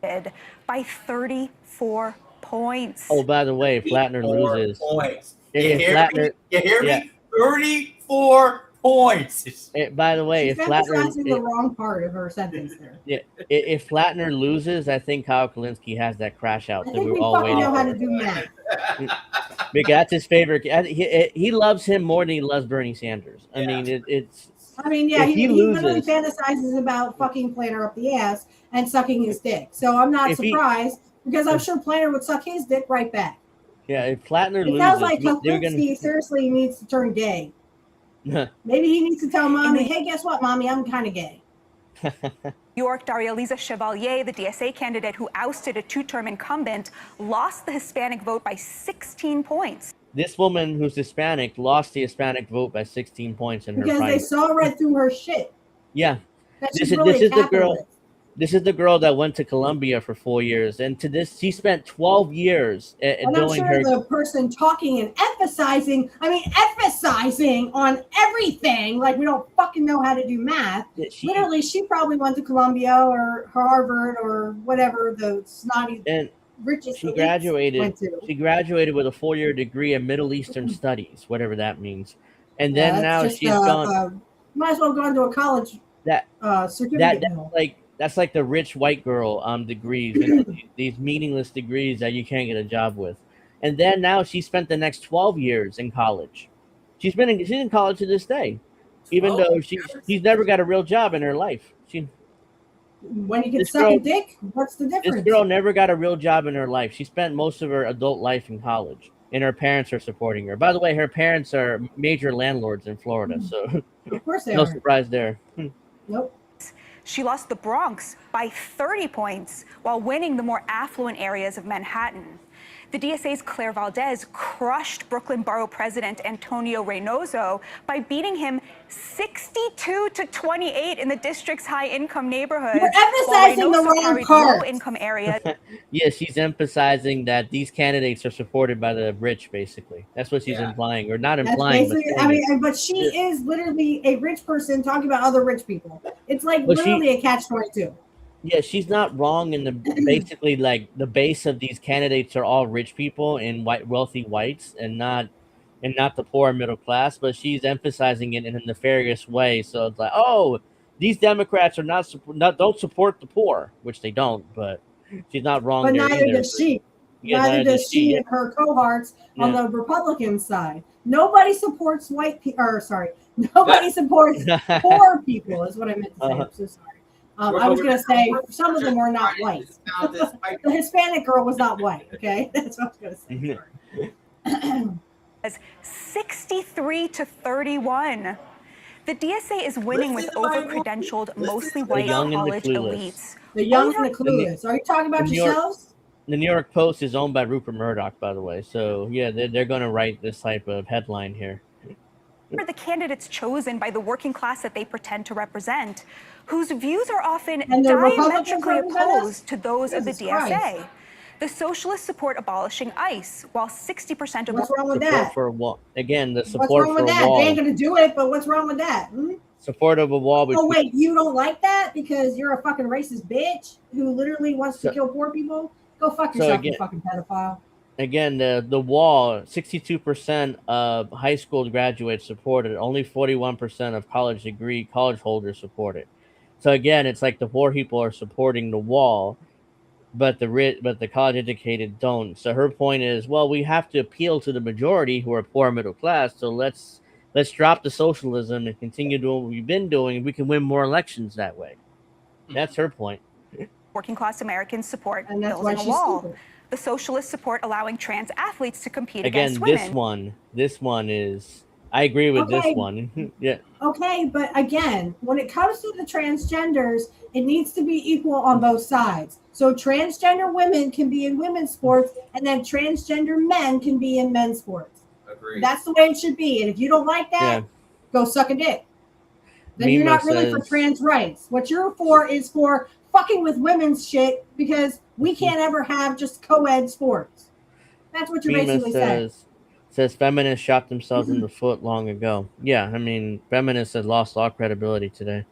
Speaker 7: by 34 points.
Speaker 2: Oh, by the way, Plattner loses.
Speaker 3: Points. You hear me? 34 points.
Speaker 2: By the way,
Speaker 4: She's emphasizing the wrong part of her sentence there.
Speaker 2: Yeah, if Plattner loses, I think Kyle Kalinske has that crash out that we're all
Speaker 4: fucking
Speaker 2: waiting
Speaker 4: know how
Speaker 2: for.
Speaker 4: to do math.
Speaker 2: Because that's his favorite. He loves him more than he loves Bernie Sanders. I mean, it's.
Speaker 4: I mean, yeah, he literally fantasizes about fucking Platter up the ass and sucking his dick. So I'm not surprised because I'm sure Platter would suck his dick right back.
Speaker 2: Yeah, if Plattner loses,
Speaker 4: it sounds like Kalinske seriously needs to turn gay. Maybe he needs to tell mommy, hey, guess what, mommy? I'm kind of gay.
Speaker 7: York, Daria-Liza Chevalier, the DSA candidate who ousted a 2-term incumbent, lost the Hispanic vote by 16 points.
Speaker 2: This woman who's Hispanic lost the Hispanic vote by 16 points in her
Speaker 4: because they saw right through her shit.
Speaker 2: Yeah. This is the girl. This is the girl that went to Columbia for 4 years, and she spent 12 years
Speaker 4: and I'm sure the person talking and emphasizing on everything, like we don't fucking know how to do math. Literally, she probably went to Columbia or Harvard or whatever the snotty richest.
Speaker 2: She graduated. She graduated with a 4-year degree in Middle Eastern Studies, whatever that means, and then now she's gone.
Speaker 4: Might as well go into a college certificate.
Speaker 2: That's like the rich white girl degrees, these meaningless degrees that you can't get a job with. And then now she spent the next 12 years in college. She's in college to this day, even though she's never got a real job in her life.
Speaker 4: When you can suck a dick, what's the difference?
Speaker 2: This girl never got a real job in her life. She spent most of her adult life in college, and her parents are supporting her. By the way, her parents are major landlords in Florida, so
Speaker 4: of course they
Speaker 2: no
Speaker 4: are.
Speaker 2: surprise there.
Speaker 4: Nope.
Speaker 7: She lost the Bronx by 30 points while winning the more affluent areas of Manhattan. The DSA's Claire Valdez crushed Brooklyn Borough President Antonio Reynoso by beating him 62-28 in the district's high-income neighborhoods.
Speaker 4: You're emphasizing the wrong part.
Speaker 7: Low-income areas.
Speaker 2: Yeah, she's emphasizing that these candidates are supported by the rich, basically. That's what she's implying, or not implying.
Speaker 4: But she is literally a rich person talking about other rich people. It's like literally a catch-22.
Speaker 2: Yeah, she's not wrong in the basically like the base of these candidates are all rich people and wealthy whites and not the poor middle class, but she's emphasizing it in a nefarious way. So it's like, oh, these Democrats are don't support the poor, which they don't, but she's not wrong.
Speaker 4: But
Speaker 2: there
Speaker 4: neither
Speaker 2: either.
Speaker 4: does she.
Speaker 2: Yeah,
Speaker 4: neither does she and her cohorts on the Republican side. Nobody supports nobody supports poor people is what I meant to say. I'm so sorry. I was going to say some of them are not white. The Hispanic girl was not white. Okay, that's what I was going to say.
Speaker 7: 63-31. The DSA is winning with over-credentialed, mostly white college elites.
Speaker 4: The young and the clueless. Are you talking about yourselves?
Speaker 2: The New York Post is owned by Rupert Murdoch, by the way. So yeah, they're going to write this type of headline here.
Speaker 7: Are the candidates chosen by the working class that they pretend to represent, whose views are often diametrically opposed to those of the DSA.
Speaker 4: Christ.
Speaker 7: The Socialists support abolishing ICE, while 60% of
Speaker 4: what's wrong with that?
Speaker 2: Again, the
Speaker 4: what's
Speaker 2: support
Speaker 4: wrong
Speaker 2: for
Speaker 4: with
Speaker 2: a
Speaker 4: that?
Speaker 2: wall.
Speaker 4: They ain't gonna do it, but what's wrong with that?
Speaker 2: Support of a wall.
Speaker 4: Oh wait, you don't like that because you're a fucking racist bitch who literally wants to kill poor people? Go fuck yourself, you fucking pedophile.
Speaker 2: Again, the wall, 62% of high school graduates support it. Only 41% of college holders support it. So again, it's like the poor people are supporting the wall, but the college educated don't. So her point is, well, we have to appeal to the majority who are poor middle class. So let's drop the socialism and continue doing what we've been doing. We can win more elections that way. That's her point.
Speaker 7: Working class Americans support
Speaker 4: and that's
Speaker 7: building
Speaker 4: why
Speaker 7: a wall. The Socialists support allowing trans athletes to compete against women.
Speaker 2: This one is, I agree with this one. Yeah.
Speaker 4: Okay, but again, when it comes to the transgenders, it needs to be equal on both sides. So transgender women can be in women's sports, and then transgender men can be in men's sports.
Speaker 3: Agreed.
Speaker 4: That's the way it should be. And if you don't like that, go suck a dick. Then you're not really for trans rights. What you're for is for fucking with women's shit because we can't ever have just co-ed sports. That's what you're basically saying.
Speaker 2: Says feminists shot themselves in the foot long ago. Yeah, I mean, feminists have lost all credibility today.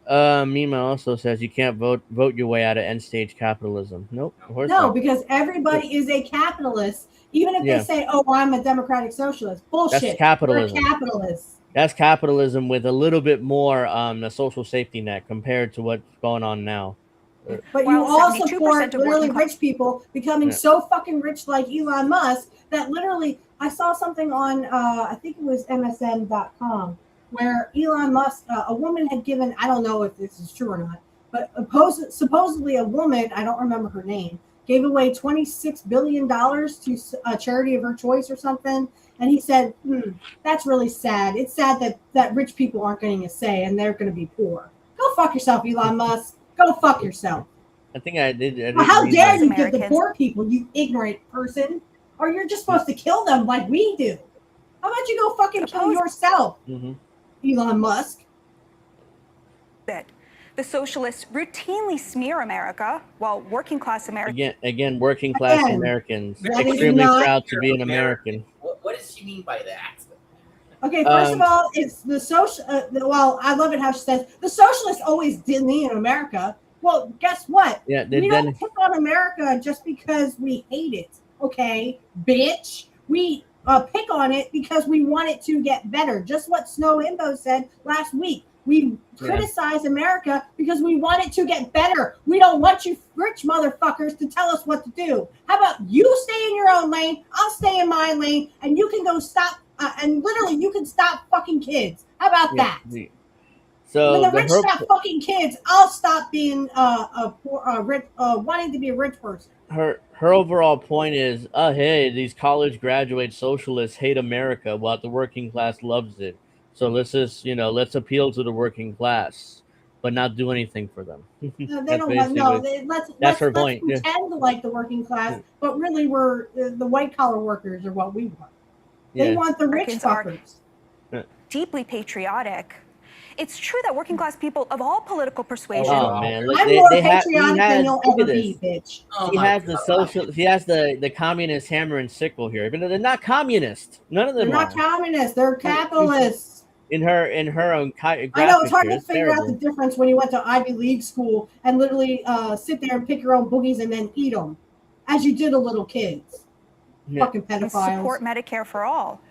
Speaker 2: Mima also says you can't vote your way out of end stage capitalism. Nope.
Speaker 4: No, because everybody is a capitalist. Even if they say, "Oh, I'm a democratic socialist," bullshit.
Speaker 2: That's capitalism.
Speaker 4: We're capitalists.
Speaker 2: That's capitalism with a little bit more the social safety net compared to what's going on now.
Speaker 4: But you all support literally rich people becoming so fucking rich like Elon Musk that literally I saw something on I think it was MSN.com where Elon Musk, a woman had given, I don't know if this is true or not, but supposedly a woman, I don't remember her name, gave away $26 billion to a charity of her choice or something. And he said, that's really sad. It's sad that rich people aren't getting a say and they're going to be poor. Go fuck yourself, Elon Musk. Go fuck yourself.
Speaker 2: I think I did.
Speaker 4: How dare you give the poor people, you ignorant person? Or you're just supposed to kill them like we do. How about you go fucking kill yourself, Elon Musk?
Speaker 7: The socialists routinely smear America, while working class Americans...
Speaker 2: Again, working class Americans. Extremely proud to be an American.
Speaker 3: What does she mean by that?
Speaker 4: Okay, first of all, it's the social. Well, I love it how she says the socialists always did me in America. Well, guess what?
Speaker 2: Yeah,
Speaker 4: we don't pick on America just because we hate it. Okay, bitch. We pick on it because we want it to get better. Just what Snow Imbo said last week. We criticize America because we want it to get better. We don't want you rich motherfuckers to tell us what to do. How about you stay in your own lane? I'll stay in my lane, and you can go stop and literally, you can stop fucking kids. How about that?
Speaker 2: So
Speaker 4: when the rich stop fucking kids, I'll stop being wanting to be a rich person.
Speaker 2: Her overall point is, hey, these college graduate socialists hate America while the working class loves it. So let's just, let's appeal to the working class, but not do anything for them.
Speaker 4: They don't want
Speaker 2: that's her point.
Speaker 4: Let's pretend to like the working class, but really we're the white collar workers are what we want. They want the rich fuckers.
Speaker 7: Deeply patriotic. It's true that working class people of all political persuasions.
Speaker 2: Oh man, look,
Speaker 4: I'm more patriotic than you'll ever be, bitch.
Speaker 2: He has the communist hammer and sickle here, even though they're not communist. None of them
Speaker 4: are. They're not communists. They're capitalists.
Speaker 2: In her own.
Speaker 4: I know it's hard to figure out the difference when you went to Ivy League school and literally sit there and pick your own boogies and then eat them, as you did to little kids. Yeah. Fucking pedophiles.
Speaker 7: Support Medicare for all.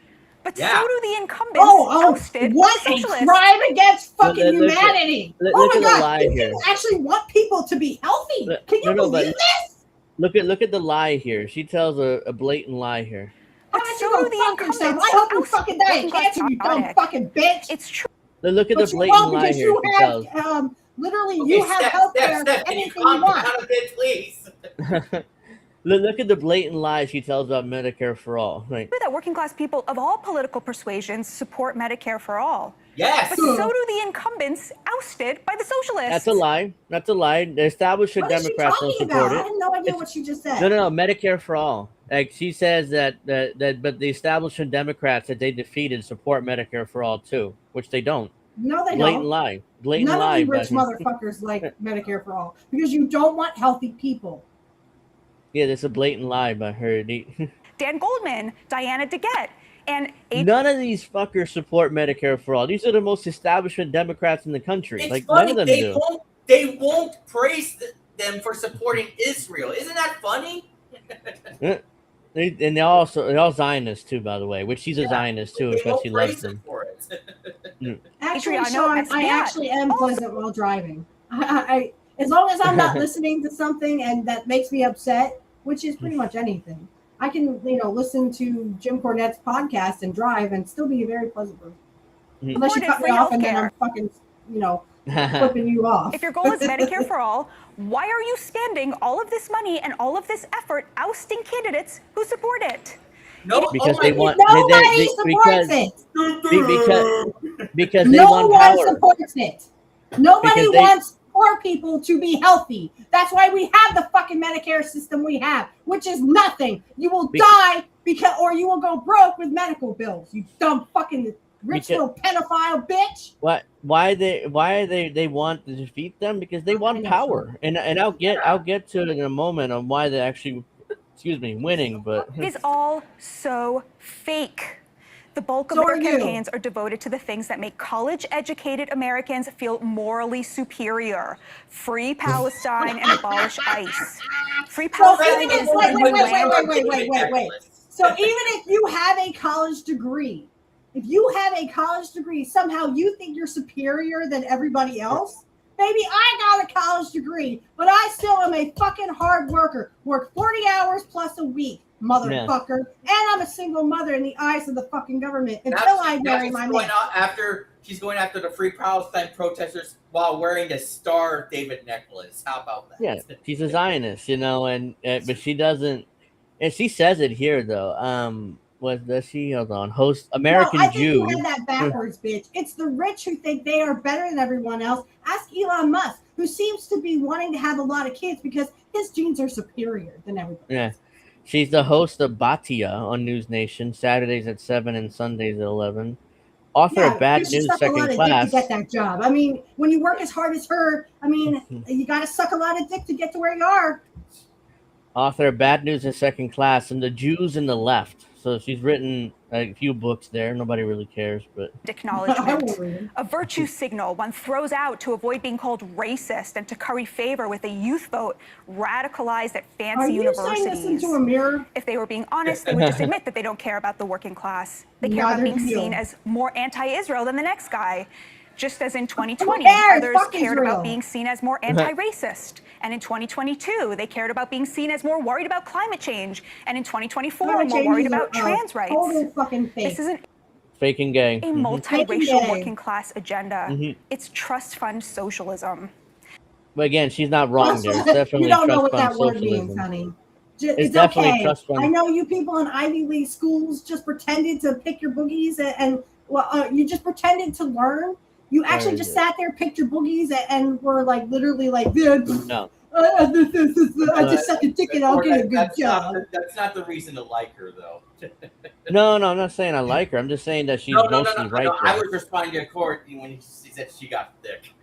Speaker 7: But so do the incumbents ousted
Speaker 4: what a crime against fucking humanity! Oh my God, you actually want people to be healthy. Can you believe this?
Speaker 2: Look at the lie here. She tells a blatant lie here.
Speaker 4: But so do the incumbents. I hope you fucking die of cancer, you dumb fucking bitch.
Speaker 7: It's true.
Speaker 2: Look at the blatant lie here.
Speaker 4: You have, literally, you have healthcare. Anything you want.
Speaker 3: Out of it, please.
Speaker 2: Look at the blatant lies she tells about Medicare for all. Right.
Speaker 7: That working class people of all political persuasions support Medicare for all.
Speaker 3: Yes.
Speaker 7: But so do the incumbents ousted by the socialists.
Speaker 2: That's a lie. That's a lie. The established Democrats don't support it.
Speaker 4: I have no idea what she just said.
Speaker 2: No. Medicare for all. Like she says that but the establishment Democrats that they defeated support Medicare for all too, which they don't.
Speaker 4: No, they
Speaker 2: blatant
Speaker 4: don't.
Speaker 2: Lie. Blatant
Speaker 4: None
Speaker 2: lie.
Speaker 4: None of you rich motherfuckers like Medicare for all because you don't want healthy people.
Speaker 2: Yeah, that's a blatant lie by her.
Speaker 7: Dan Goldman, Diana DeGette, and
Speaker 2: none of these fuckers support Medicare for all. These are the most establishment Democrats in the country.
Speaker 3: It's
Speaker 2: like
Speaker 3: funny.
Speaker 2: None of them do.
Speaker 3: They won't praise them for supporting Israel. Isn't that funny?
Speaker 2: And they're all Zionists too, by the way. Which she's a Zionist too, because she loves them.
Speaker 4: Actually, Sean, I actually am pleasant while driving. I as long as I'm not listening to something and that makes me upset, which is pretty much anything, I can, listen to Jim Cornette's podcast and drive and still be a very pleasant person. Unless you cut me off and then I'm fucking, flipping you off.
Speaker 7: If your goal is Medicare for all, why are you spending all of this money and all of this effort ousting candidates who support it?
Speaker 3: No,
Speaker 2: because they want
Speaker 4: nobody supports
Speaker 2: it. Because they
Speaker 4: no
Speaker 2: want
Speaker 4: one
Speaker 2: power.
Speaker 4: Supports it. Nobody wants poor people to be healthy. That's why we have the fucking Medicare system we have, which is nothing. You will die or you will go broke with medical bills. You dumb fucking rich little pedophile bitch.
Speaker 2: Why they want to defeat them? Because they want power, and I'll get to it in a moment on why they actually, winning. But
Speaker 7: it is all so fake. The bulk of their campaigns are devoted to the things that make college-educated Americans feel morally superior. Free Palestine and abolish ICE. Free Palestine is
Speaker 4: wait. So even if you have a college degree, somehow you think you're superior than everybody else? Baby, I got a college degree, but I still am a fucking hard worker. Work 40 hours plus a week, motherfucker. Yeah. And I'm a single mother in the eyes of the fucking government until I marry my man.
Speaker 3: She's going after the Free Palestine protesters while wearing the Star of David necklace. How about that?
Speaker 2: Yeah, she's a Zionist, but she doesn't. And she says it here, though. What does she? Hold on. Host American Jew.
Speaker 4: You had that backwards, bitch. It's the rich who think they are better than everyone else. Ask Elon Musk, who seems to be wanting to have a lot of kids because his genes are superior than everybody.
Speaker 2: Yeah. She's the host of Batia on News Nation, Saturdays at 7 and Sundays at 11. Author of Bad News Second Class.
Speaker 4: To get that job. I mean, when you work as hard as her, you got to suck a lot of dick to get to where you are.
Speaker 2: Author of Bad News in Second Class and The Jews and the Left. So she's written a few books there. Nobody really cares, but
Speaker 7: acknowledgement, a virtue signal one throws out to avoid being called racist and to curry favor with a youth vote radicalized at fancy universities.
Speaker 4: Saying this into a mirror?
Speaker 7: If they were being honest, they would just admit that they don't care about the working class. They care about being seen as more anti-Israel than the next guy. Just as in 2020, others cared about being seen as more anti-racist. And in 2022, they cared about being seen as more worried about climate change. And in 2024, more worried about trans rights.
Speaker 4: Total fucking fake.
Speaker 7: This isn't.
Speaker 2: Fake and gay.
Speaker 7: A multiracial working class agenda. It's trust fund socialism.
Speaker 2: But again, she's not wrong there. It's definitely
Speaker 4: you don't know
Speaker 2: trust
Speaker 4: what
Speaker 2: fund
Speaker 4: that word
Speaker 2: socialism.
Speaker 4: means, honey.
Speaker 2: It's
Speaker 4: okay.
Speaker 2: trust fund.
Speaker 4: I know you people in Ivy League schools just pretended to pick your boogies and you just pretended to learn. You actually just sat there, picked your boogies, and were like literally like,
Speaker 2: no.
Speaker 4: I just suck a dick and I'll get a good job.
Speaker 3: That's not the reason to like her, though.
Speaker 2: No, I'm not saying I like her. I'm just saying that she's mostly right.
Speaker 3: No, I was responding to Court when he said she got thick.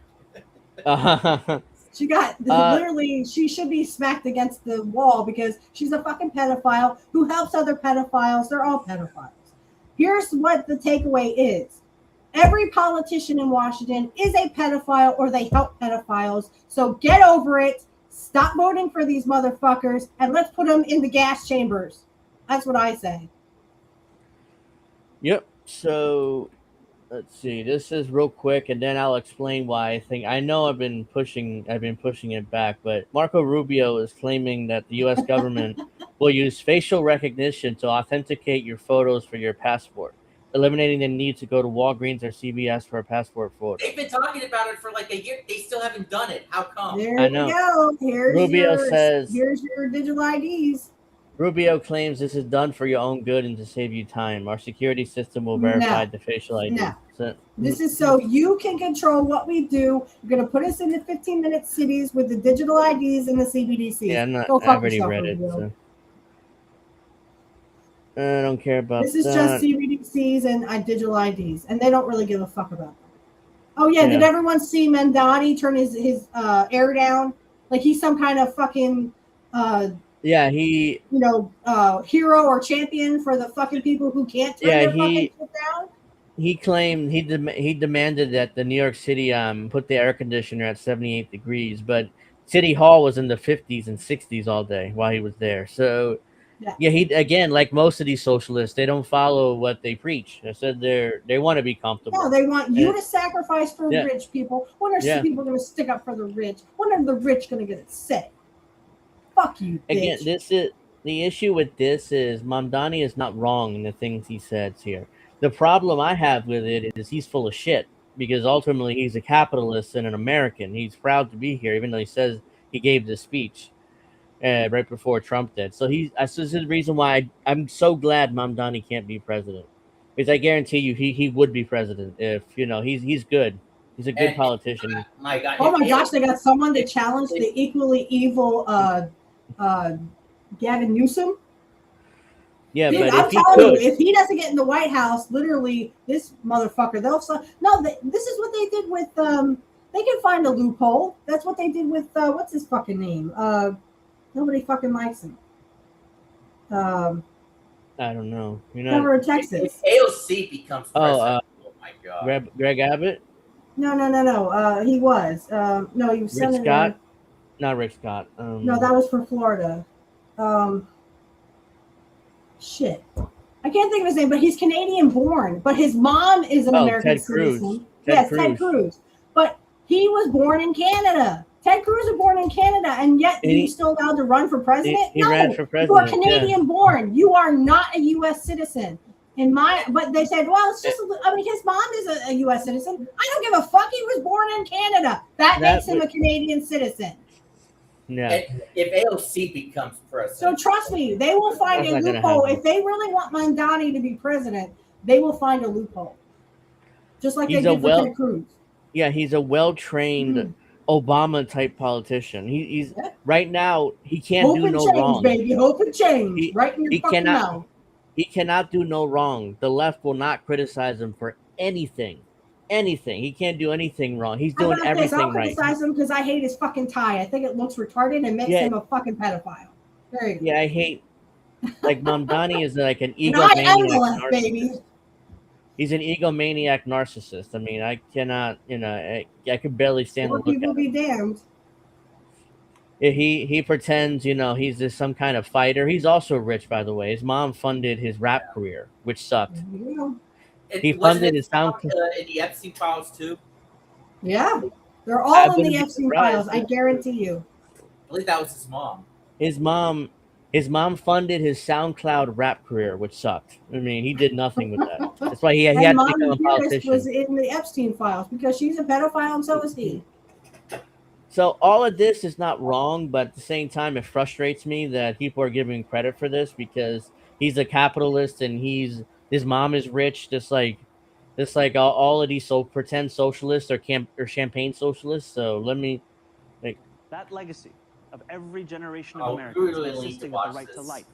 Speaker 4: She got literally. She should be smacked against the wall because she's a fucking pedophile who helps other pedophiles. They're all pedophiles. Here's what the takeaway is. Every politician in Washington is a pedophile or they help pedophiles. So get over it. Stop voting for these motherfuckers and let's put them in the gas chambers. That's what I say.
Speaker 2: Yep. So let's see. This is real quick, and then I'll explain why I know I've been pushing it back, but Marco Rubio is claiming that the U.S. government will use facial recognition to authenticate your photos for your passport, eliminating the need to go to Walgreens or CVS for a passport photo.
Speaker 3: They've been talking about it for like a year. They still haven't done it. How come?
Speaker 4: There we go. Here's your digital IDs.
Speaker 2: Rubio claims this is done for your own good and to save you time. Our security system will verify the facial ID.
Speaker 4: No. This is so you can control what we do. You're going to put us in the 15-minute cities with the digital IDs and the CBDCs.
Speaker 2: Yeah, I've already read it. So. I don't care about
Speaker 4: this. This is just CBDCs and digital IDs, and they don't really give a fuck about them. Oh, yeah. Did everyone see Mendotti turn his air down? Like he's some kind of fucking...
Speaker 2: he
Speaker 4: hero or champion for the fucking people who can't turn their fucking shit down.
Speaker 2: He claimed he demanded that the New York City put the air conditioner at 78 degrees, but City Hall was in the 50s and 60s all day while he was there. So he again, like most of these socialists, they don't follow what they preach. They said they want to be comfortable.
Speaker 4: No, they want you to sacrifice for rich people. When are some people going to stick up for the rich? When are the rich going to get it set? Fuck you, bitch.
Speaker 2: Again, this is the issue with this is Mamdani is not wrong in the things he says here. The problem I have with it is he's full of shit because ultimately he's a capitalist and an American. He's proud to be here, even though he says he gave this speech right before Trump did. So this is the reason why I'm so glad Mamdani can't be president, because I guarantee you he would be president if he's good. He's a good politician.
Speaker 3: My God!
Speaker 4: Oh my gosh, they got someone to challenge the equally evil Gavin Newsom.
Speaker 2: Yeah,
Speaker 4: dude,
Speaker 2: but
Speaker 4: I'm telling you, if he doesn't get in the White House, literally, this motherfucker, this is what they did with, they can find a loophole. That's what they did with, what's his fucking name? Nobody fucking likes him.
Speaker 2: I don't know.
Speaker 4: Over in Texas.
Speaker 3: If AOC becomes president, oh my God.
Speaker 2: Greg Abbott?
Speaker 4: No. He was. No, he was
Speaker 2: Rick
Speaker 4: Senator.
Speaker 2: Scott? Not Rick Scott.
Speaker 4: No, that was for Florida. Shit. I can't think of his name, but he's Canadian born. But his mom is an American citizen. Ted Cruz. But he was born in Canada. Ted Cruz was born in Canada, and yet he's still allowed to run for president?
Speaker 2: He ran for president.
Speaker 4: You are Canadian born. You are not a U.S. citizen. But they said, well, it's just, his mom is a U.S. citizen. I don't give a fuck. He was born in Canada. That makes him a Canadian citizen.
Speaker 2: Yeah.
Speaker 3: If AOC becomes president.
Speaker 4: So trust me, they will find a loophole. If they really want Mamdani to be president, they will find a loophole. Just like they did for Ted Cruz.
Speaker 2: Yeah, he's a well-trained Obama-type politician. He's right now, he can't do no wrong.
Speaker 4: Baby. Hope and change. Right in your fucking mouth.
Speaker 2: He cannot do no wrong. The left will not criticize him for anything. He can't do anything wrong. He's doing everything
Speaker 4: I'll
Speaker 2: right.
Speaker 4: criticize him because I hate his fucking tie. I think it looks retarded and makes him a fucking pedophile. There you go.
Speaker 2: Yeah, I hate Mamdani is like an egomaniac.
Speaker 4: Baby.
Speaker 2: He's an egomaniac narcissist. I mean, I cannot, I could barely stand to look at him.
Speaker 4: People be damned.
Speaker 2: He pretends, he's just some kind of fighter. He's also rich, by the way. His mom funded his rap career, which sucked.
Speaker 4: Yeah.
Speaker 2: He funded his sound
Speaker 3: in the Epstein files too.
Speaker 4: Yeah, they're all in the Epstein files. I guarantee you.
Speaker 3: I believe that was his mom.
Speaker 2: His mom, His mom funded his SoundCloud rap career, which sucked. I mean, he did nothing with that. That's why he had to become a politician.
Speaker 4: Was in the Epstein files because she's a pedophile and so is he.
Speaker 2: So all of this is not wrong, but at the same time, it frustrates me that people are giving credit for this because he's a capitalist and his mom is rich, just like all of these pretend socialists or champagne socialists. So let me
Speaker 8: that legacy of every generation of Americans insisting that the right to life,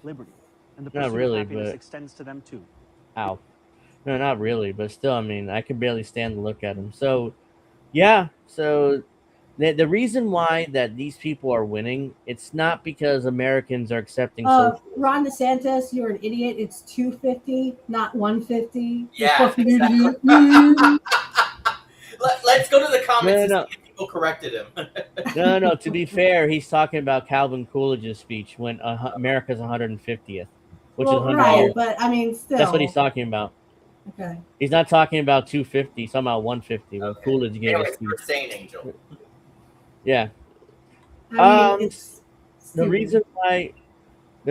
Speaker 8: liberty, and the pursuit of happiness extends to them too.
Speaker 2: Ow. No, not really, but still, I mean, I could barely stand to look at him. So, yeah, so the reason why that these people are winning, it's not because Americans are accepting socialism.
Speaker 4: Ron DeSantis, you're an idiot. It's 250, not 150.
Speaker 3: Yeah, exactly. Let's go to the comments and see if people corrected him.
Speaker 2: No. To be fair, he's talking about Calvin Coolidge's speech when America's 150th, which is 100
Speaker 4: right,
Speaker 2: years.
Speaker 4: But I mean, still.
Speaker 2: That's what he's talking about.
Speaker 4: Okay.
Speaker 2: He's not talking about 250. He's talking about 150 when Coolidge gave his speech.
Speaker 3: Insane, Angel.
Speaker 2: Yeah.
Speaker 4: I mean,
Speaker 2: the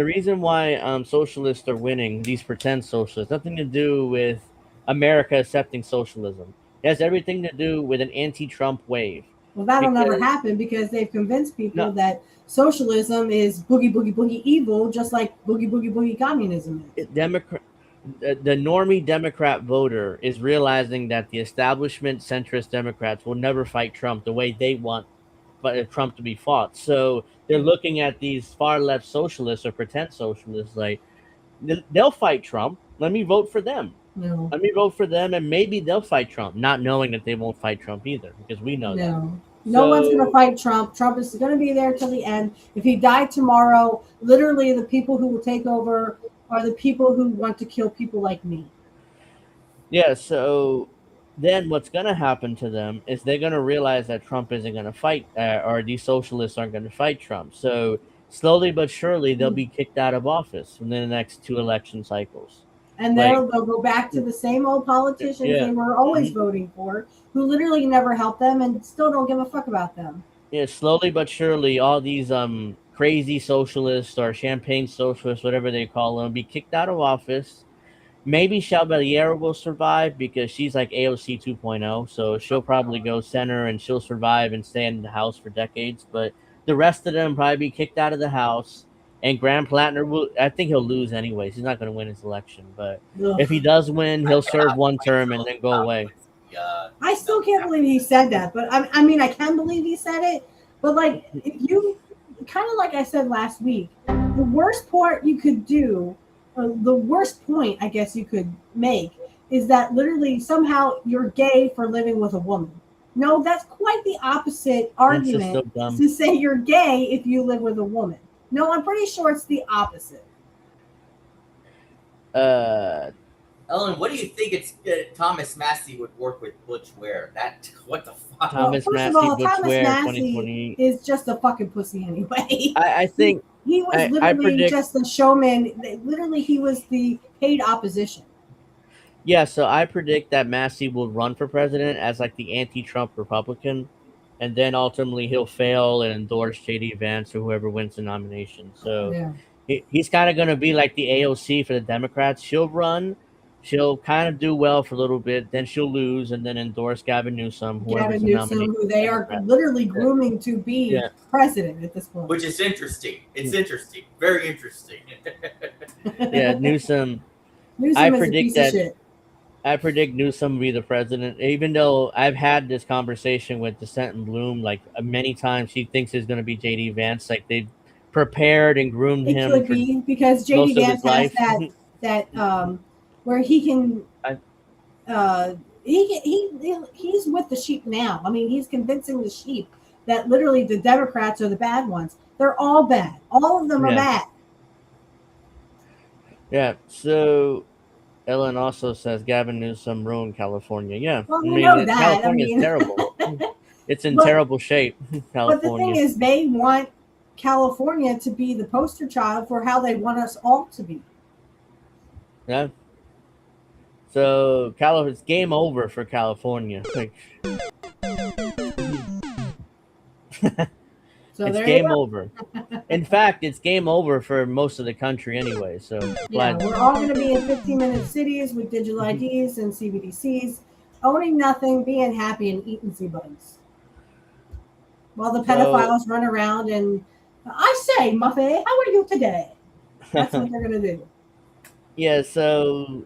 Speaker 2: reason why socialists are winning, these pretend socialists, nothing to do with America accepting socialism. It has everything to do with an anti-Trump wave.
Speaker 4: Well, that'll never happen because they've convinced people that socialism is boogie, boogie, boogie evil, just like boogie, boogie, boogie communism is.
Speaker 2: The normie Democrat voter is realizing that the establishment centrist Democrats will never fight Trump the way they want Trump to be fought. So they're looking at these far left socialists or pretend socialists like they'll fight Trump. Let me vote for them.
Speaker 4: No.
Speaker 2: Let me vote for them, and maybe they'll fight Trump, not knowing that they won't fight Trump either, because we know that.
Speaker 4: No one's going to fight Trump. Trump is going to be there till the end. If he died tomorrow, literally the people who will take over are the people who want to kill people like me.
Speaker 2: Yeah, so then what's going to happen to them is they're going to realize that Trump isn't going to fight, or these socialists aren't going to fight Trump. So slowly but surely, they'll be kicked out of office within the next 2 election cycles.
Speaker 4: And they'll go back to the same old politicians they were always voting for, who literally never helped them and still don't give a fuck about them.
Speaker 2: Yeah, slowly but surely, all these crazy socialists or champagne socialists, whatever they call them, be kicked out of office. Maybe Chevalier will survive because she's like AOC 2.0, so she'll probably go center and she'll survive and stay in the House for decades. But the rest of them probably be kicked out of the House. And Graham Plattner I think he'll lose anyways. He's not going to win his election. But if he does win, he'll serve one term and then go away.
Speaker 4: I still can't believe he said that. But I mean, I can believe he said it. But like, if you kind of like I said last week, the worst part you could do, the worst point I guess you could make is that literally somehow you're gay for living with a woman. No, that's quite the opposite argument to say you're gay if you live with a woman. No, I'm pretty sure it's the opposite.
Speaker 3: Ellen, what do you think Thomas Massey would work with Butch Ware? What the fuck?
Speaker 2: Thomas
Speaker 4: Massey is just a fucking pussy anyway.
Speaker 2: I think
Speaker 4: he was literally just a showman. Literally, he was the paid opposition.
Speaker 2: Yeah, so I predict that Massey will run for president as like the anti-Trump Republican. And then ultimately he'll fail and endorse J.D. Vance or whoever wins the nomination. So he's kind of going to be like the AOC for the Democrats. She'll run. She'll kind of do well for a little bit. Then she'll lose and then endorse Gavin Newsom.
Speaker 4: Who they are literally grooming to be president at this point.
Speaker 3: Which is interesting. It's interesting. Very interesting.
Speaker 2: Yeah, Newsom I predict that. I predict Newsom will be the president, even though I've had this conversation with Dissent and Bloom like many times. She thinks it's going to be J.D. Vance. Like they've prepared and groomed him.
Speaker 4: It could be because J.D. Vance has that where he can. He's with the sheep now. I mean, he's convincing the sheep that literally the Democrats are the bad ones. They're all bad. All of them are bad.
Speaker 2: Yeah. So. Ellen also says Gavin Newsom ruined California. Yeah,
Speaker 4: well, we know that.
Speaker 2: California is terrible. It's in terrible shape. California.
Speaker 4: But the thing is, they want California to be the poster child for how they want us all to be.
Speaker 2: Yeah. So it's game over for California. Like,
Speaker 4: So
Speaker 2: it's game over. In fact, it's game over for most of the country anyway. So
Speaker 4: yeah, we're all going to be in 15-minute cities with digital IDs and CBDCs, owning nothing, being happy, and eating bugs. While the pedophiles run around and I say, Muffet, how are you today? That's what they're going to do.
Speaker 2: Yeah, so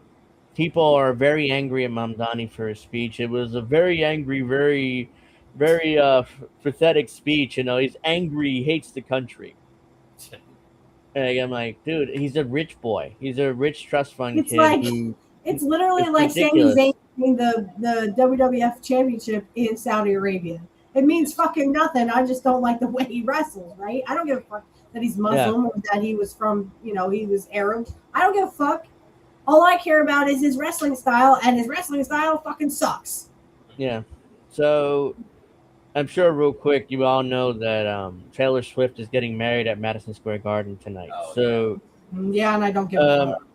Speaker 2: people are very angry at Mamdani for his speech. It was a very angry, very, very pathetic speech. You know, he's angry, he hates the country. And I'm like, dude, he's a rich boy. He's a rich trust fund
Speaker 4: it's
Speaker 2: kid.
Speaker 4: Like, it's literally like
Speaker 2: ridiculous.
Speaker 4: Sami Zayn winning the WWF championship in Saudi Arabia. It means fucking nothing. I just don't like the way he wrestles, right? I don't give a fuck that he's Muslim or that he was from, he was Arab. I don't give a fuck. All I care about is his wrestling style, and his wrestling style fucking sucks.
Speaker 2: Yeah. So I'm sure real quick you all know that Taylor Swift is getting married at Madison Square Garden tonight.
Speaker 4: Yeah, and I don't give a fuck.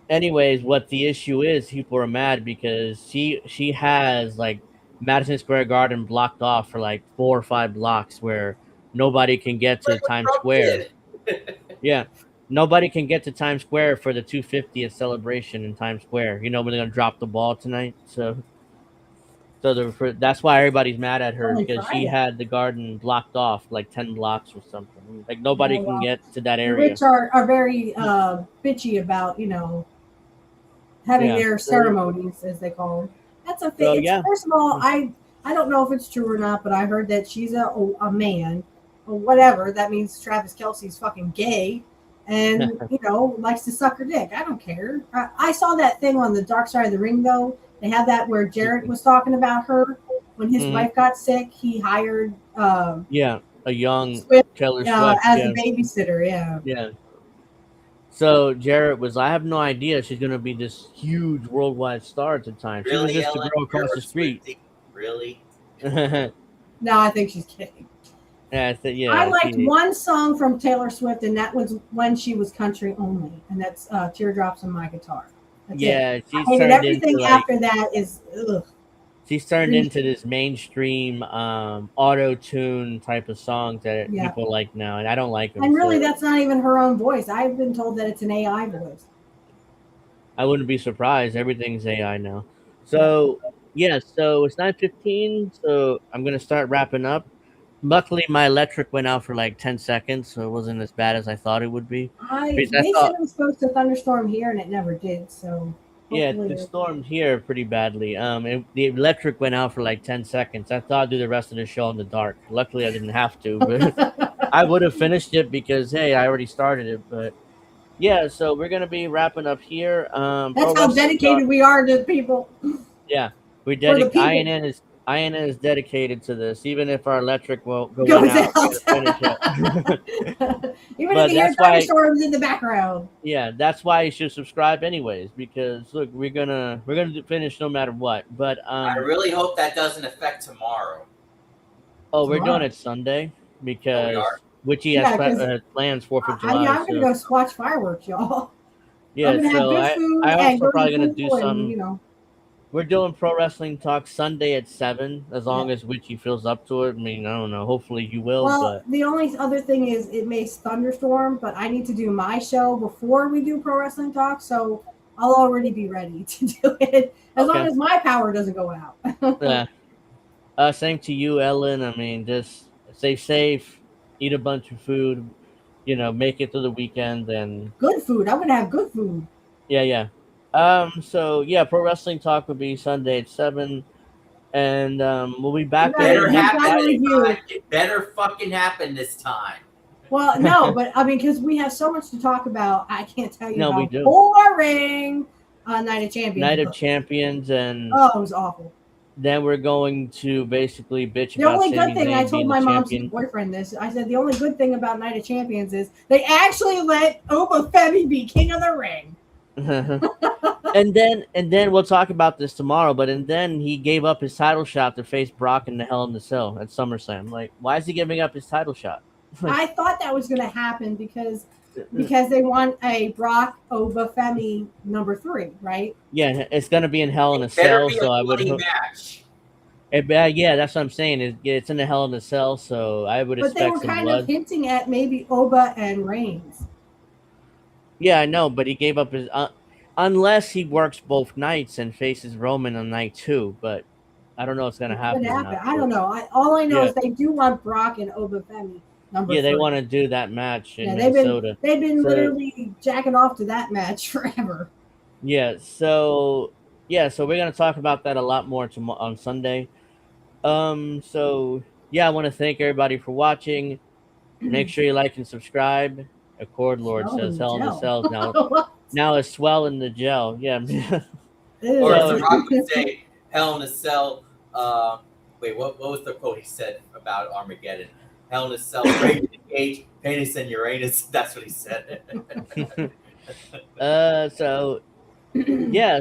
Speaker 2: Anyways, what the issue is, people are mad because she has like Madison Square Garden blocked off for like 4 or 5 blocks where nobody can get to Times Square. Yeah. Nobody can get to Times Square for the 250th celebration in Times Square. You know when they're gonna drop the ball tonight, so that's why everybody's mad at her because she had the garden blocked off like 10 blocks or something. Like nobody can get to that area.
Speaker 4: The rich are very bitchy about having their ceremonies, as they call them. That's a thing. First of all, I don't know if it's true or not, but I heard that she's a man or whatever. That means Travis Kelce's fucking gay. And, likes to suck her dick. I don't care. I saw that thing on the Dark Side of the Ring, though. They had that where Jared was talking about her. When his wife got sick, he hired...
Speaker 2: a young Taylor Swift.
Speaker 4: As a babysitter,
Speaker 2: Yeah. So Jared was, I have no idea she's going to be this huge worldwide star at the time.
Speaker 3: Really,
Speaker 2: she was just a girl across the street.
Speaker 3: Really?
Speaker 4: No, I think she's kidding.
Speaker 2: I
Speaker 4: liked one song from Taylor Swift, and that was when she was country only, and that's "Teardrops on My Guitar." That's it.
Speaker 2: She's
Speaker 4: turned everything into, after that is ugh.
Speaker 2: She's turned into this mainstream auto-tune type of song that people like now, and I don't like them.
Speaker 4: And really, that's not even her own voice. I've been told that it's an AI voice.
Speaker 2: I wouldn't be surprised. Everything's AI now. So so it's 9:15. So I'm gonna start wrapping up. Luckily, my electric went out for like 10 seconds, so it wasn't as bad as I thought it would be.
Speaker 4: They said it was supposed to thunderstorm here, and it never did. So
Speaker 2: yeah, it stormed here pretty badly. The electric went out for like 10 seconds. I thought I'd do the rest of the show in the dark. Luckily, I didn't have to, but I would have finished it because hey, I already started it. But yeah, so we're gonna be wrapping up here.
Speaker 4: That's how dedicated we are to people.
Speaker 2: Yeah, we dedicate. INN is dedicated to this, even if our electric won't go out.
Speaker 4: Even if you hear thunderstorms in the background.
Speaker 2: Yeah, that's why you should subscribe anyways, because look, we're gonna finish no matter what. But
Speaker 3: I really hope that doesn't affect tomorrow.
Speaker 2: Oh, we're doing it Sunday because Witchy has plans 4th of July.
Speaker 4: I'm gonna go watch fireworks, y'all.
Speaker 2: Yeah, so I also probably gonna do some. We're doing Pro Wrestling Talk Sunday at 7, as long as Witchy feels up to it. I mean, I don't know. Hopefully you will.
Speaker 4: Well, the only other thing is it may thunderstorm, but I need to do my show before we do Pro Wrestling Talk, so I'll already be ready to do it, as long as my power doesn't go out.
Speaker 2: Same to you, Ellen. I mean, just stay safe, eat a bunch of food, make it through the weekend. And
Speaker 4: good food. I'm going to have good food.
Speaker 2: Yeah. So yeah, Pro Wrestling Talk will be Sunday at 7, and we'll be back.
Speaker 3: It better fucking happen this time.
Speaker 4: Well, no, but I mean, because we have so much to talk about, I can't tell you how
Speaker 2: we do.
Speaker 4: boring Night of Champions.
Speaker 2: Night of Champions, and
Speaker 4: it was awful.
Speaker 2: Then we're going to basically bitch
Speaker 4: the
Speaker 2: about
Speaker 4: only
Speaker 2: Sami
Speaker 4: good thing
Speaker 2: Zayn
Speaker 4: I told my mom's boyfriend this. I said the only good thing about Night of Champions is they actually let Oba Femi be king of the ring.
Speaker 2: and then we'll talk about this tomorrow. But then he gave up his title shot to face Brock in the Hell in the Cell at SummerSlam. Like, why is he giving up his title shot?
Speaker 4: I thought that was going to happen because they want a Brock Oba Femi number 3, right?
Speaker 2: Yeah, it's going to be in Hell in a Cell. So I would. Yeah, that's what I'm saying. It's in the Hell in a Cell, so I would expect some blood.
Speaker 4: But they were kind of hinting at maybe Oba and Reigns.
Speaker 2: Yeah, I know, but he gave up his unless he works both nights and faces Roman on night 2. But I don't know what's gonna happen.
Speaker 4: I don't know. All I know is they do want Brock and Oba Femi.
Speaker 2: Yeah, they want to do that match in
Speaker 4: Minnesota. They've been literally jacking off to that match forever.
Speaker 2: Yeah, so we're gonna talk about that a lot more on Sunday. So yeah, I want to thank everybody for watching. Make sure you like and subscribe. Accord Lord says Hell in the Cells now is swell in the gel. Yeah.
Speaker 3: Or as The Rock would say, Hell in a Cell. Wait, what was the quote he said about Armageddon? Hell in a Cell, Rage in the Cage, Penis and Uranus. That's what he said.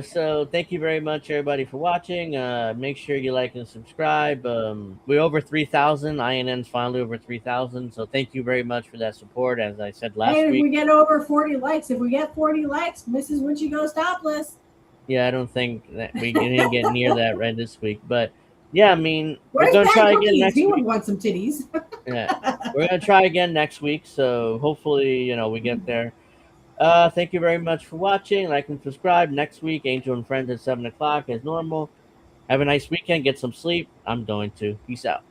Speaker 2: So thank you very much, everybody, for watching. Make sure you like and subscribe. We're over 3,000. INN's finally over 3,000. So thank you very much for that support. As I said last week.
Speaker 4: If we get over 40 likes, Mrs. Witchy goes topless.
Speaker 2: Yeah, I don't think that we didn't get near that right this week. But yeah, I mean, we're going to try again next week.
Speaker 4: He would want some titties.
Speaker 2: Yeah, we're going to try again next week. So hopefully, we get there. Thank you very much for watching. Like and subscribe. Next week, Angel and Friends at 7 o'clock as normal. Have a nice weekend. Get some sleep. I'm going to. Peace out.